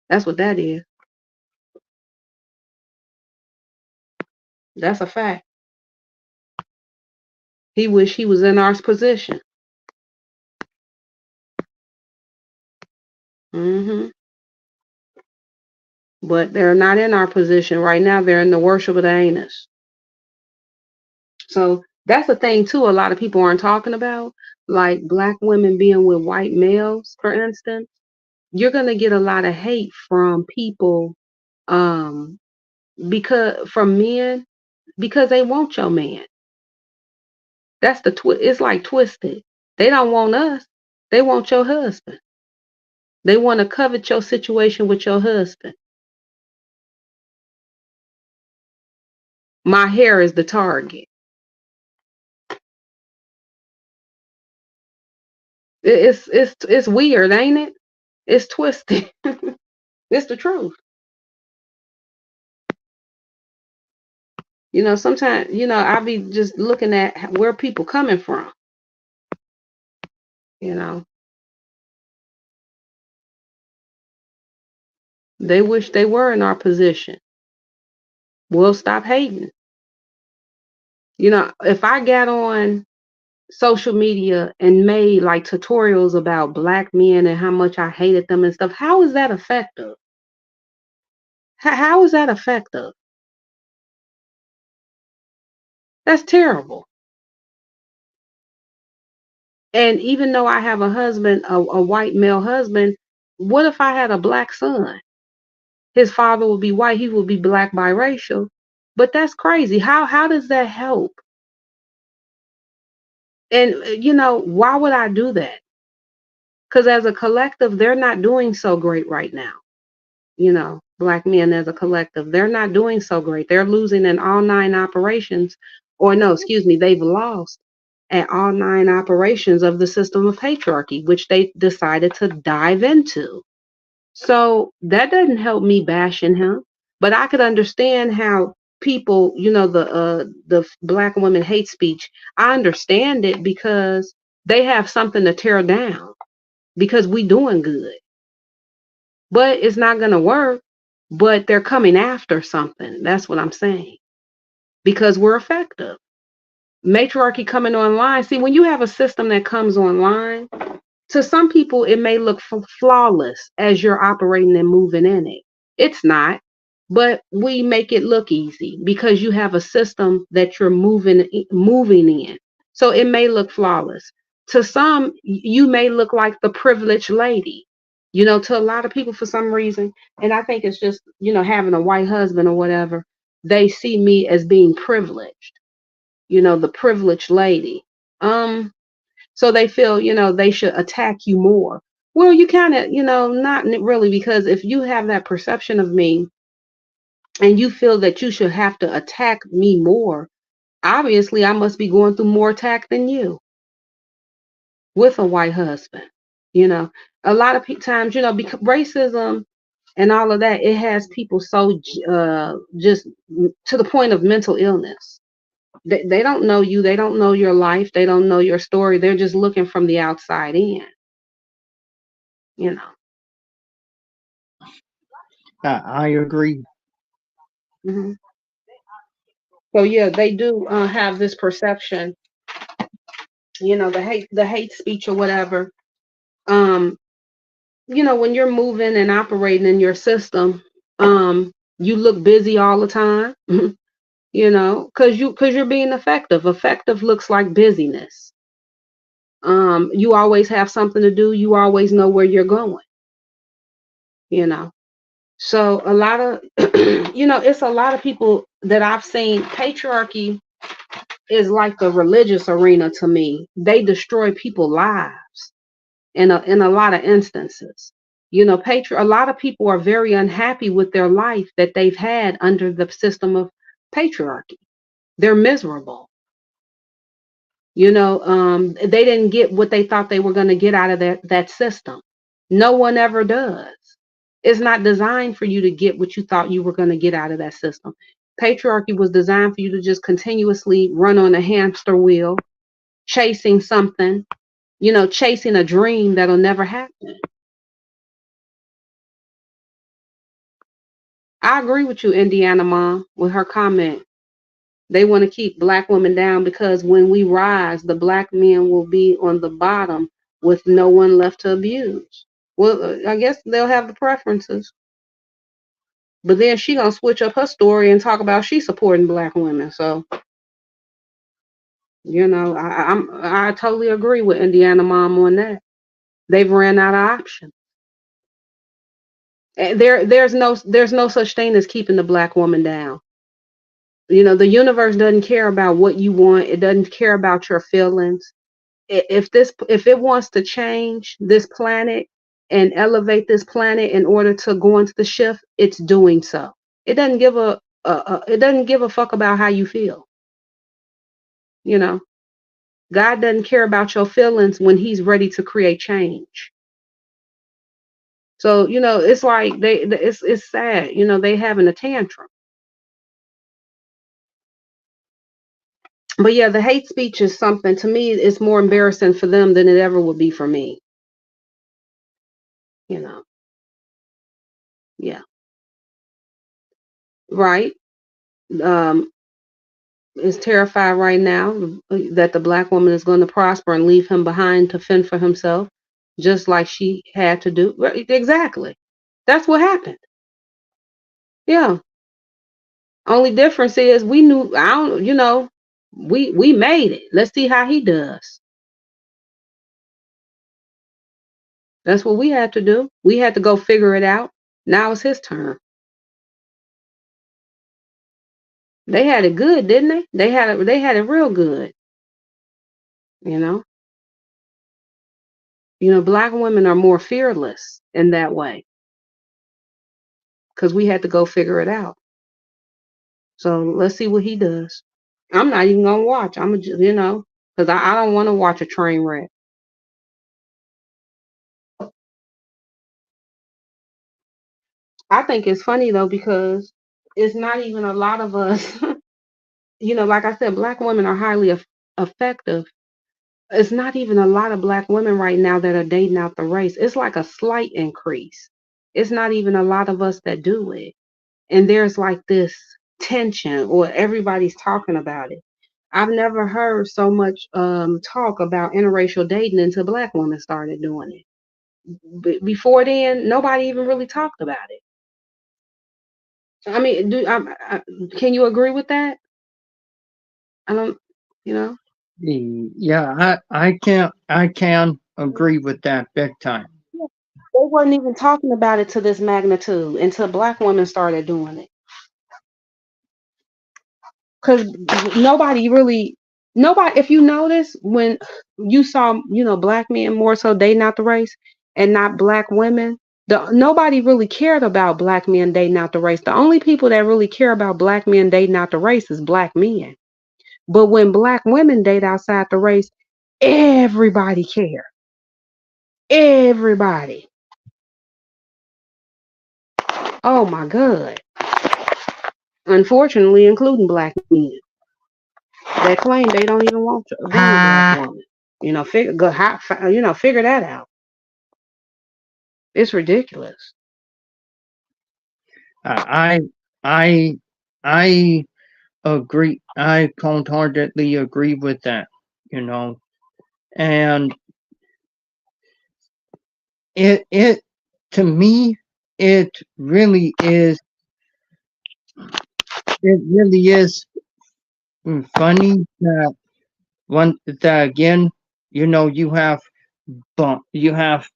That's what that is. That's a fact. He wish he was in our position. hmm But they're not in our position right now. They're in the worship of the anus. So that's the thing too. A lot of people aren't talking about, like black women being with white males, for instance. You're gonna get a lot of hate from people, um, because from men because they want your man. That's the It's like twisted. They don't want us. They want your husband. They want to covet your situation with your husband. My hair is the target. It's weird, ain't it? It's twisted. It's the truth. Sometimes, I be just looking at where people coming from, you know. They wish they were in our position. We'll stop hating. If I got on social media and made like tutorials about black men and how much I hated them and stuff, how is that effective? How is that effective? That's terrible. And even though I have a husband, a white male husband, what if I had a black son? His father would be white, he would be black biracial. But that's crazy. How does that help? And why would I do that? Because as a collective, they're not doing so great right now. Black men as a collective, they're not doing so great. They're losing in all 9 operations, or no, excuse me, they've lost at all 9 operations of the system of patriarchy, which they decided to dive into. So that doesn't help me bashing him, but I could understand how people, the black women hate speech. I understand it because they have something to tear down because we doing good, but it's not going to work. But they're coming after something. That's what I'm saying, because we're effective. Matriarchy coming online. See, when you have a system that comes online, to some people, it may look flawless as you're operating and moving in it. It's not, but we make it look easy because you have a system that you're moving in. So it may look flawless. To some, you may look like the privileged lady. To a lot of people for some reason, and I think it's just, having a white husband or whatever, they see me as being privileged, the privileged lady. So they feel, they should attack you more. Well, you kind of, not really, because if you have that perception of me and you feel that you should have to attack me more, obviously I must be going through more attack than you with a white husband. A lot of times, because racism and all of that, it has people so just to the point of mental illness. They don't know you. They don't know your life. They don't know your story. They're just looking from the outside in. You know. I agree. hmm So yeah, they do have this perception. The hate speech or whatever. Um, when you're moving and operating in your system, you look busy all the time. Because you're being effective. Effective looks like busyness. You always have something to do. You always know where you're going. You know. So a lot of, it's a lot of people that I've seen. Patriarchy is like the religious arena to me. They destroy people's lives in a lot of instances. A lot of people are very unhappy with their life that they've had under the system of patriarchy. They're miserable. They didn't get what they thought they were going to get out of that system. No one ever does. It's not designed for you to get what you thought you were going to get out of that system. Patriarchy was designed for you to just continuously run on a hamster wheel, chasing something, chasing a dream that'll never happen. I agree with you, Indiana Mom, with her comment. They want to keep black women down because when we rise, the black men will be on the bottom with no one left to abuse. Well, I guess they'll have the preferences. But then she gonna switch up her story and talk about she supporting black women. So I totally agree with Indiana Mom on that. They've ran out of options. There's no such thing as keeping the black woman down. The universe doesn't care about what you want. It doesn't care about your feelings. If it wants to change this planet and elevate this planet in order to go into the shift, it's doing so. It doesn't give it doesn't give a fuck about how you feel. God doesn't care about your feelings when he's ready to create change. So, it's like it's sad, they having a tantrum. But yeah, the hate speech is something, to me, it's more embarrassing for them than it ever would be for me. Yeah. Right. Um, is terrified right now that the black woman is going to prosper and leave him behind to fend for himself, just like she had to do. Right, exactly. That's what happened. Yeah. Only difference is we knew. I don't. We made it. Let's see how he does. That's what we had to do. We had to go figure it out. Now it's his turn. They had it good, didn't they? They had it real good. You know. Black women are more fearless in that way because we had to go figure it out. So let's see what he does. I'm not even gonna watch. I'm because I don't want to watch a train wreck. I think it's funny though because it's not even a lot of us. Like I said, black women are highly effective. It's not even a lot of black women right now that are dating out the race. It's like a slight increase. It's not even a lot of us that do it. And there's like this tension, or everybody's talking about it. I've never heard so much talk about interracial dating until black women started doing it. Before then, nobody even really talked about it. I mean, can you agree with that? I don't, you know. Yeah, I can agree with that big time. They weren't even talking about it to this magnitude until black women started doing it. Because nobody, if you notice, when you saw, black men more so dating out the race and not black women, nobody really cared about black men dating out the race. The only people that really care about black men dating out the race is black men. But when black women date outside the race, everybody care. Everybody. Oh my God. Unfortunately, including black men that claim they don't even want to be a black woman. Figure that out. It's ridiculous. I I I agree. I wholeheartedly agree with that. You know, and it to me it really is it really is funny that again, you have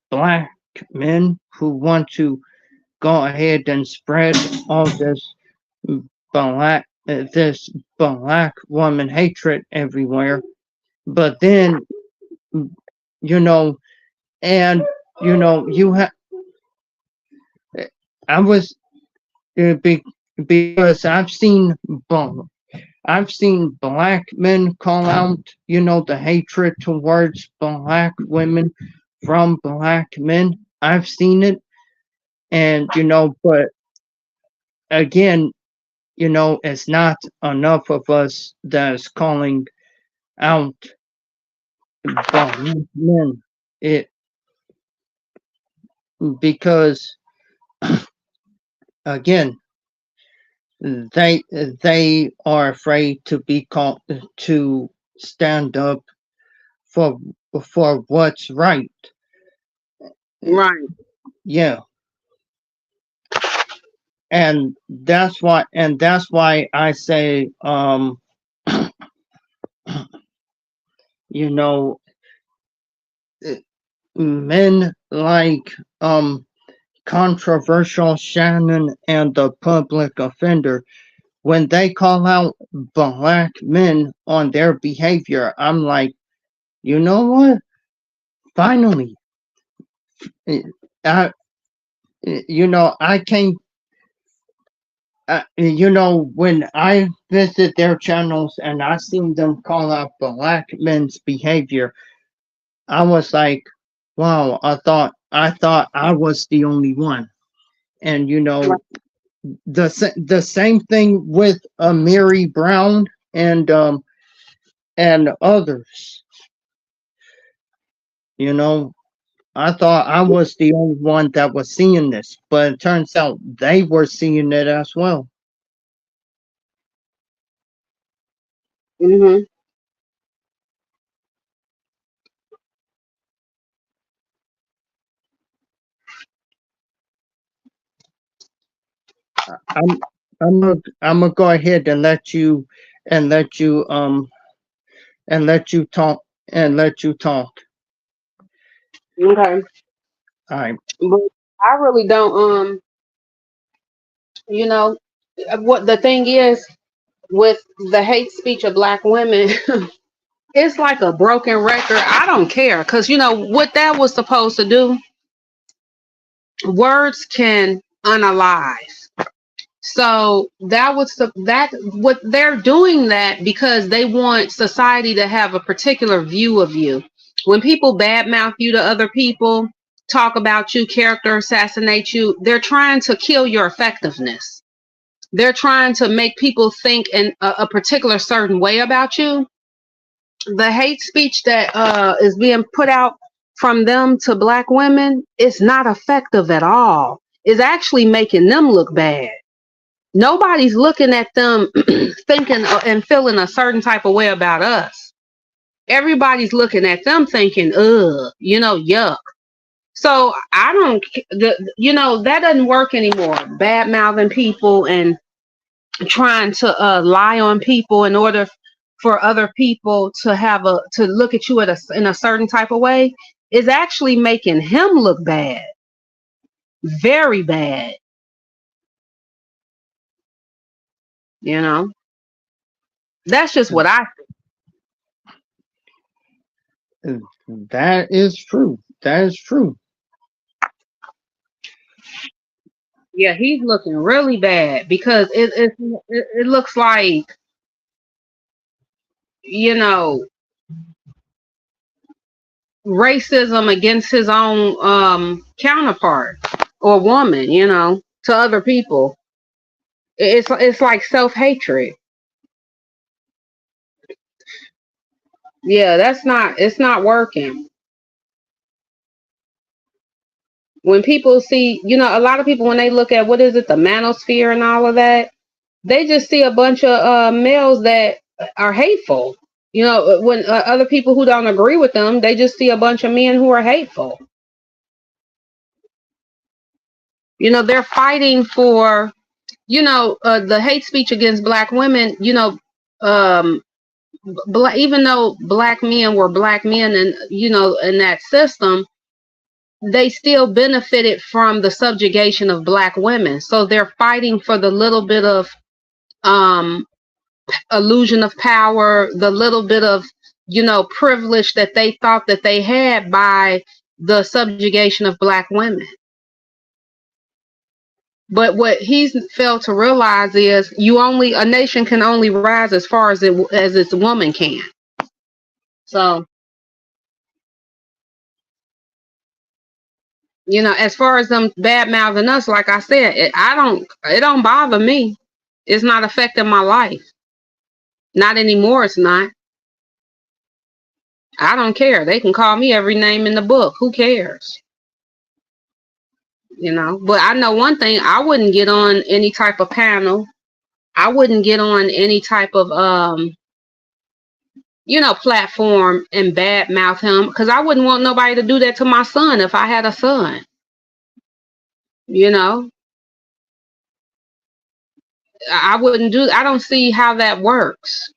black men who want to go ahead and spread all this black woman hatred everywhere, but then you know and you have I was be, because I've seen black men call out, the hatred towards black women from black men. I've seen it. And, but again, it's not enough of us that's calling out black men. It because again they are afraid to be called to stand up for what's right. Right. Yeah, and that's why I say you know men like controversial Shannon and the public offender, when they call out black men on their behavior, I'm like, you know what? Finally, I, I can't. When I visit their channels and I seen them call out black men's behavior, I was like, wow, I thought I was the only one. And Right. the same thing with Mary Brown and others. You know, I thought I was the only one that was seeing this, but it turns out they were seeing it as well. Mhm. I'm I'm gonna go ahead and let you and let you talk and let you talk. Okay. All right. But I really don't. You know, what the thing is with the hate speech of black women, it's like a broken record. I don't care because what that was supposed to do. Words can unalive. So that was that what they're doing that because they want society to have a particular view of you. When people badmouth you to other people, talk about you, character assassinate you, they're trying to kill your effectiveness. They're trying to make people think in a particular certain way about you. The hate speech that is being put out from them to black women is not effective at all. It's actually making them look bad. Nobody's looking at them thinking and feeling a certain type of way about us. Everybody's looking at them thinking, ugh, yuck. So I don't, that doesn't work anymore. Bad mouthing people and trying to lie on people in order for other people to look at you in a certain type of way is actually making him look bad, very bad. You know, that's just what I. That is true. That is true. Yeah, he's looking really bad because it looks like you know racism against his own counterpart or woman. To other people, it's like self hatred. Yeah, it's not working. When people see, a lot of people when they look at what is it, the manosphere and all of that, they just see a bunch of males that are hateful. When other people who don't agree with them, they just see a bunch of men who are hateful. They're fighting for, the hate speech against black women. Um, even though black men were black men, and in that system, they still benefited from the subjugation of black women. So they're fighting for the little bit of um, illusion of power, the little bit of privilege that they thought that they had by the subjugation of black women. But what he's failed to realize is a nation can only rise as far as its woman can. So as far as them bad mouthing us, like I said, it don't bother me. It's not affecting my life. Not anymore. It's not. I don't care. They can call me every name in the book. Who cares? You know, but I know one thing, I wouldn't get on any type of panel. I wouldn't get on any type of platform and bad mouth him, because I wouldn't want nobody to do that to my son if I had a son. You know, I wouldn't do. I don't see how that works.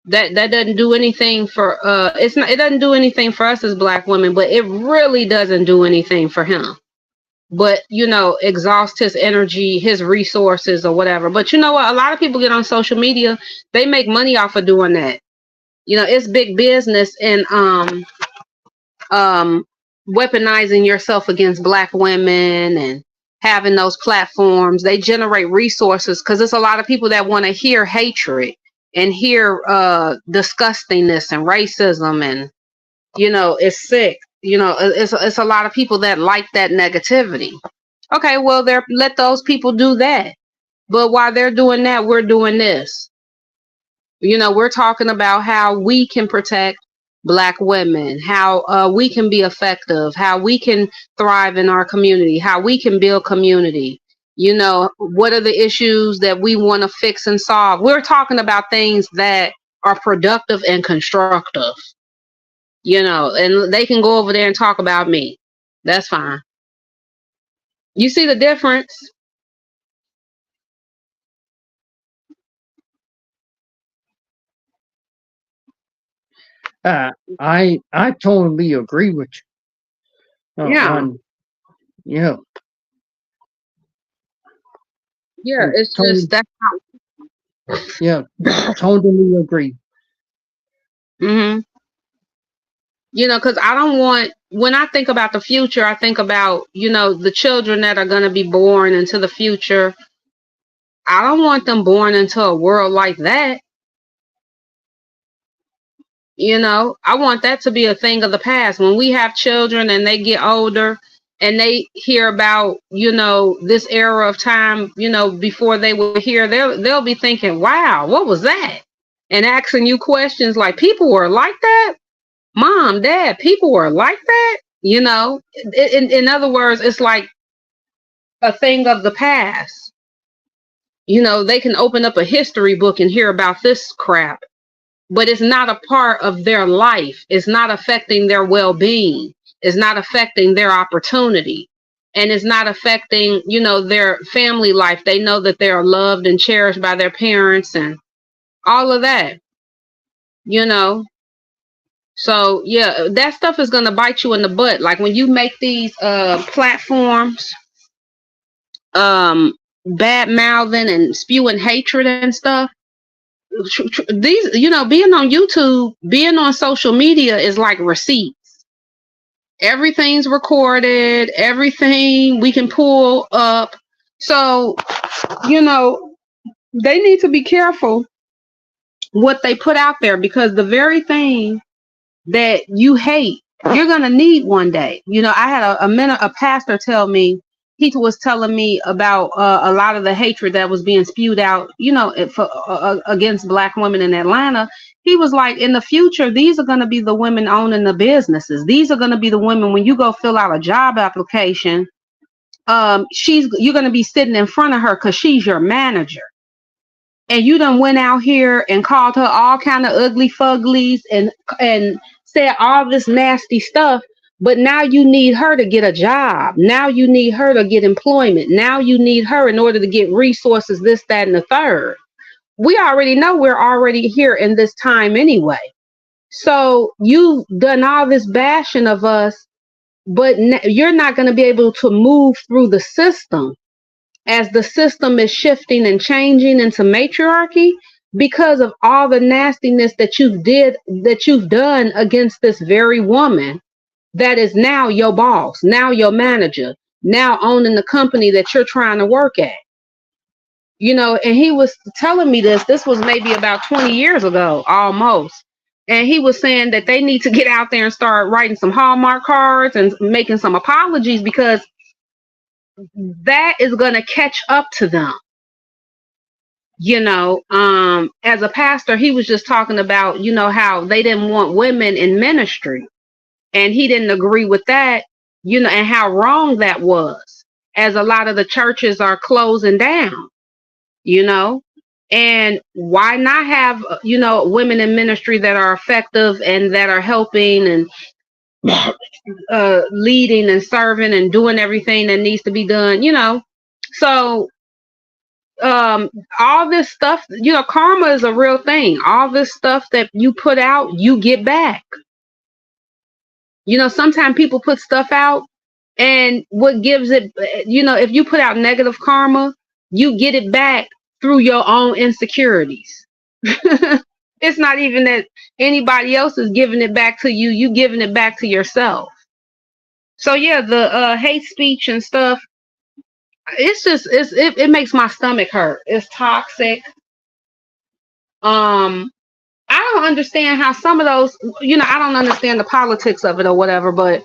That doesn't do anything for it's not, it doesn't do anything for us as black women, but it really doesn't do anything for him. But exhaust his energy, his resources, or whatever. But you know what? A lot of people get on social media, they make money off of doing that. It's big business, and weaponizing yourself against black women and having those platforms. They generate resources because there's a lot of people that want to hear hatred and hear disgustingness and racism, and it's sick. It's a lot of people that like that negativity. Okay, well, let those people do that. But while they're doing that, we're doing this. We're talking about how we can protect black women, how we can be effective, how we can thrive in our community, how we can build community. What are the issues that we want to fix and solve? We're talking about things that are productive and constructive, and they can go over there and talk about me. That's fine. You see the difference? I totally agree with you. Yeah. Yeah. Yeah, it's just that. Yeah, totally agree. Mm-hmm. Because I don't want, when I think about the future, I think about, the children that are going to be born into the future. I don't want them born into a world like that. I want that to be a thing of the past. When we have children and they get older and they hear about, this era of time, before they were here, they'll be thinking, wow, what was that? And asking you questions like, people were like that? Mom, Dad, people were like that? In other words, it's like a thing of the past. They can open up a history book and hear about this crap, but it's not a part of their life. It's not affecting their well-being. It's not affecting their opportunity. And it's not affecting, their family life. They know that they are loved and cherished by their parents and all of that, So yeah, that stuff is going to bite you in the butt. Like when you make these platforms, bad mouthing and spewing hatred and stuff, these, being on YouTube, being on social media is like receipts. Everything's recorded, everything we can pull up. So, they need to be careful what they put out there, because the very thing that you hate, you're going to need one day. I had a pastor tell me, he was telling me about a lot of the hatred that was being spewed out, against black women in Atlanta. He was like, in the future, these are going to be the women owning the businesses. These are going to be the women, when you go fill out a job application, you're going to be sitting in front of her because she's your manager. And you done went out here and called her all kind of ugly fuglies and said all this nasty stuff. But now you need her to get a job. Now you need her to get employment. Now you need her in order to get resources, this, that, and the third. We already know we're already here in this time anyway. So you've done all this bashing of us, but you're not going to be able to move through the system as the system is shifting and changing into matriarchy, because of all the nastiness that you've done against this very woman that is now your boss, now your manager, now owning the company that you're trying to work at. And he was telling me this was maybe about 20 years ago, almost. And he was saying that they need to get out there and start writing some Hallmark cards and making some apologies, because that is going to catch up to them. as a pastor, he was just talking about, how they didn't want women in ministry. And he didn't agree with that, and how wrong that was, as a lot of the churches are closing down, you know. And why not have, women in ministry that are effective and that are helping and leading and serving and doing everything that needs to be done, So all this stuff, karma is a real thing. All this stuff that you put out, you get back. Sometimes people put stuff out, and what gives it, if you put out negative karma, you get it back through your own insecurities. It's not even that anybody else is giving it back to you, you giving it back to yourself. So yeah, the hate speech and stuff, it makes my stomach hurt. It's toxic. I don't understand how some of those, I don't understand the politics of it or whatever, but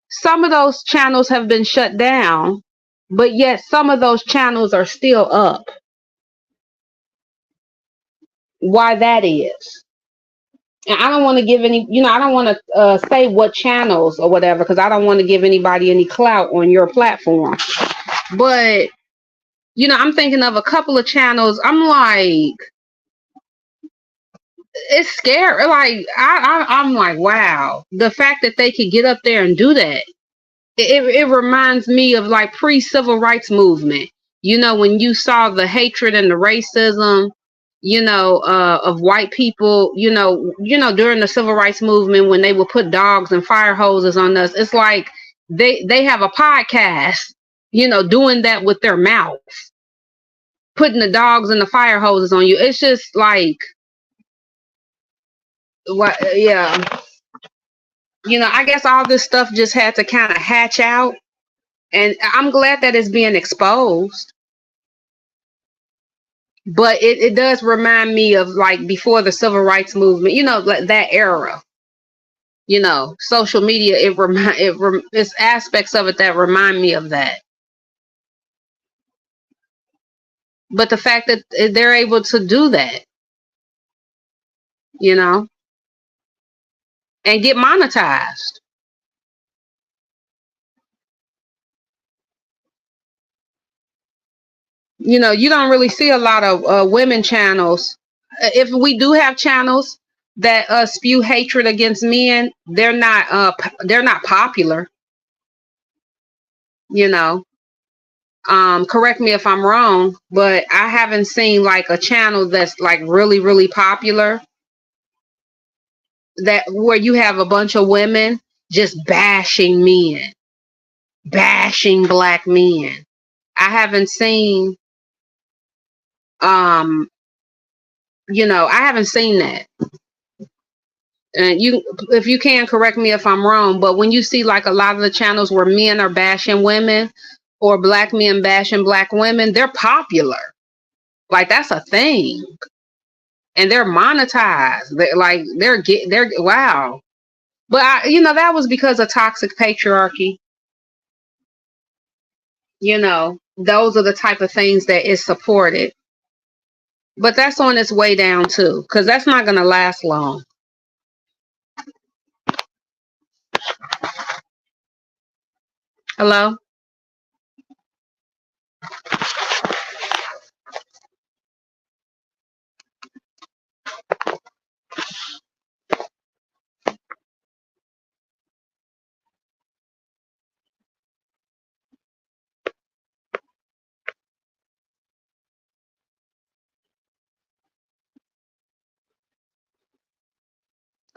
some of those channels have been shut down, but yet some of those channels are still up. Why that is? And I don't want to give any, I don't want to say what channels or whatever, because I don't want to give anybody any clout on your platform. But, I'm thinking of a couple of channels. I'm like, it's scary. Like, I'm like, wow, the fact that they could get up there and do that. It reminds me of like pre-civil rights movement. When you saw the hatred and the racism, of white people, during the civil rights movement, when they would put dogs and fire hoses on us. It's like they have a podcast, doing that with their mouths, putting the dogs and the fire hoses on you. It's just like, what? Yeah. I guess all this stuff just had to kind of hatch out. And I'm glad that it's being exposed. But it does remind me of like before the civil rights movement, like that era. Social media, it's aspects of it that remind me of that. But the fact that they're able to do that, and get monetized. You don't really see a lot of women channels. If we do have channels that spew hatred against men, they're not popular. Correct me if I'm wrong, but I haven't seen like a channel that's like really, really popular, that where you have a bunch of women just bashing men, bashing black men. I haven't seen I haven't seen that. And if you can, correct me if I'm wrong, but when you see like a lot of the channels where men are bashing women or black men bashing black women, they're popular. Like that's a thing. And they're monetized. They're wow. But that was because of toxic patriarchy. Those are the type of things that is supported. But that's on its way down too, because that's not going to last long. Hello?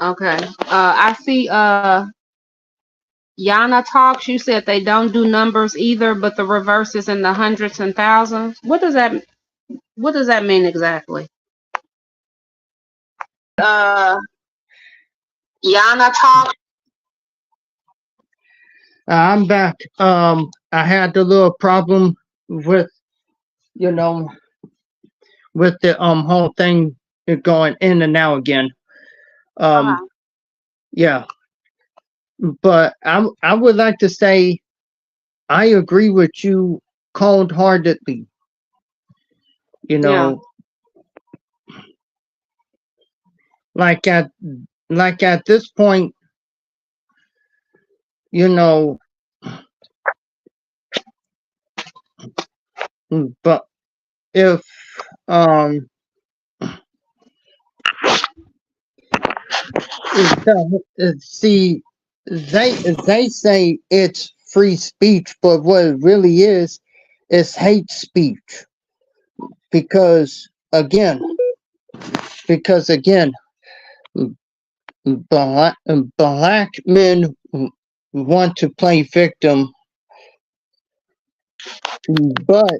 Okay. I see Yana Talks, you said they don't do numbers either, but the reverse is in the hundreds and thousands. What does that mean exactly? Yana Talks. I'm back. I had a little problem with, with the whole thing going in and out again. Yeah. But I would like to say I agree with you cold-heartedly. like at like at this point, you know, but if um see, they say it's free speech, but what it really is hate speech because again, because again, black, black men want to play victim, but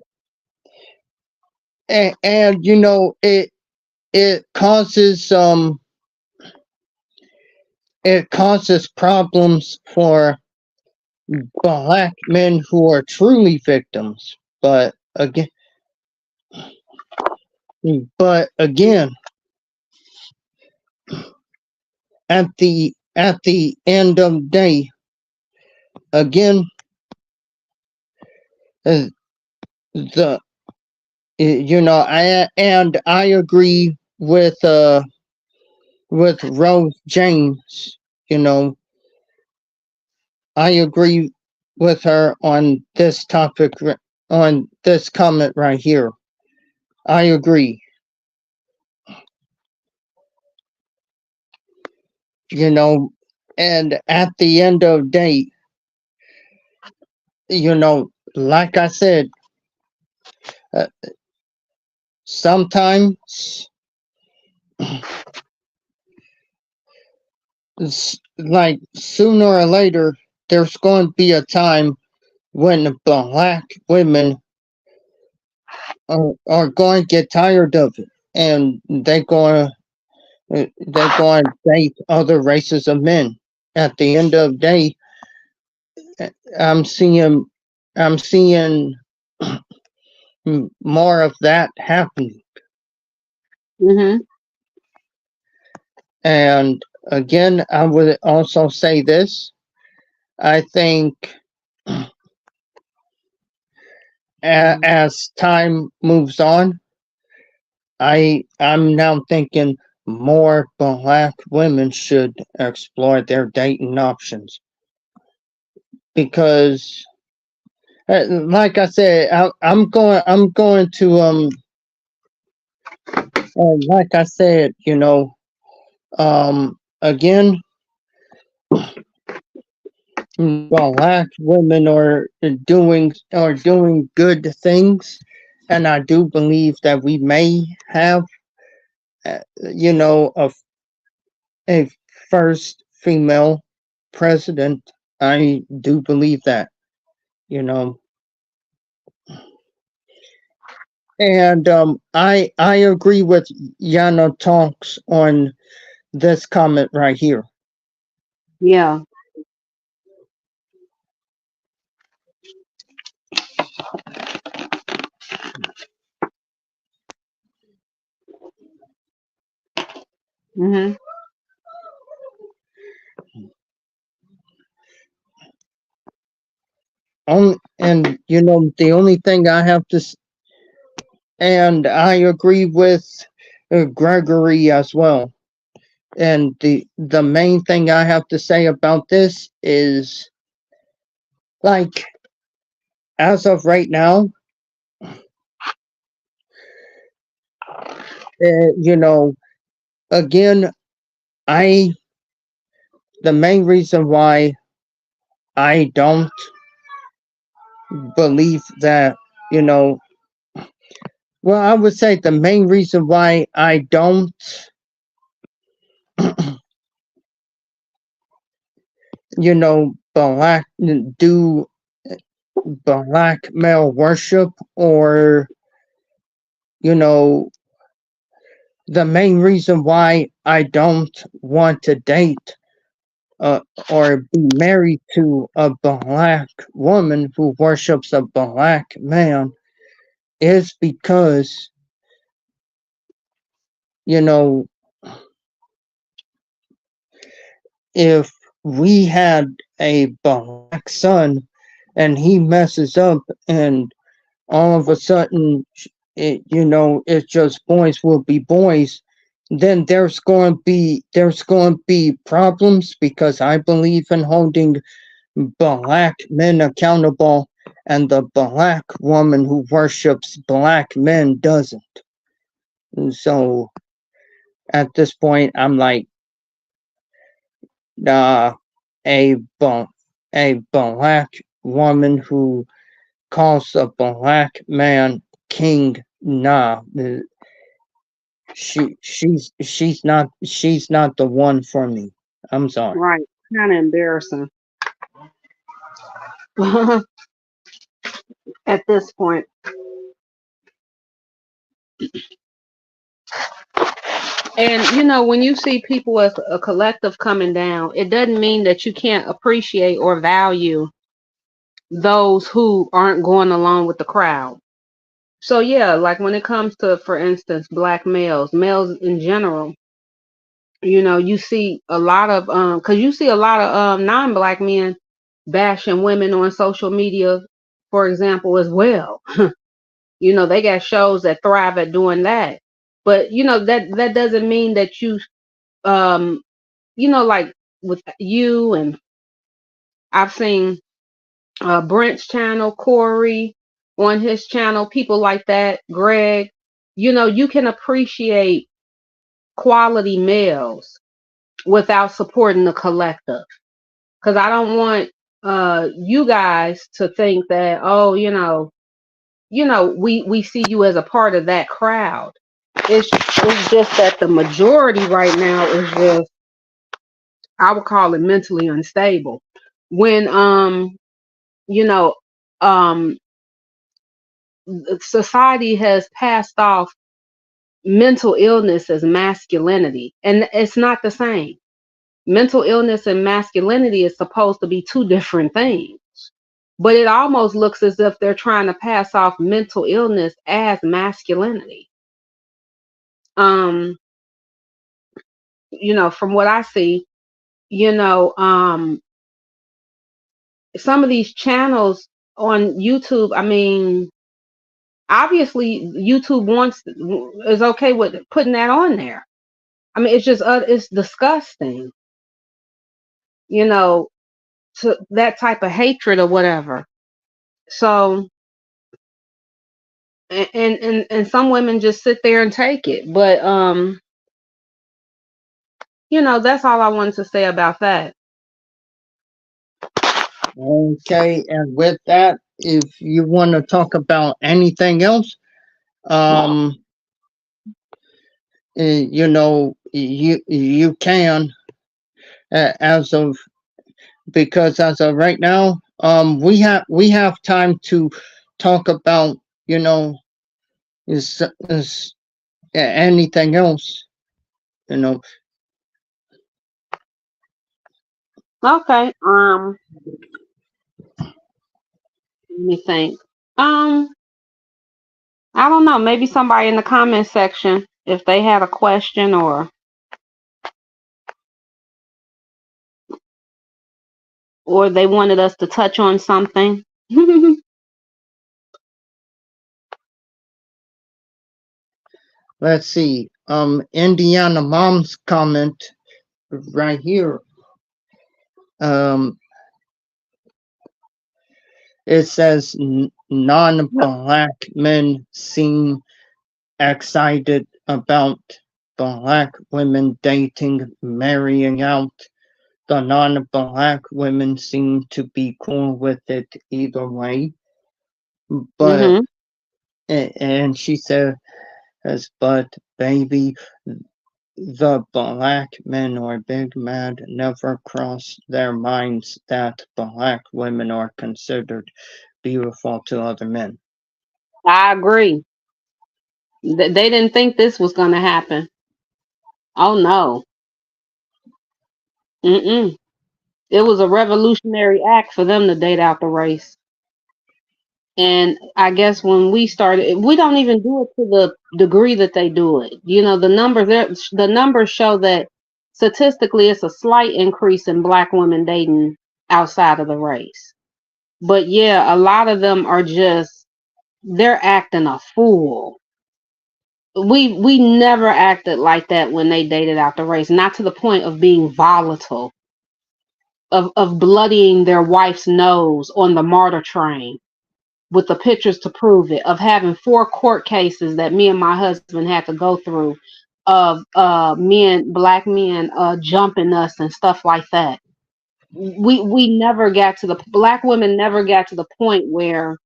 and you know it causes it causes problems for black men who are truly victims. But again, at the end of the day, again, uh, the you know, I agree with Rose James. You know, I agree with her on this topic, on this comment right here. I agree. You know, and at the end of the day, you know, like I said, uh, sometimes, like sooner or later, there's going to be a time when black women are going to get tired of it, and they're going to date other races of men. At the end of the day, I'm seeing I'm seeing more of that happening. Mm-hmm. And again, I would also say this. I think as time moves on, I'm now thinking more black women should explore their dating options because, like I said, I'm going to like I said, you know, again, black women are doing good things, and I do believe that we may have, you know, a first female president. I do believe that, you know, and I agree with Yana Talks on this comment right here. Yeah. Mm-hmm. And you know, the only thing I have to, and I agree with Gregory as well. And the main thing I have to say about this is, like, as of right now, you know, again, I the main reason why I don't believe that, you know, well, I would say the main reason why I don't, you know, do black male worship, or, you know, the main reason why I don't want to date uh, or be married to a black woman who worships a black man is because, you know, if we had a black son and he messes up and all of a sudden, you know, it's just boys will be boys, then there's going to be problems, because I believe in holding black men accountable, and the black woman who worships black men doesn't. And so at this point, I'm like, uh, a a black woman who calls a black man king. Nah, she's not the one for me. I'm sorry. Right. Kind of embarrassing at this point. And you know, when you see people as a collective coming down, it doesn't mean that you can't appreciate or value those who aren't going along with the crowd. So yeah, like when it comes to, for instance, black males, males in general, you know, you see a lot of because you see a lot of non-black men bashing women on social media, for example, as well. You know, they got shows that thrive at doing that. But you know, that doesn't mean that um you know, like with you, and I've seen Brent's channel, Corey on his channel, people like that, Greg. You know, you can appreciate quality males without supporting the collective. Because I don't want you guys to think that, oh, we see you as a part of that crowd. It's just that the majority right now is just, I would call it mentally unstable. When you know um society has passed off mental illness as masculinity, and it's not the same. Mental illness and masculinity is supposed to be two different things, but it almost looks as if they're trying to pass off mental illness as masculinity. um you know, from what I see, you know, some of these channels on YouTube, I mean, obviously YouTube is okay with putting that on there. I mean, it's just it's disgusting, you know, to that type of hatred or whatever. So, and some women just sit there and take it. But you know, that's all I wanted to say about that. Okay, and with that, if you want to talk about anything else, um, you know, you can, as of because as of right now, we have time to talk about, you know, is anything else, you know. Okay. Let me think. Um, I don't know. Maybe somebody in the comment section, if they had a question or they wanted us to touch on something. Let's see. Indiana Mom's comment right here. It says non-black men seem excited about black women dating, marrying out. The non-black women seem to be cool with it either way. But Mm-hmm. and she says, but baby, the black men are big mad, never cross their minds that black women are considered beautiful to other men. I agree. They didn't think this was going to happen. Oh no. Mm-mm. It was a revolutionary act for them to date out the race. And I guess when we started, we don't even do it to the degree that they do it. You know, the numbers show that statistically it's a slight increase in black women dating outside of the race. But yeah, a lot of them are just, they're acting a fool. we never acted like that when they dated out the race, not to the point of being volatile, of bloodying their wife's nose on the martyr train with the pictures to prove it, of having 4 court cases that me and my husband had to go through, of black men jumping us and stuff like that. We never got to the black women never got to the point where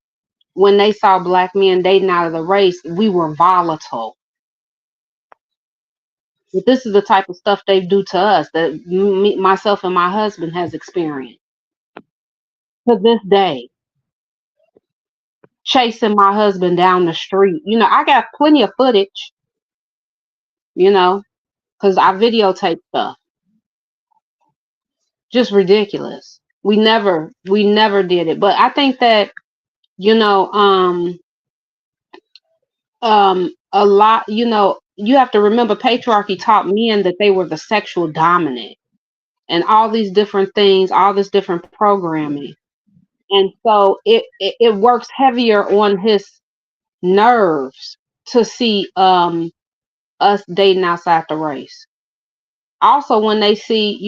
when they saw black men dating out of the race, we were volatile. But this is the type of stuff they do to us that myself and my husband has experienced to this day. Chasing my husband down the street. I got plenty of footage, because I videotape stuff. Just ridiculous. We never did it. But I think that, you know, a lot, you have to remember patriarchy taught men that they were the sexual dominant and all these different things, all this different programming. And so it works heavier on his nerves to see us dating outside the race. Also, when they see,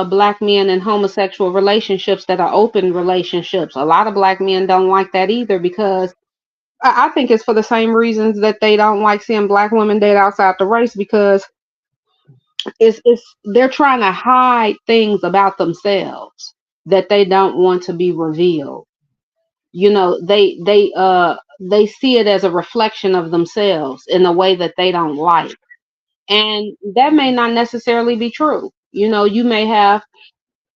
black men in homosexual relationships that are open relationships, a lot of black men don't like that either, because I think it's for the same reasons that they don't like seeing black women date outside the race, because it's they're trying to hide things about themselves that they don't want to be revealed. They see it as a reflection of themselves in a way that they don't like. And that may not necessarily be true. You may have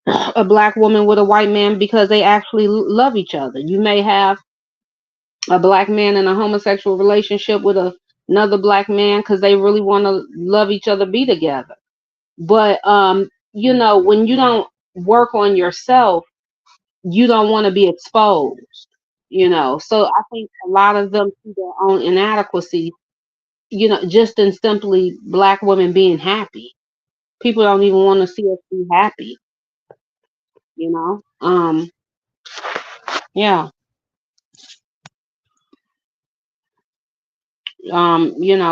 a black woman with a white man because they actually love each other. You may have a black man in a homosexual relationship with another black man because they really want to love each other, be together. But when you don't work on yourself, you don't want to be exposed. So I think a lot of them see their own inadequacy, just in simply black women being happy. People don't even want to see us be happy. you know um yeah.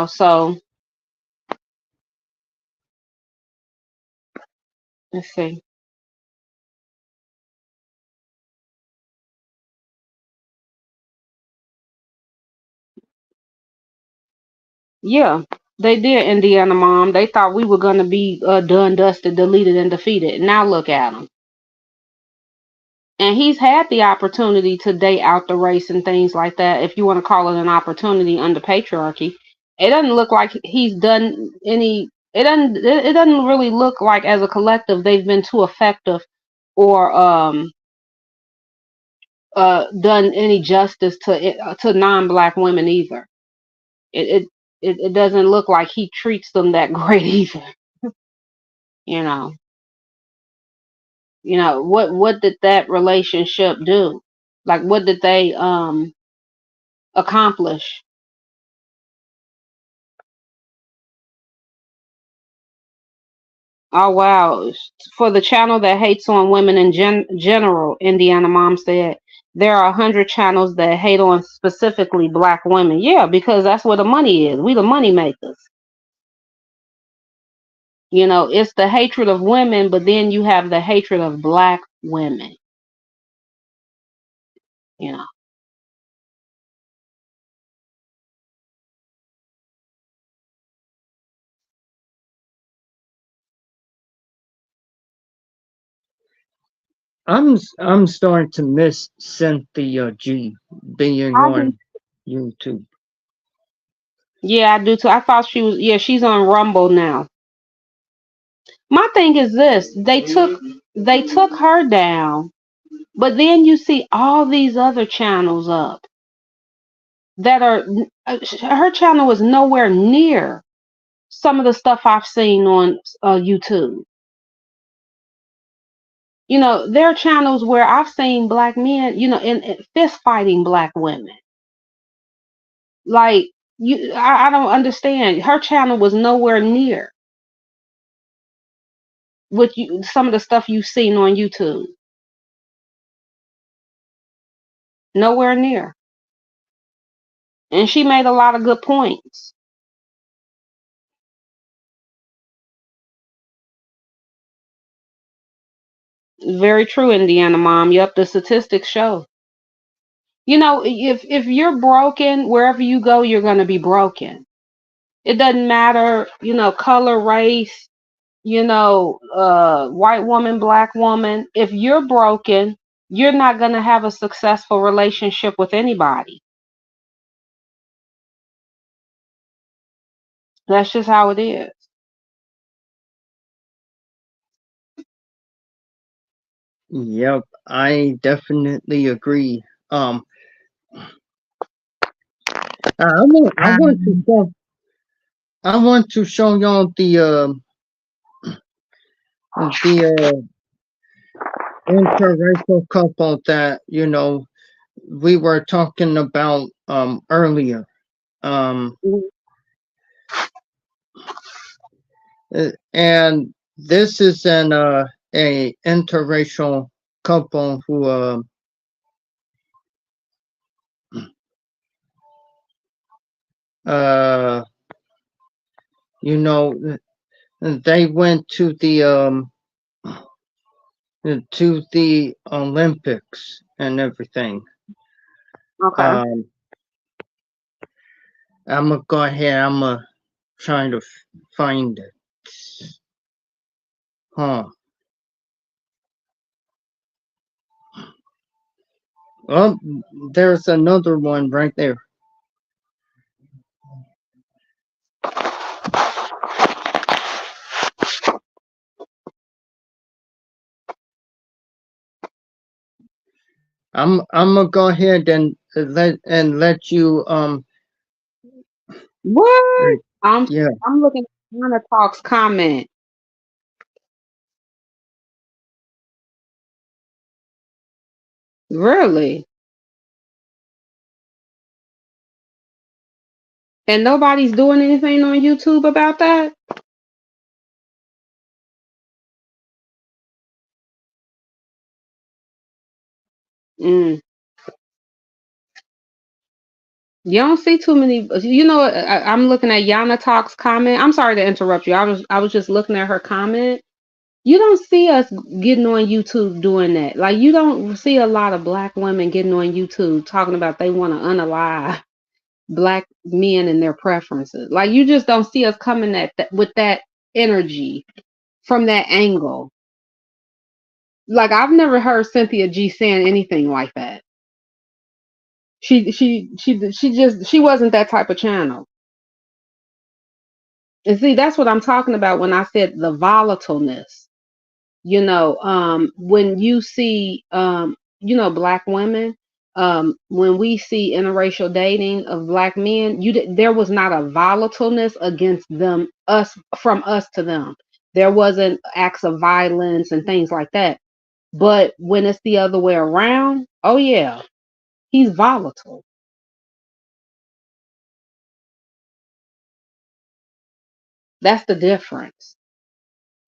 So let's see. Yeah, they did. Indiana Mom, they thought we were going to be done, dusted, deleted, and defeated. Now look at him. And he's had the opportunity to date out the race and things like that, if you want to call it an opportunity under patriarchy. It doesn't look like he's done any. It doesn't really look like, as a collective, they've been too effective, or done any justice to non-black women either. It, it doesn't look like he treats them that great either. You know. What did that relationship do? Like, what did they accomplish? Oh wow. For the channel that hates on women in general, Indiana Mom said, there are 100 channels that hate on specifically black women. Yeah, because that's where the money is. We the money makers. It's the hatred of women, but then you have the hatred of black women. You know. I'm starting to miss Cynthia G being I do. on YouTube. Yeah, I do too. I thought she was. Yeah, she's on Rumble now. My thing is this: they took her down, but then you see all these other channels up that are her channel is nowhere near some of the stuff I've seen on YouTube. There are channels where I've seen black men, in fist fighting black women. Like, I don't understand. Her channel was nowhere near some of the stuff you've seen on YouTube. Nowhere near. And she made a lot of good points. Very true, Indiana mom. Yep, the statistics show. You know, if you're broken, wherever you go, you're gonna be broken. It doesn't matter, color, race, white woman, black woman. If you're broken, you're not gonna have a successful relationship with anybody. That's just how it is. Yep, I definitely agree. I want to show y'all the interracial couple that we were talking about earlier. Um, Mhm. and this is a interracial couple who uh you know they went to the Olympics and everything. Okay. Um, I'm gonna go ahead. I'm gonna try to find it. Huh. Oh, there's another one right there. I'm gonna go ahead and let you What? I'm yeah. I'm looking at Hannah Talk's comment. Really? And nobody's doing anything on YouTube about that? Mm. You don't see too many. I'm looking at Yana Talk's comment. I'm sorry to interrupt you. I was just looking at her comment. You don't see us getting on YouTube doing that. Like you don't see a lot of black women getting on YouTube talking about they want to unalive black men and their preferences. Like you just don't see us coming at that with that energy from that angle. Like I've never heard Cynthia G saying anything like that. She wasn't that type of channel. And see, that's what I'm talking about when I said the volatileness. When you see, black women, when we see interracial dating of black men, there was not a volatileness against them, from us to them. There wasn't acts of violence and things like that. But when it's the other way around, oh yeah, he's volatile. That's the difference.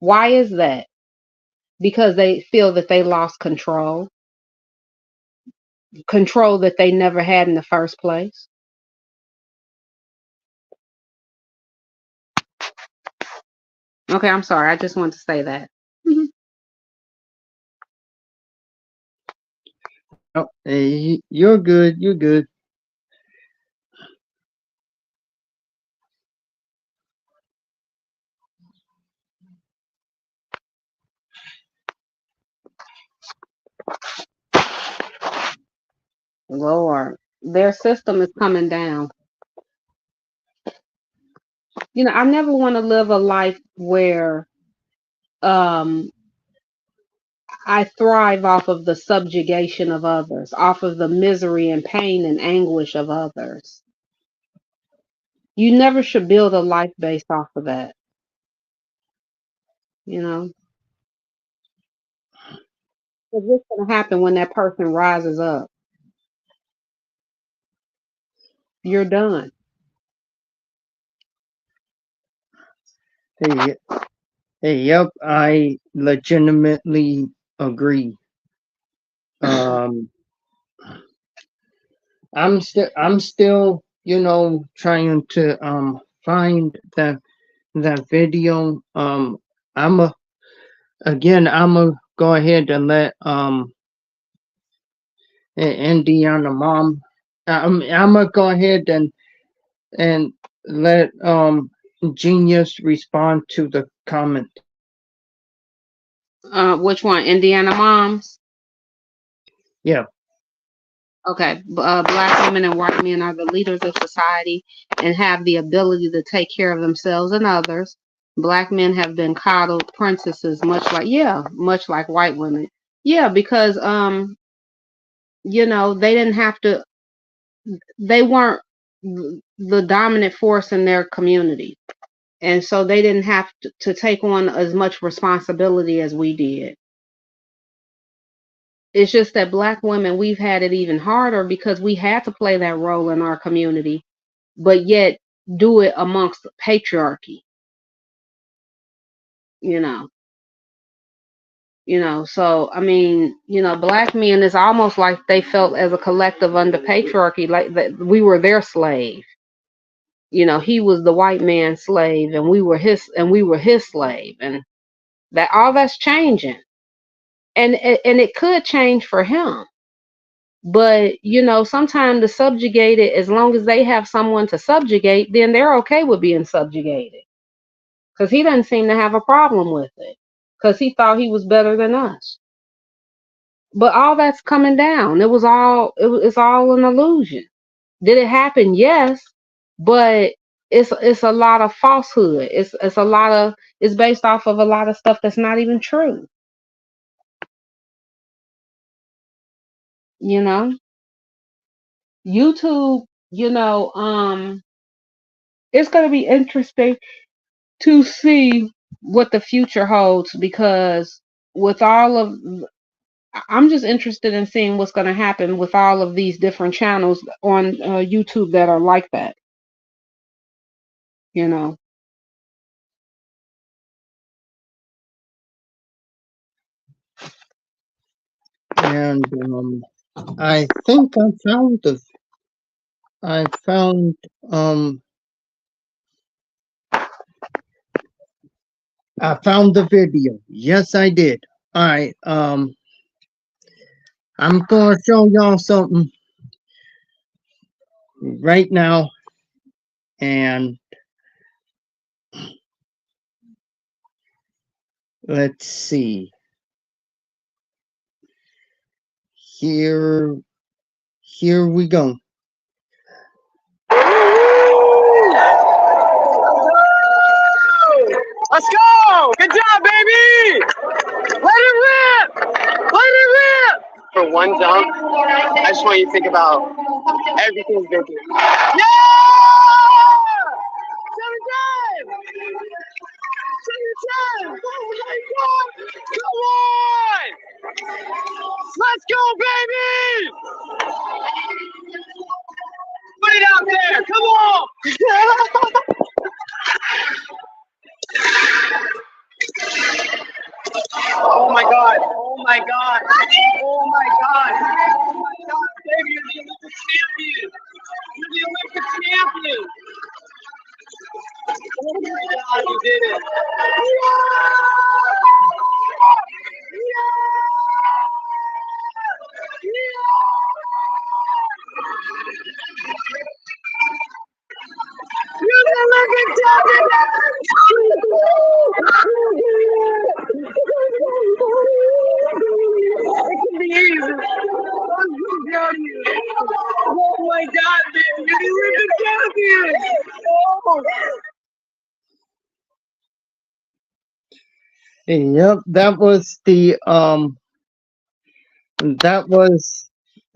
Why is that? Because they feel that they lost control that they never had in the first place. Okay, I'm sorry. I just wanted to say that. Mhm. Oh, hey, you're good. You're good. Lord, their system is coming down. I never want to live a life where um, I thrive off of the subjugation of others, off of the misery and pain and anguish of others. You never should build a life based off of that. You know, because what's going to happen when that person rises up? You're done. Hey, hey, yep. I legitimately agree. Um, I'm still, trying to find that video. I'm a again. I'm a go ahead and let Indiana mom. I'm gonna go ahead and let Genius respond to the comment. Which one? Indiana moms? Yeah. Okay. Black women and white men are the leaders of society and have the ability to take care of themselves and others. Black men have been coddled princesses, much like white women. Yeah, because they didn't have to. They weren't the dominant force in their community, and so they didn't have to take on as much responsibility as we did. It's just that black women, we've had it even harder because we had to play that role in our community, but yet do it amongst patriarchy, you know. So I mean, black men is almost like they felt as a collective under patriarchy, like that we were their slave. He was the white man's slave, and we were his slave, and that all that's changing, and it could change for him. But sometimes the subjugated, as long as they have someone to subjugate, then they're okay with being subjugated. Because he doesn't seem to have a problem with it. Because he thought he was better than us. But all that's coming down. It's all an illusion. Did it happen? Yes. But it's a lot of falsehood. It's based off of a lot of stuff that's not even true. You know? YouTube, it's gonna be interesting to see what the future holds, because with all of I'm just interested in seeing what's going to happen with all of these different channels on YouTube that are like that, you know. And I think I found the video. Yes, I did. All right. I'm gonna show y'all something right now, and let's see. Here, here we go. Let's go! Good job, baby! Let it rip! Let it rip! For one dunk, I just want you to think about everything's been through. Yeah! 7 times! 7 times! Oh my God! Come on! Let's go, baby! Put it out there! Come on! Oh my God! Oh my God! Oh my God! Oh my God, baby, you're the Olympic champion! You're the Olympic champion! Oh my God, you did it! You're the Olympic champion! It can be easy. I'm so proud of you. Oh my God, man, you're the Olympic champion! Oh. Yep, that was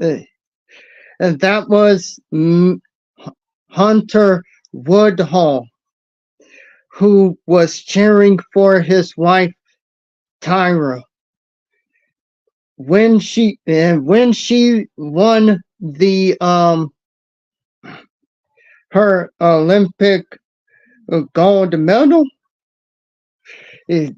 uh, that was Hunter Woodhall, who was cheering for his wife Tyra when she won the her Olympic gold medal. eh,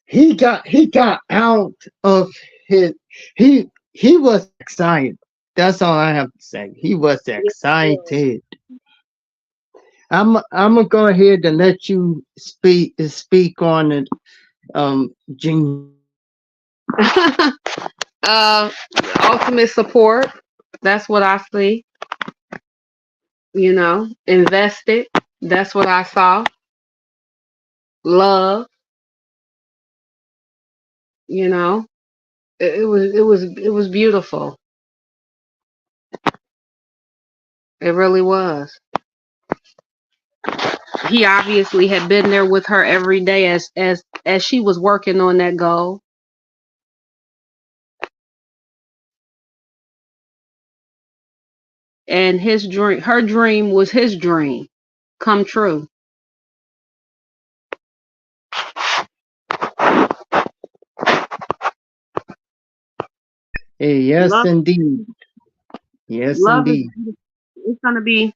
He got out of his he was excited. That's all I have to say. He was excited. I'm gonna go ahead and let you speak on it, Gene. uh, ultimate support. That's what I see. Invested. That's what I saw. Love. You know, it was beautiful. It really was. He obviously had been there with her every day as she was working on that goal. And her dream was his dream come true. Yes, Love, indeed. Yes, love is indeed. it's gonna be.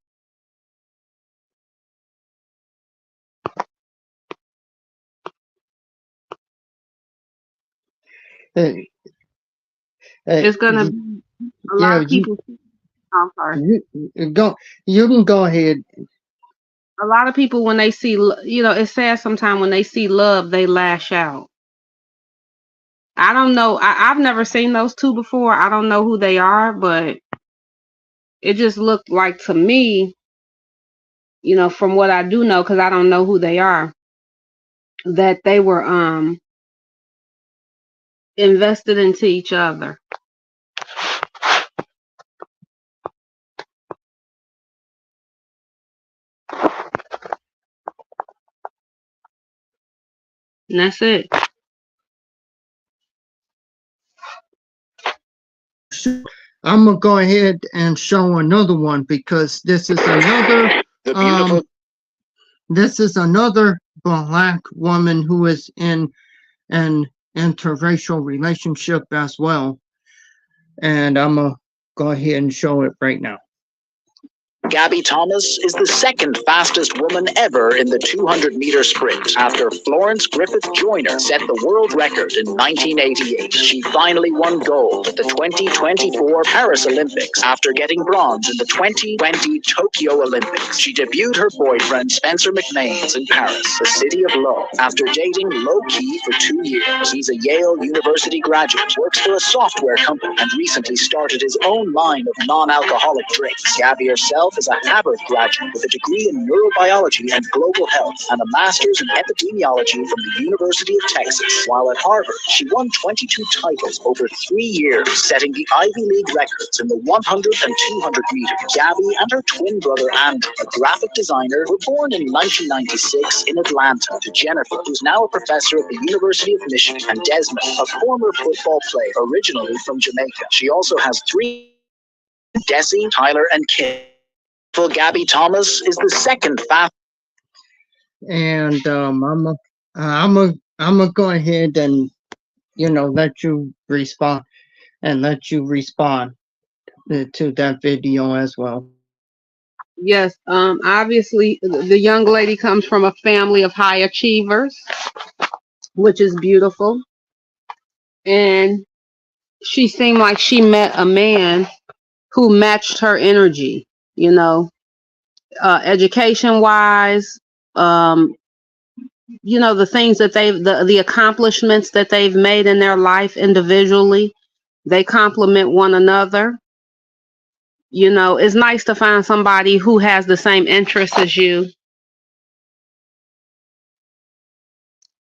Uh, It's gonna you, be a lot yeah, of people. I'm sorry. you go. You can go ahead. A lot of people when they see, it's sad sometimes when they see love, they lash out. I don't know. I've never seen those two before. I don't know who they are, but it just looked like to me, from what I do know, because I don't know who they are, that they were invested into each other. And that's it. I'm gonna go ahead and show another one because this is another The beautiful. this is another black woman who is in an interracial relationship as well. And I'm gonna go ahead and show it right now. Gabby Thomas is the second fastest woman ever in the 200-meter sprint after Florence Griffith Joyner set the world record in 1988. She finally won gold at the 2024 Paris Olympics after getting bronze in the 2020 Tokyo Olympics. She debuted her boyfriend Spencer McMains in Paris, the city of love, after dating low-key for 2 years. He's a Yale University graduate, works for a software company, and recently started his own line of non-alcoholic drinks. Gabby herself is a Harvard graduate with a degree in neurobiology and global health and a master's in epidemiology from the University of Texas. While at Harvard, she won 22 titles over 3 years, setting the Ivy League records in the 100 and 200 meters. Gabby and her twin brother Andrew, a graphic designer, were born in 1996 in Atlanta to Jennifer, who's now a professor at the University of Michigan, and Desmond, a former football player originally from Jamaica. She also has 3 Desi, Tyler, and Kim. Gabby Thomas is the second fastest. And I'm gonna go ahead and let you respond to that video as well. Yes. Obviously, the young lady comes from a family of high achievers, which is beautiful. And she seemed like she met a man who matched her energy, education wise, the things that the accomplishments that they've made in their life individually, they complement one another. It's nice to find somebody who has the same interests as you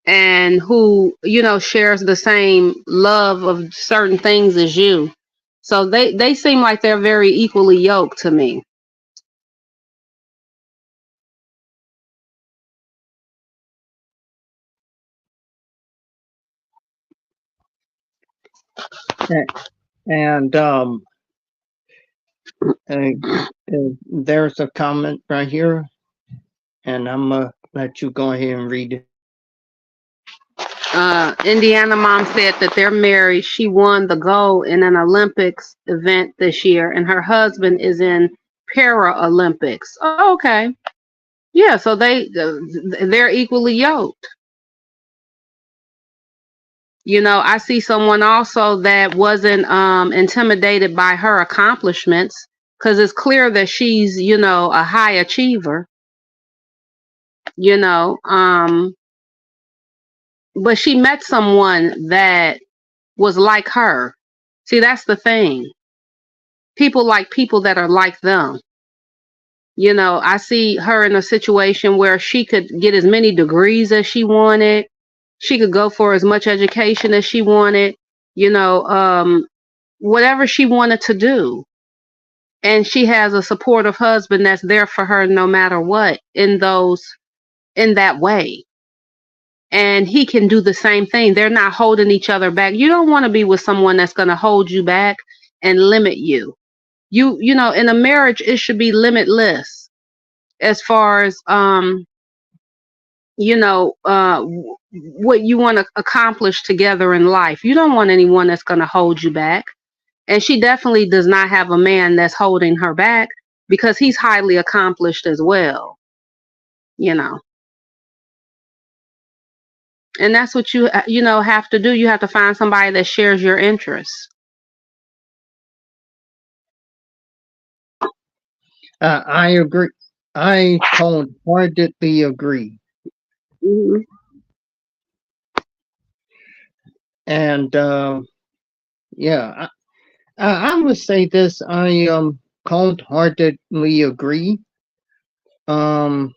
and who, shares the same love of certain things as you. So they seem like they're very equally yoked to me. And there's a comment right here, and I'm gonna let you go ahead and read it. Indiana mom said that they're married. She won the gold in an Olympics event this year, and her husband is in Paralympics. Oh, okay. Yeah, so they're equally yoked. I see someone also that wasn't intimidated by her accomplishments because it's clear that she's, a high achiever. But she met someone that was like her. See, that's the thing. People like people that are like them. You know, I see her in a situation where she could get as many degrees as she wanted. She could go for as much education as she wanted, you know, whatever she wanted to do. And she has a supportive husband that's there for her no matter what in that way. And he can do the same thing. They're not holding each other back. You don't want to be with someone that's going to hold you back and limit you. You know, in a marriage, it should be limitless as far as you know, what you want to accomplish together in life. You don't want anyone that's going to hold you back. And she definitely does not have a man that's holding her back because he's highly accomplished as well, you know. And that's what you know, have to do. You have to find somebody that shares your interests. I agree. I wholeheartedly agree. Mhm. And yeah, I would say this. I wholeheartedly agree. Um,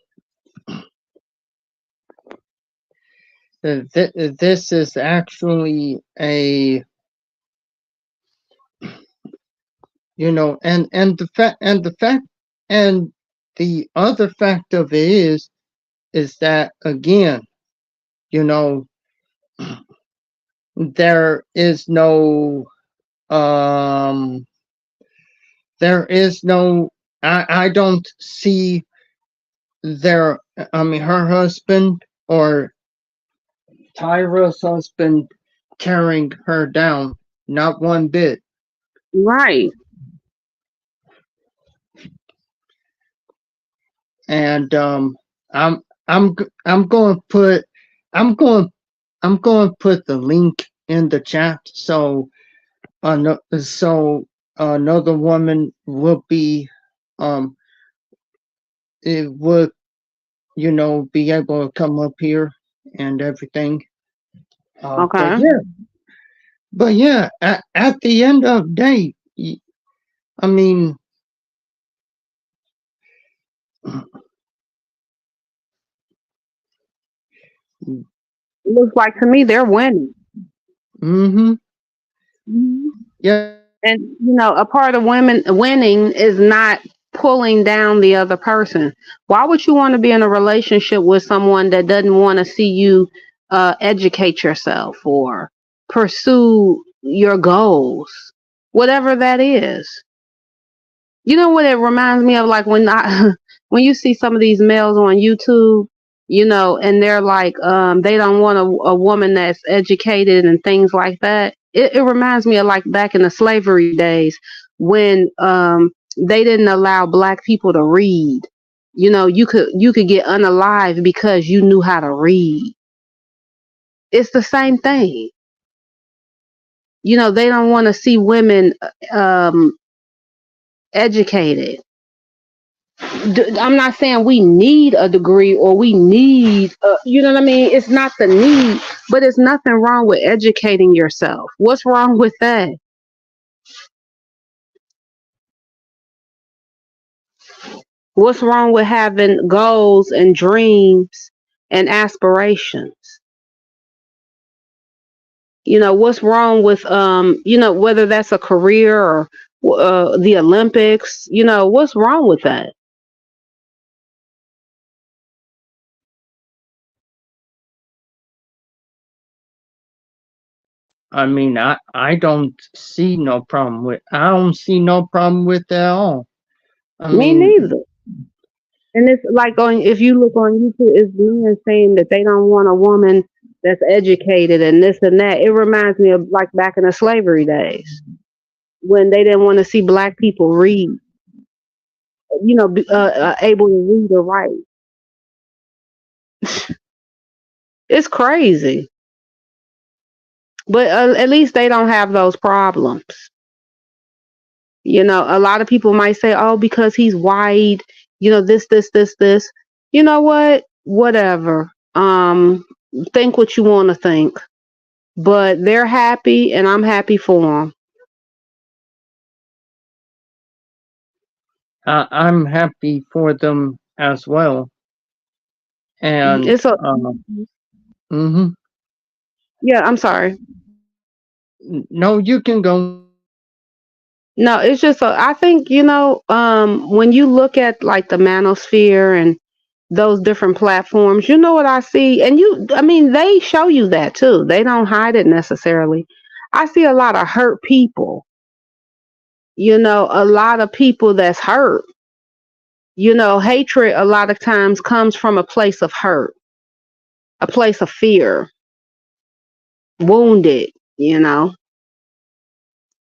this is actually a, you know, and the fact and the other fact of it is that, again, you know, there is no um there is no, I don't see their, I mean, her husband or Tyra's husband tearing her down, not one bit. Right. And I'm going to put, I'm going I'm going to put the link in the chat, so another woman will be, um it would, you know, be able to come up here and everything. Okay. But yeah, at the end of the day, I mean, It looks like to me they're winning. mm-hmm, Mhm. yeah, And you know, a part of women winning is not pulling down the other person. Why would you want to be in a relationship with someone that doesn't want to see you educate yourself or pursue your goals, whatever that is? You know what it reminds me of? Like when I, when you see some of these males on YouTube, you know, and they're like, they don't want a woman that's educated and things like that. It reminds me of like back in the slavery days when they didn't allow black people to read. You know, you could get unalive because you knew how to read. It's the same thing. You know, they don't want to see women educated. I'm not saying we need a degree or we need, you know what I mean? It's not the need, but it's nothing wrong with educating yourself. What's wrong with that? What's wrong with having goals and dreams and aspirations? You know, what's wrong with, you know, whether that's a career or the Olympics, you know, what's wrong with that? I mean, I don't see no problem with, I don't see no problem with that at all. I Me mean, neither. And it's like on, if you look on YouTube, it's men saying that they don't want a woman that's educated and this and that. It reminds me of like back in the slavery days when they didn't want to see black people read, you know, able to read or write. It's crazy, but at least they don't have those problems. You know, a lot of people might say, "Oh, because he's white, you know, this." You know what? Whatever. Think what you want to think. but they're happy and I'm happy for them. I'm happy for them as well. And It's a mhm. yeah, I'm sorry. No, you can go. No, it's just I think, when you look at like the manosphere and those different platforms, you know what I see? And I mean, they show you that too. They don't hide it necessarily. I see a lot of hurt people, a lot of people that's hurt. Hatred a lot of times comes from a place of hurt, a place of fear, wounded, you know.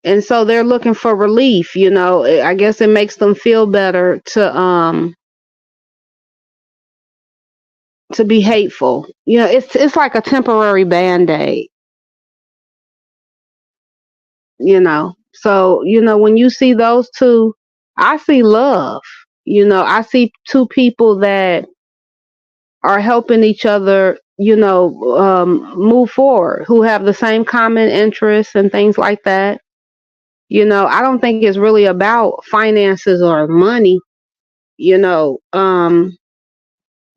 And so they're looking for relief, I guess it makes them feel better to be hateful. It's like a temporary band-aid, So, when you see those two, I see love. I see two people that are helping each other, move forward, who have the same common interests and things like that. I don't think it's really about finances or money, you know.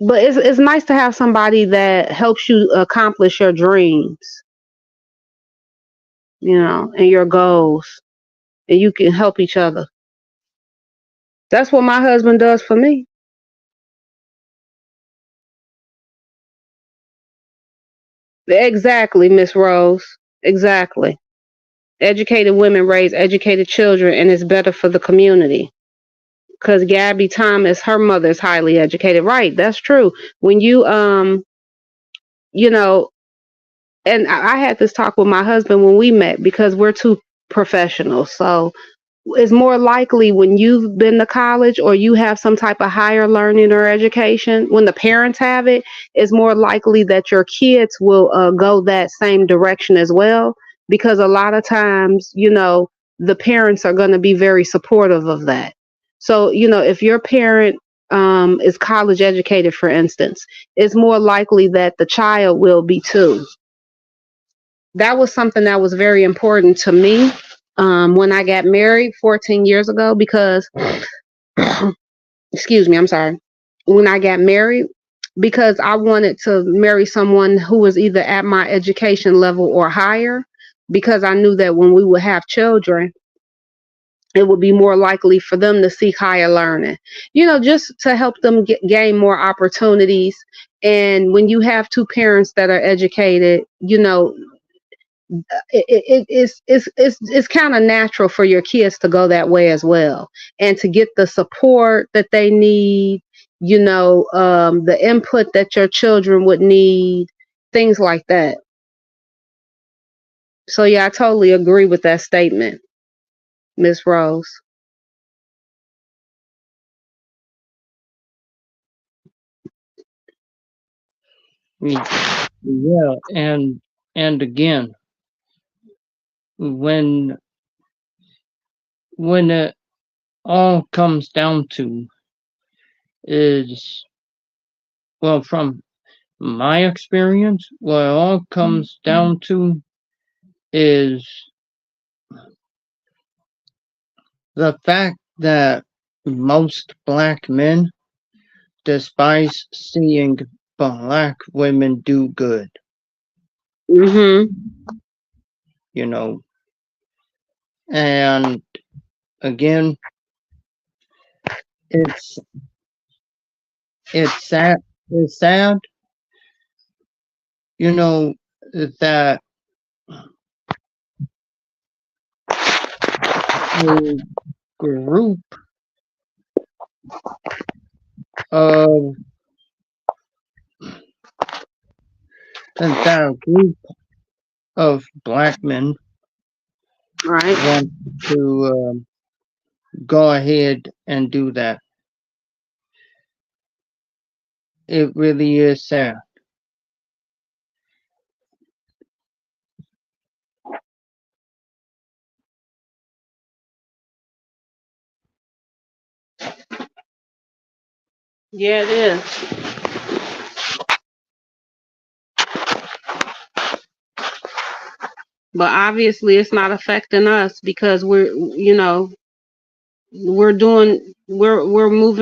But it's nice to have somebody that helps you accomplish your dreams, and your goals, and you can help each other. That's what my husband does for me. Exactly, Miss Rose. Exactly. Educated women raise educated children, and it's better for the community. Because Gabby Thomas, her mother is highly educated. Right, that's true. When you know, and I had this talk with my husband when we met because we're two professionals. So it's more likely when you've been to college or you have some type of higher learning or education, when the parents have it, it's more likely that your kids will go that same direction as well. Because a lot of times, the parents are going to be very supportive of that. So, if your parent is college educated, for instance, it's more likely that the child will be too. That was something that was very important to me when I got married 14 years ago because, excuse me, I'm sorry. When I got married, because I wanted to marry someone who was either at my education level or higher, because I knew that when we would have children, it would be more likely for them to seek higher learning, just to help them gain more opportunities. And when you have two parents that are educated, it's kind of natural for your kids to go that way as well, and to get the support that they need, the input that your children would need, things like that. So yeah, I totally agree with that statement, Miss Rose. Yeah, and again, when it all comes down to is, well, from my experience, what it all comes down to is the fact that most black men despise seeing black women do good, Mm-hmm. you know. And again, it's it's sad. It's sad, you know, that a group of that a group of black men Right. want to go ahead and do that. It really is sad. Yeah, it is. But obviously it's not affecting us because we're moving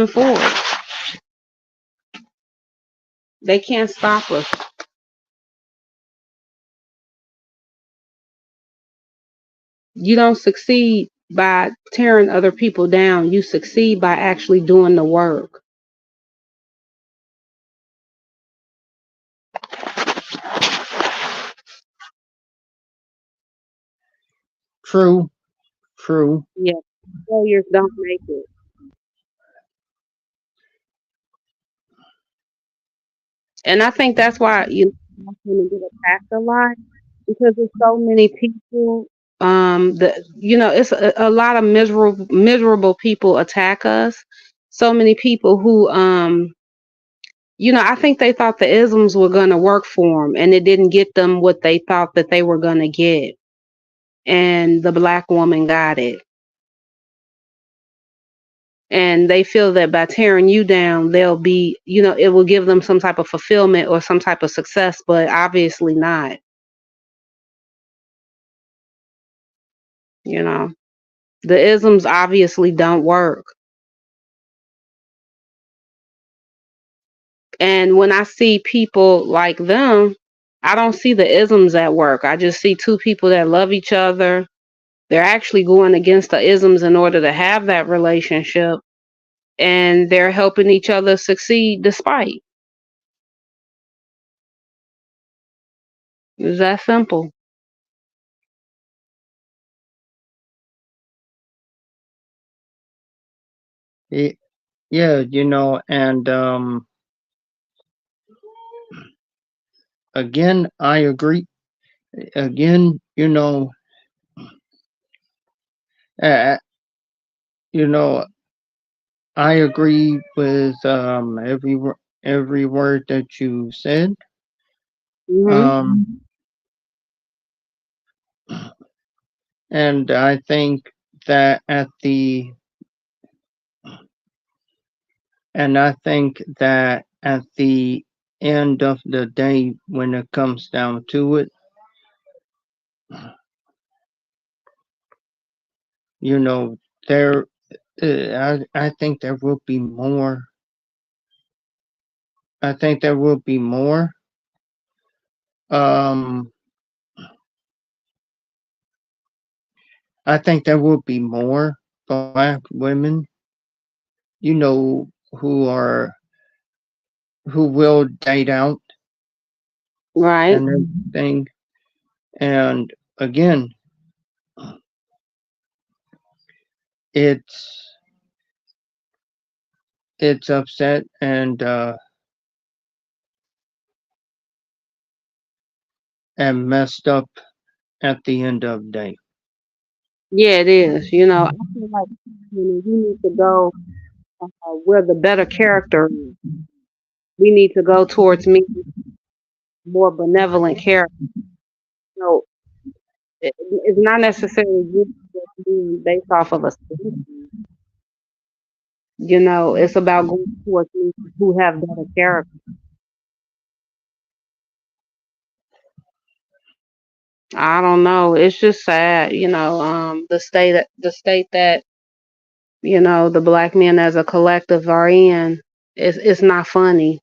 forward. They can't stop us. You don't succeed by tearing other people down. You succeed by actually doing the work. True, true. Yeah, failures don't make it. And I think that's why women get attacked a lot because there's so many people. It's a lot of miserable people attack us. So many people who I think they thought the isms were going to work for them, and it didn't get them what they thought that they were going to get. And the black woman got it. And they feel that by tearing you down, they'll be, it will give them some type of fulfillment or some type of success, but obviously not. The isms obviously don't work. And when I see people like them, I don't see the isms at work. I just see two people that love each other. They're actually going against the isms in order to have that relationship, and they're helping each other succeed despite. It's that simple. Yeah, and again, I agree. Again, uh, you know, I agree with every word that you said. Hmm. And I think that at the and I think that at the end of the day, when it comes down to it, there, I think there will be more. I think there will be more. Um, I think there will be more black women, who will date out Right. and everything. And again, it's upset and messed up at the end of the day. Yeah, it is. I feel like we need to go where the better character is. We need to go towards me more benevolent character. So it's not necessarily just being based off of a standard. It's about going towards people who have better character. I don't know. It's just sad, the state that the black men as a collective are in. It's not funny.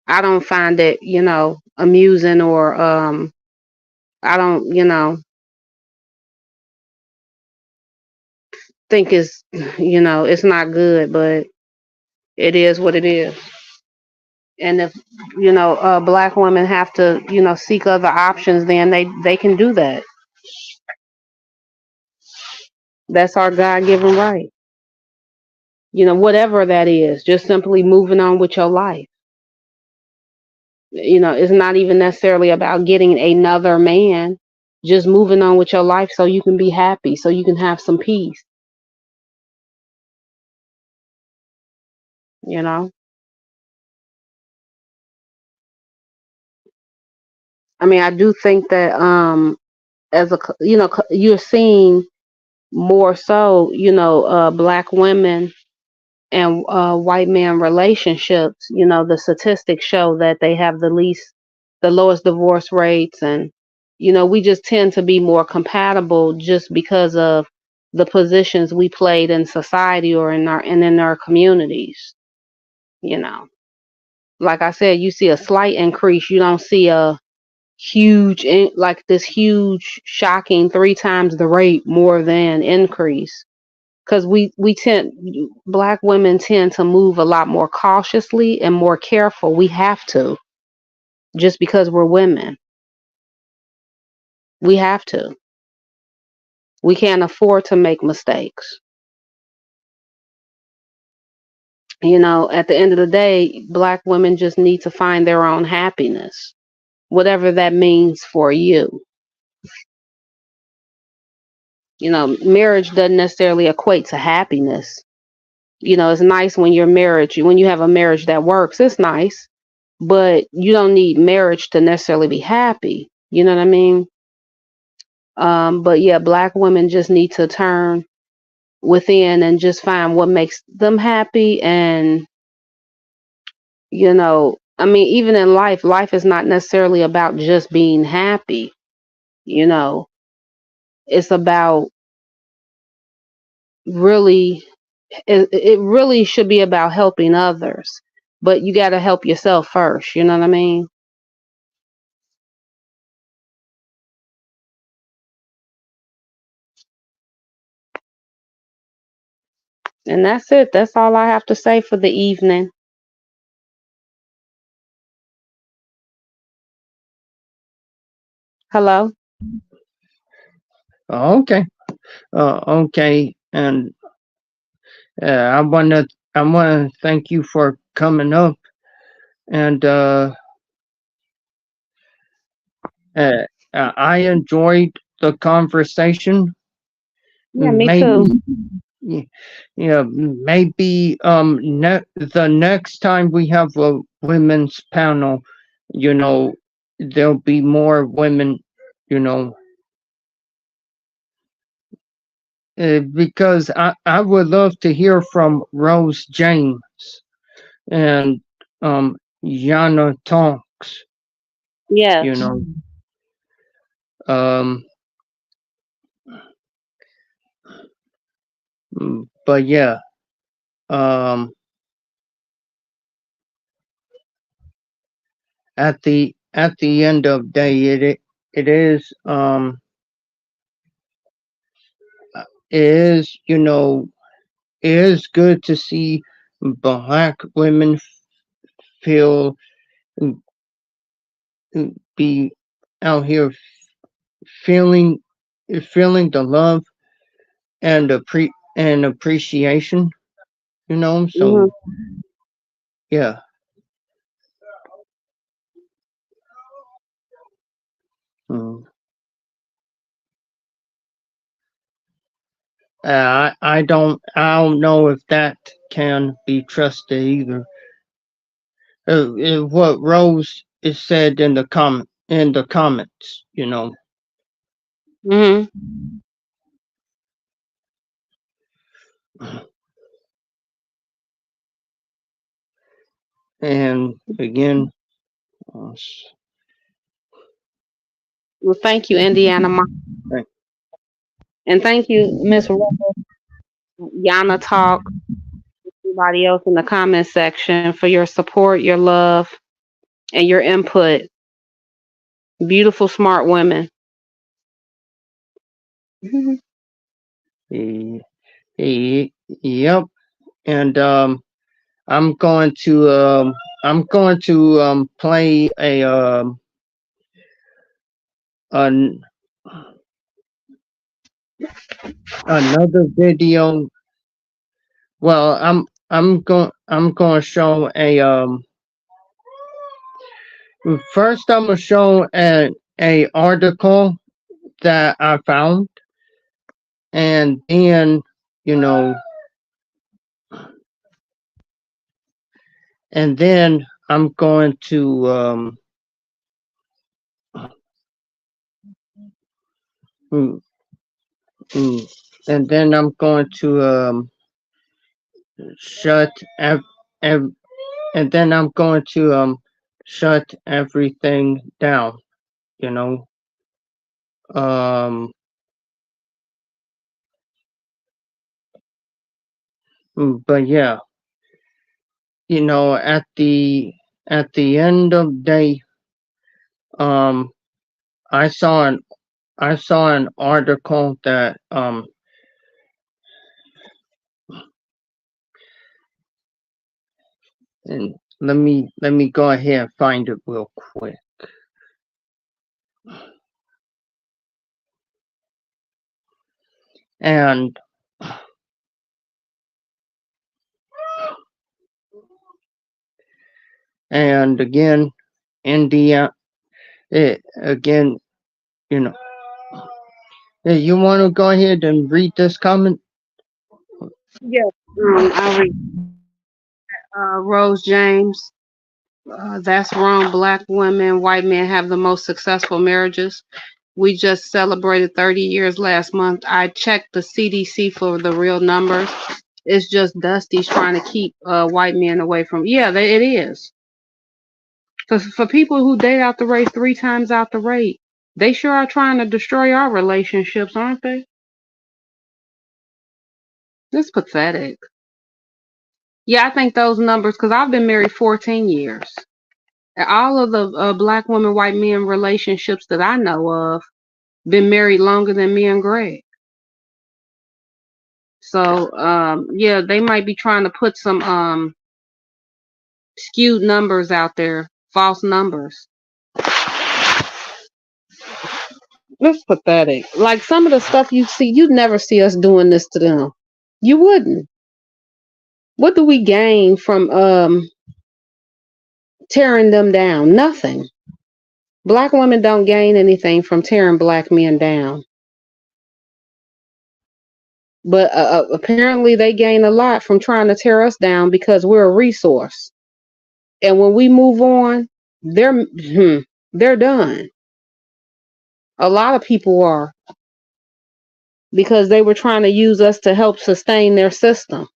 I don't find it, amusing or I don't, think it's not good, but it is what it is. And if black women have to seek other options, then they can do that. That's our God-given right. Whatever that is, just simply moving on with your life. It's not even necessarily about getting another man, just moving on with your life so you can be happy, so you can have some peace. you know I mean, I do think that as a you're seeing more so black women and white man relationships. The statistics show that they have the lowest divorce rates, and we just tend to be more compatible just because of the positions we played in society or in our communities. You know, like I said, you see a slight increase. You don't see a like this huge, shocking 3 times the rate more than increase. Because black women tend to move a lot more cautiously and more careful. We have to, just because we're women. We have to. We can't afford to make mistakes. At the end of the day, black women just need to find their own happiness, whatever that means for you. Marriage doesn't necessarily equate to happiness. It's nice when when you have a marriage that works, it's nice, but you don't need marriage to necessarily be happy. You know what I mean? But yeah, black women just need to turn within and just find what makes them happy. And, even in life is not necessarily about just being happy. It's about really, it really should be about helping others, but you got to help yourself first. You know what I mean? And that's it. That's all I have to say for the evening. Hello? Okay. Okay. And I wanna thank you for coming up, and uh, I enjoyed the conversation. Yeah, me Maybe, too. yeah, maybe the next time we have a women's panel, you know, there'll be more women, you know, because I would love to hear from Rose James and Yana Tonks, you Yes. know. Um, but yeah, um, at the end of day, it is it is it is good to see black women feel be out here feeling the love and appreciation, Hmm. so yeah. mm. I don't know if that can be trusted either. What Rose is said in the comments, Hmm. and again, Well, thank you, Indiana thank- and thank you, Miss Yana Talk, everybody else in the comment section for your support, your love, and your input. Beautiful, smart women. Mhm. y- yep, and I'm going to play an, another video. Well, I'm going to show first I'm going to show a article that I found, and then you know and then I'm going to mm, mm, and then I'm going to shut ev- ev- and then I'm going to shut everything down, you know. Um, but yeah, you know, at the end of day, um, I saw an I saw an article that and let me go ahead and find it real quick. And again, India, again, you know, hey, you want to go ahead and read this comment? Yeah. I'll read. Rose James. That's wrong. Black women, white men have the most successful marriages. We just celebrated 30 years last month. I checked the CDC for the real numbers. It's just Dusty's trying to keep white men away from. Yeah, it is. For people who date out the rate 3 times out the rate, they sure are trying to destroy our relationships, aren't they? It's pathetic. Yeah, I think those numbers, because I've been married 14 years. All of the black women, white men relationships that I know of been married longer than me and Greg. So, yeah, they might be trying to put some skewed numbers out there, false numbers. It's pathetic. Like some of the stuff you see, you'd never see us doing this to them. You wouldn't. What do we gain from tearing them down? Nothing. Black women don't gain anything from tearing black men down. But apparently they gain a lot from trying to tear us down because we're a resource. And when we move on, they're done. A lot of people are, because they were trying to use us to help sustain their system.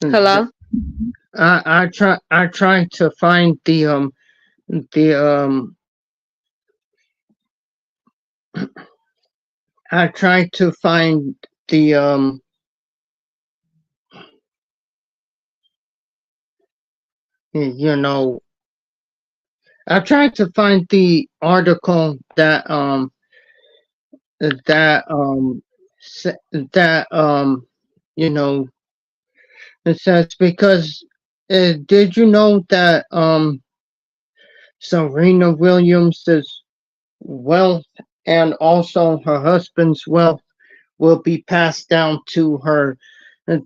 Hello? I try to find the I try to find the you know, I tried to find the article that that that you know, it says because did you know that Serena Williams's wealth and also her husband's wealth will be passed down to her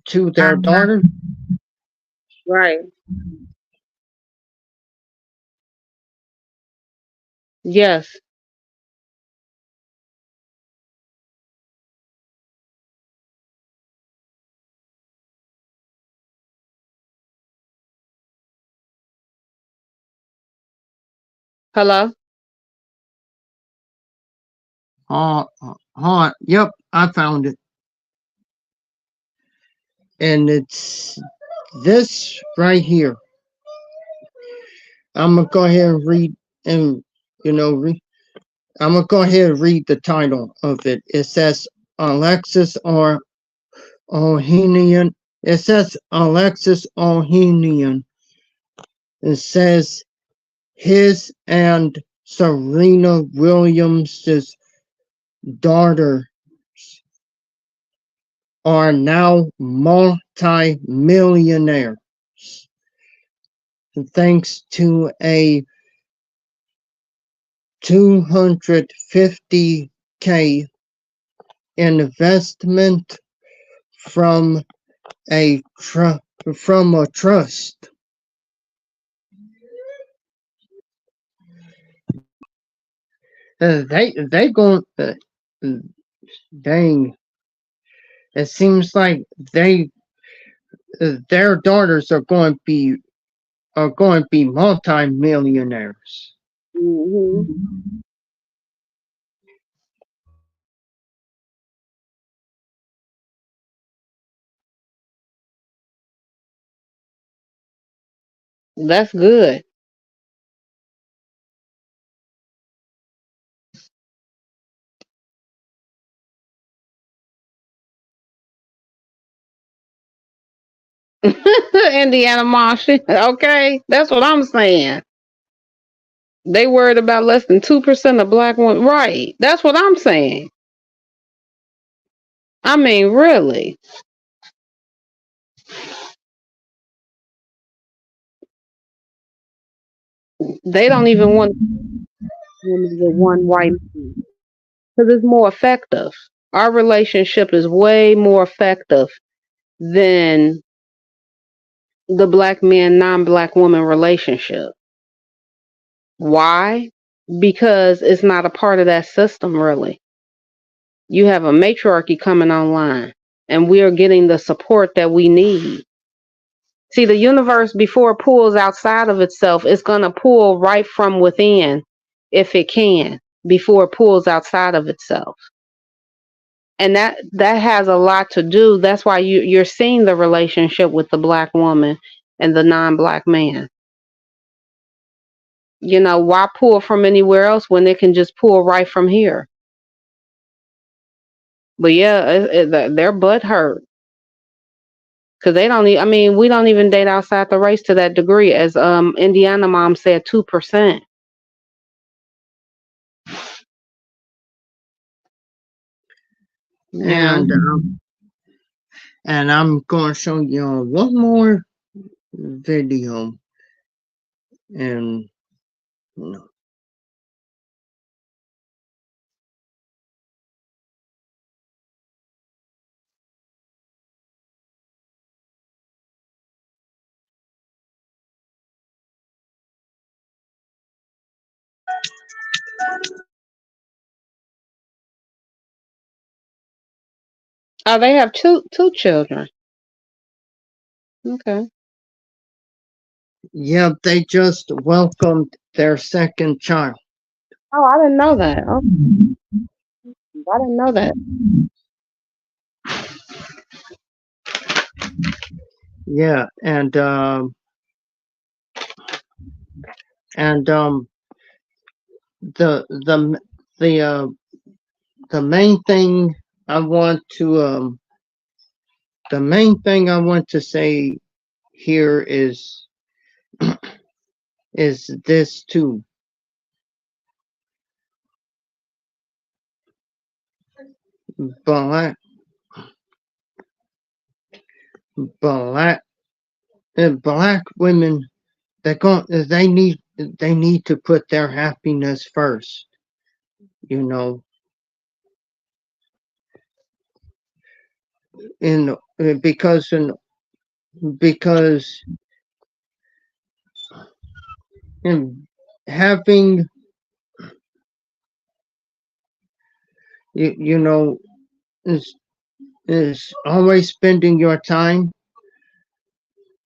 to their daughter? Right. Yes. Hello? Yep, I found it. And it's this right here. I'm gonna go ahead and read and you know I'm gonna go ahead and read the title of it. It says Alexis Ohanian. It says Alexis Ohanian. It says his and Serena Williams's daughter are now multi-millionaires thanks to a 250K investment from a trust. They going dang. It seems like they their daughters are going to be multimillionaires. Mm-hmm. That's good. Indiana Marshall. Okay, that's what I'm saying. They worried about less than 2% of black women. Right. That's what I'm saying. I mean, really. They don't even want women with one white man because it's more effective. Our relationship is way more effective than the black man, non-black woman relationship. Why? Because it's not a part of that system, really. You have a matriarchy coming online, and we are getting the support that we need. See, the universe, before it pulls outside of itself, is going to pull right from within if it can, before it pulls outside of itself. And that has a lot to do. That's why you're seeing the relationship with the black woman and the non-black man. You know, why pull from anywhere else when it can just pull right from here? But yeah, their butt hurt because they don't. I mean, we don't even date outside the race to that degree, as Indiana mom said, 2%. Yeah. And I'm going to show you one more video, and Oh, they have two children. Okay. yeah, they just welcomed their second child. Oh, I didn't know that. Oh, I didn't know that. Yeah, and the main thing I want to say here is this too. Black women, they need to put their happiness first, you know. Because in having you know is always spending your time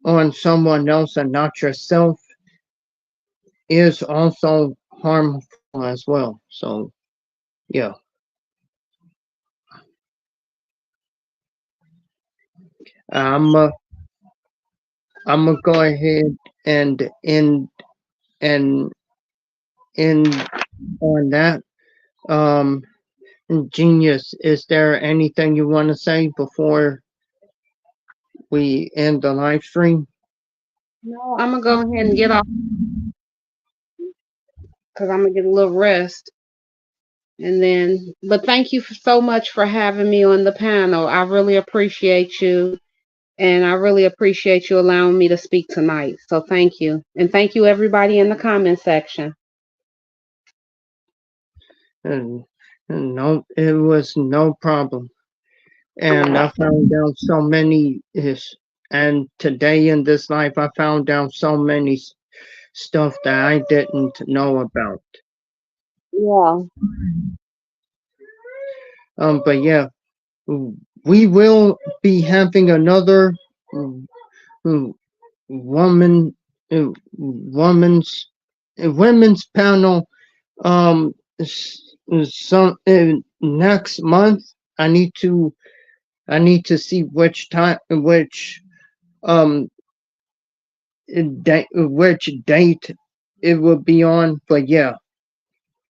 on someone else and not yourself is also harmful as well. So yeah. I'm gonna go ahead and end and end on that. Um, Genius, is there anything you want to say before we end the live stream? No, I'm gonna go ahead and get off because I'm gonna get a little rest. And then, but thank you so much for having me on the panel. I really appreciate you. And I really appreciate you allowing me to speak tonight. So thank you. And thank you, everybody in the comment section. And no, it was no problem. And I found out so many and today in this life, I found out so many stuff that I didn't know about. Yeah. But yeah, we will be having another woman, women's panel. Some next month. I need to see which time, um which date it will be on. But yeah,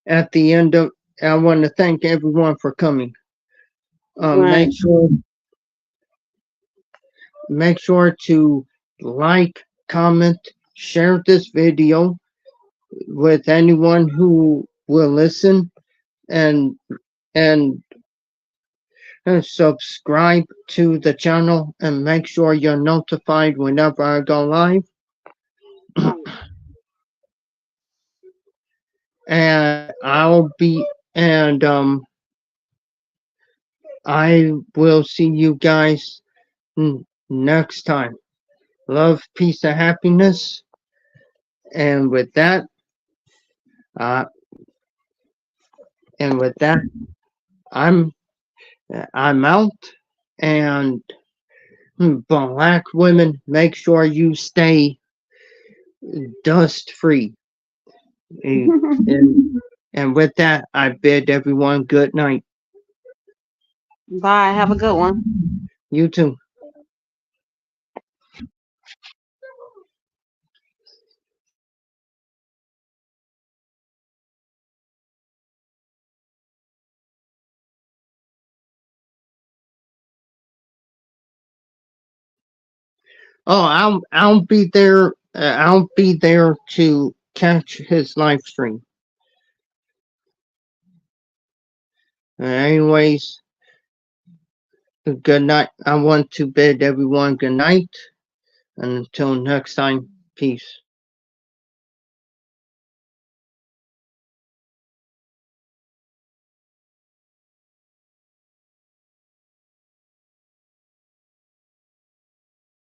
at the end of, I want to thank everyone for coming. Right. Make sure to like, comment, share this video with anyone who will listen, and and subscribe to the channel, and make sure you're notified whenever I go live. Right. And I will see you guys next time. Love, peace, and happiness. And with that, uh, I'm out. And black women, make sure you stay dust free. And with that, I bid everyone good night. Bye. Have a good one. You too. Oh, I'll be there. I'll be there to catch his live stream. Anyways, good night. I want to bid everyone good night. And until next time, peace.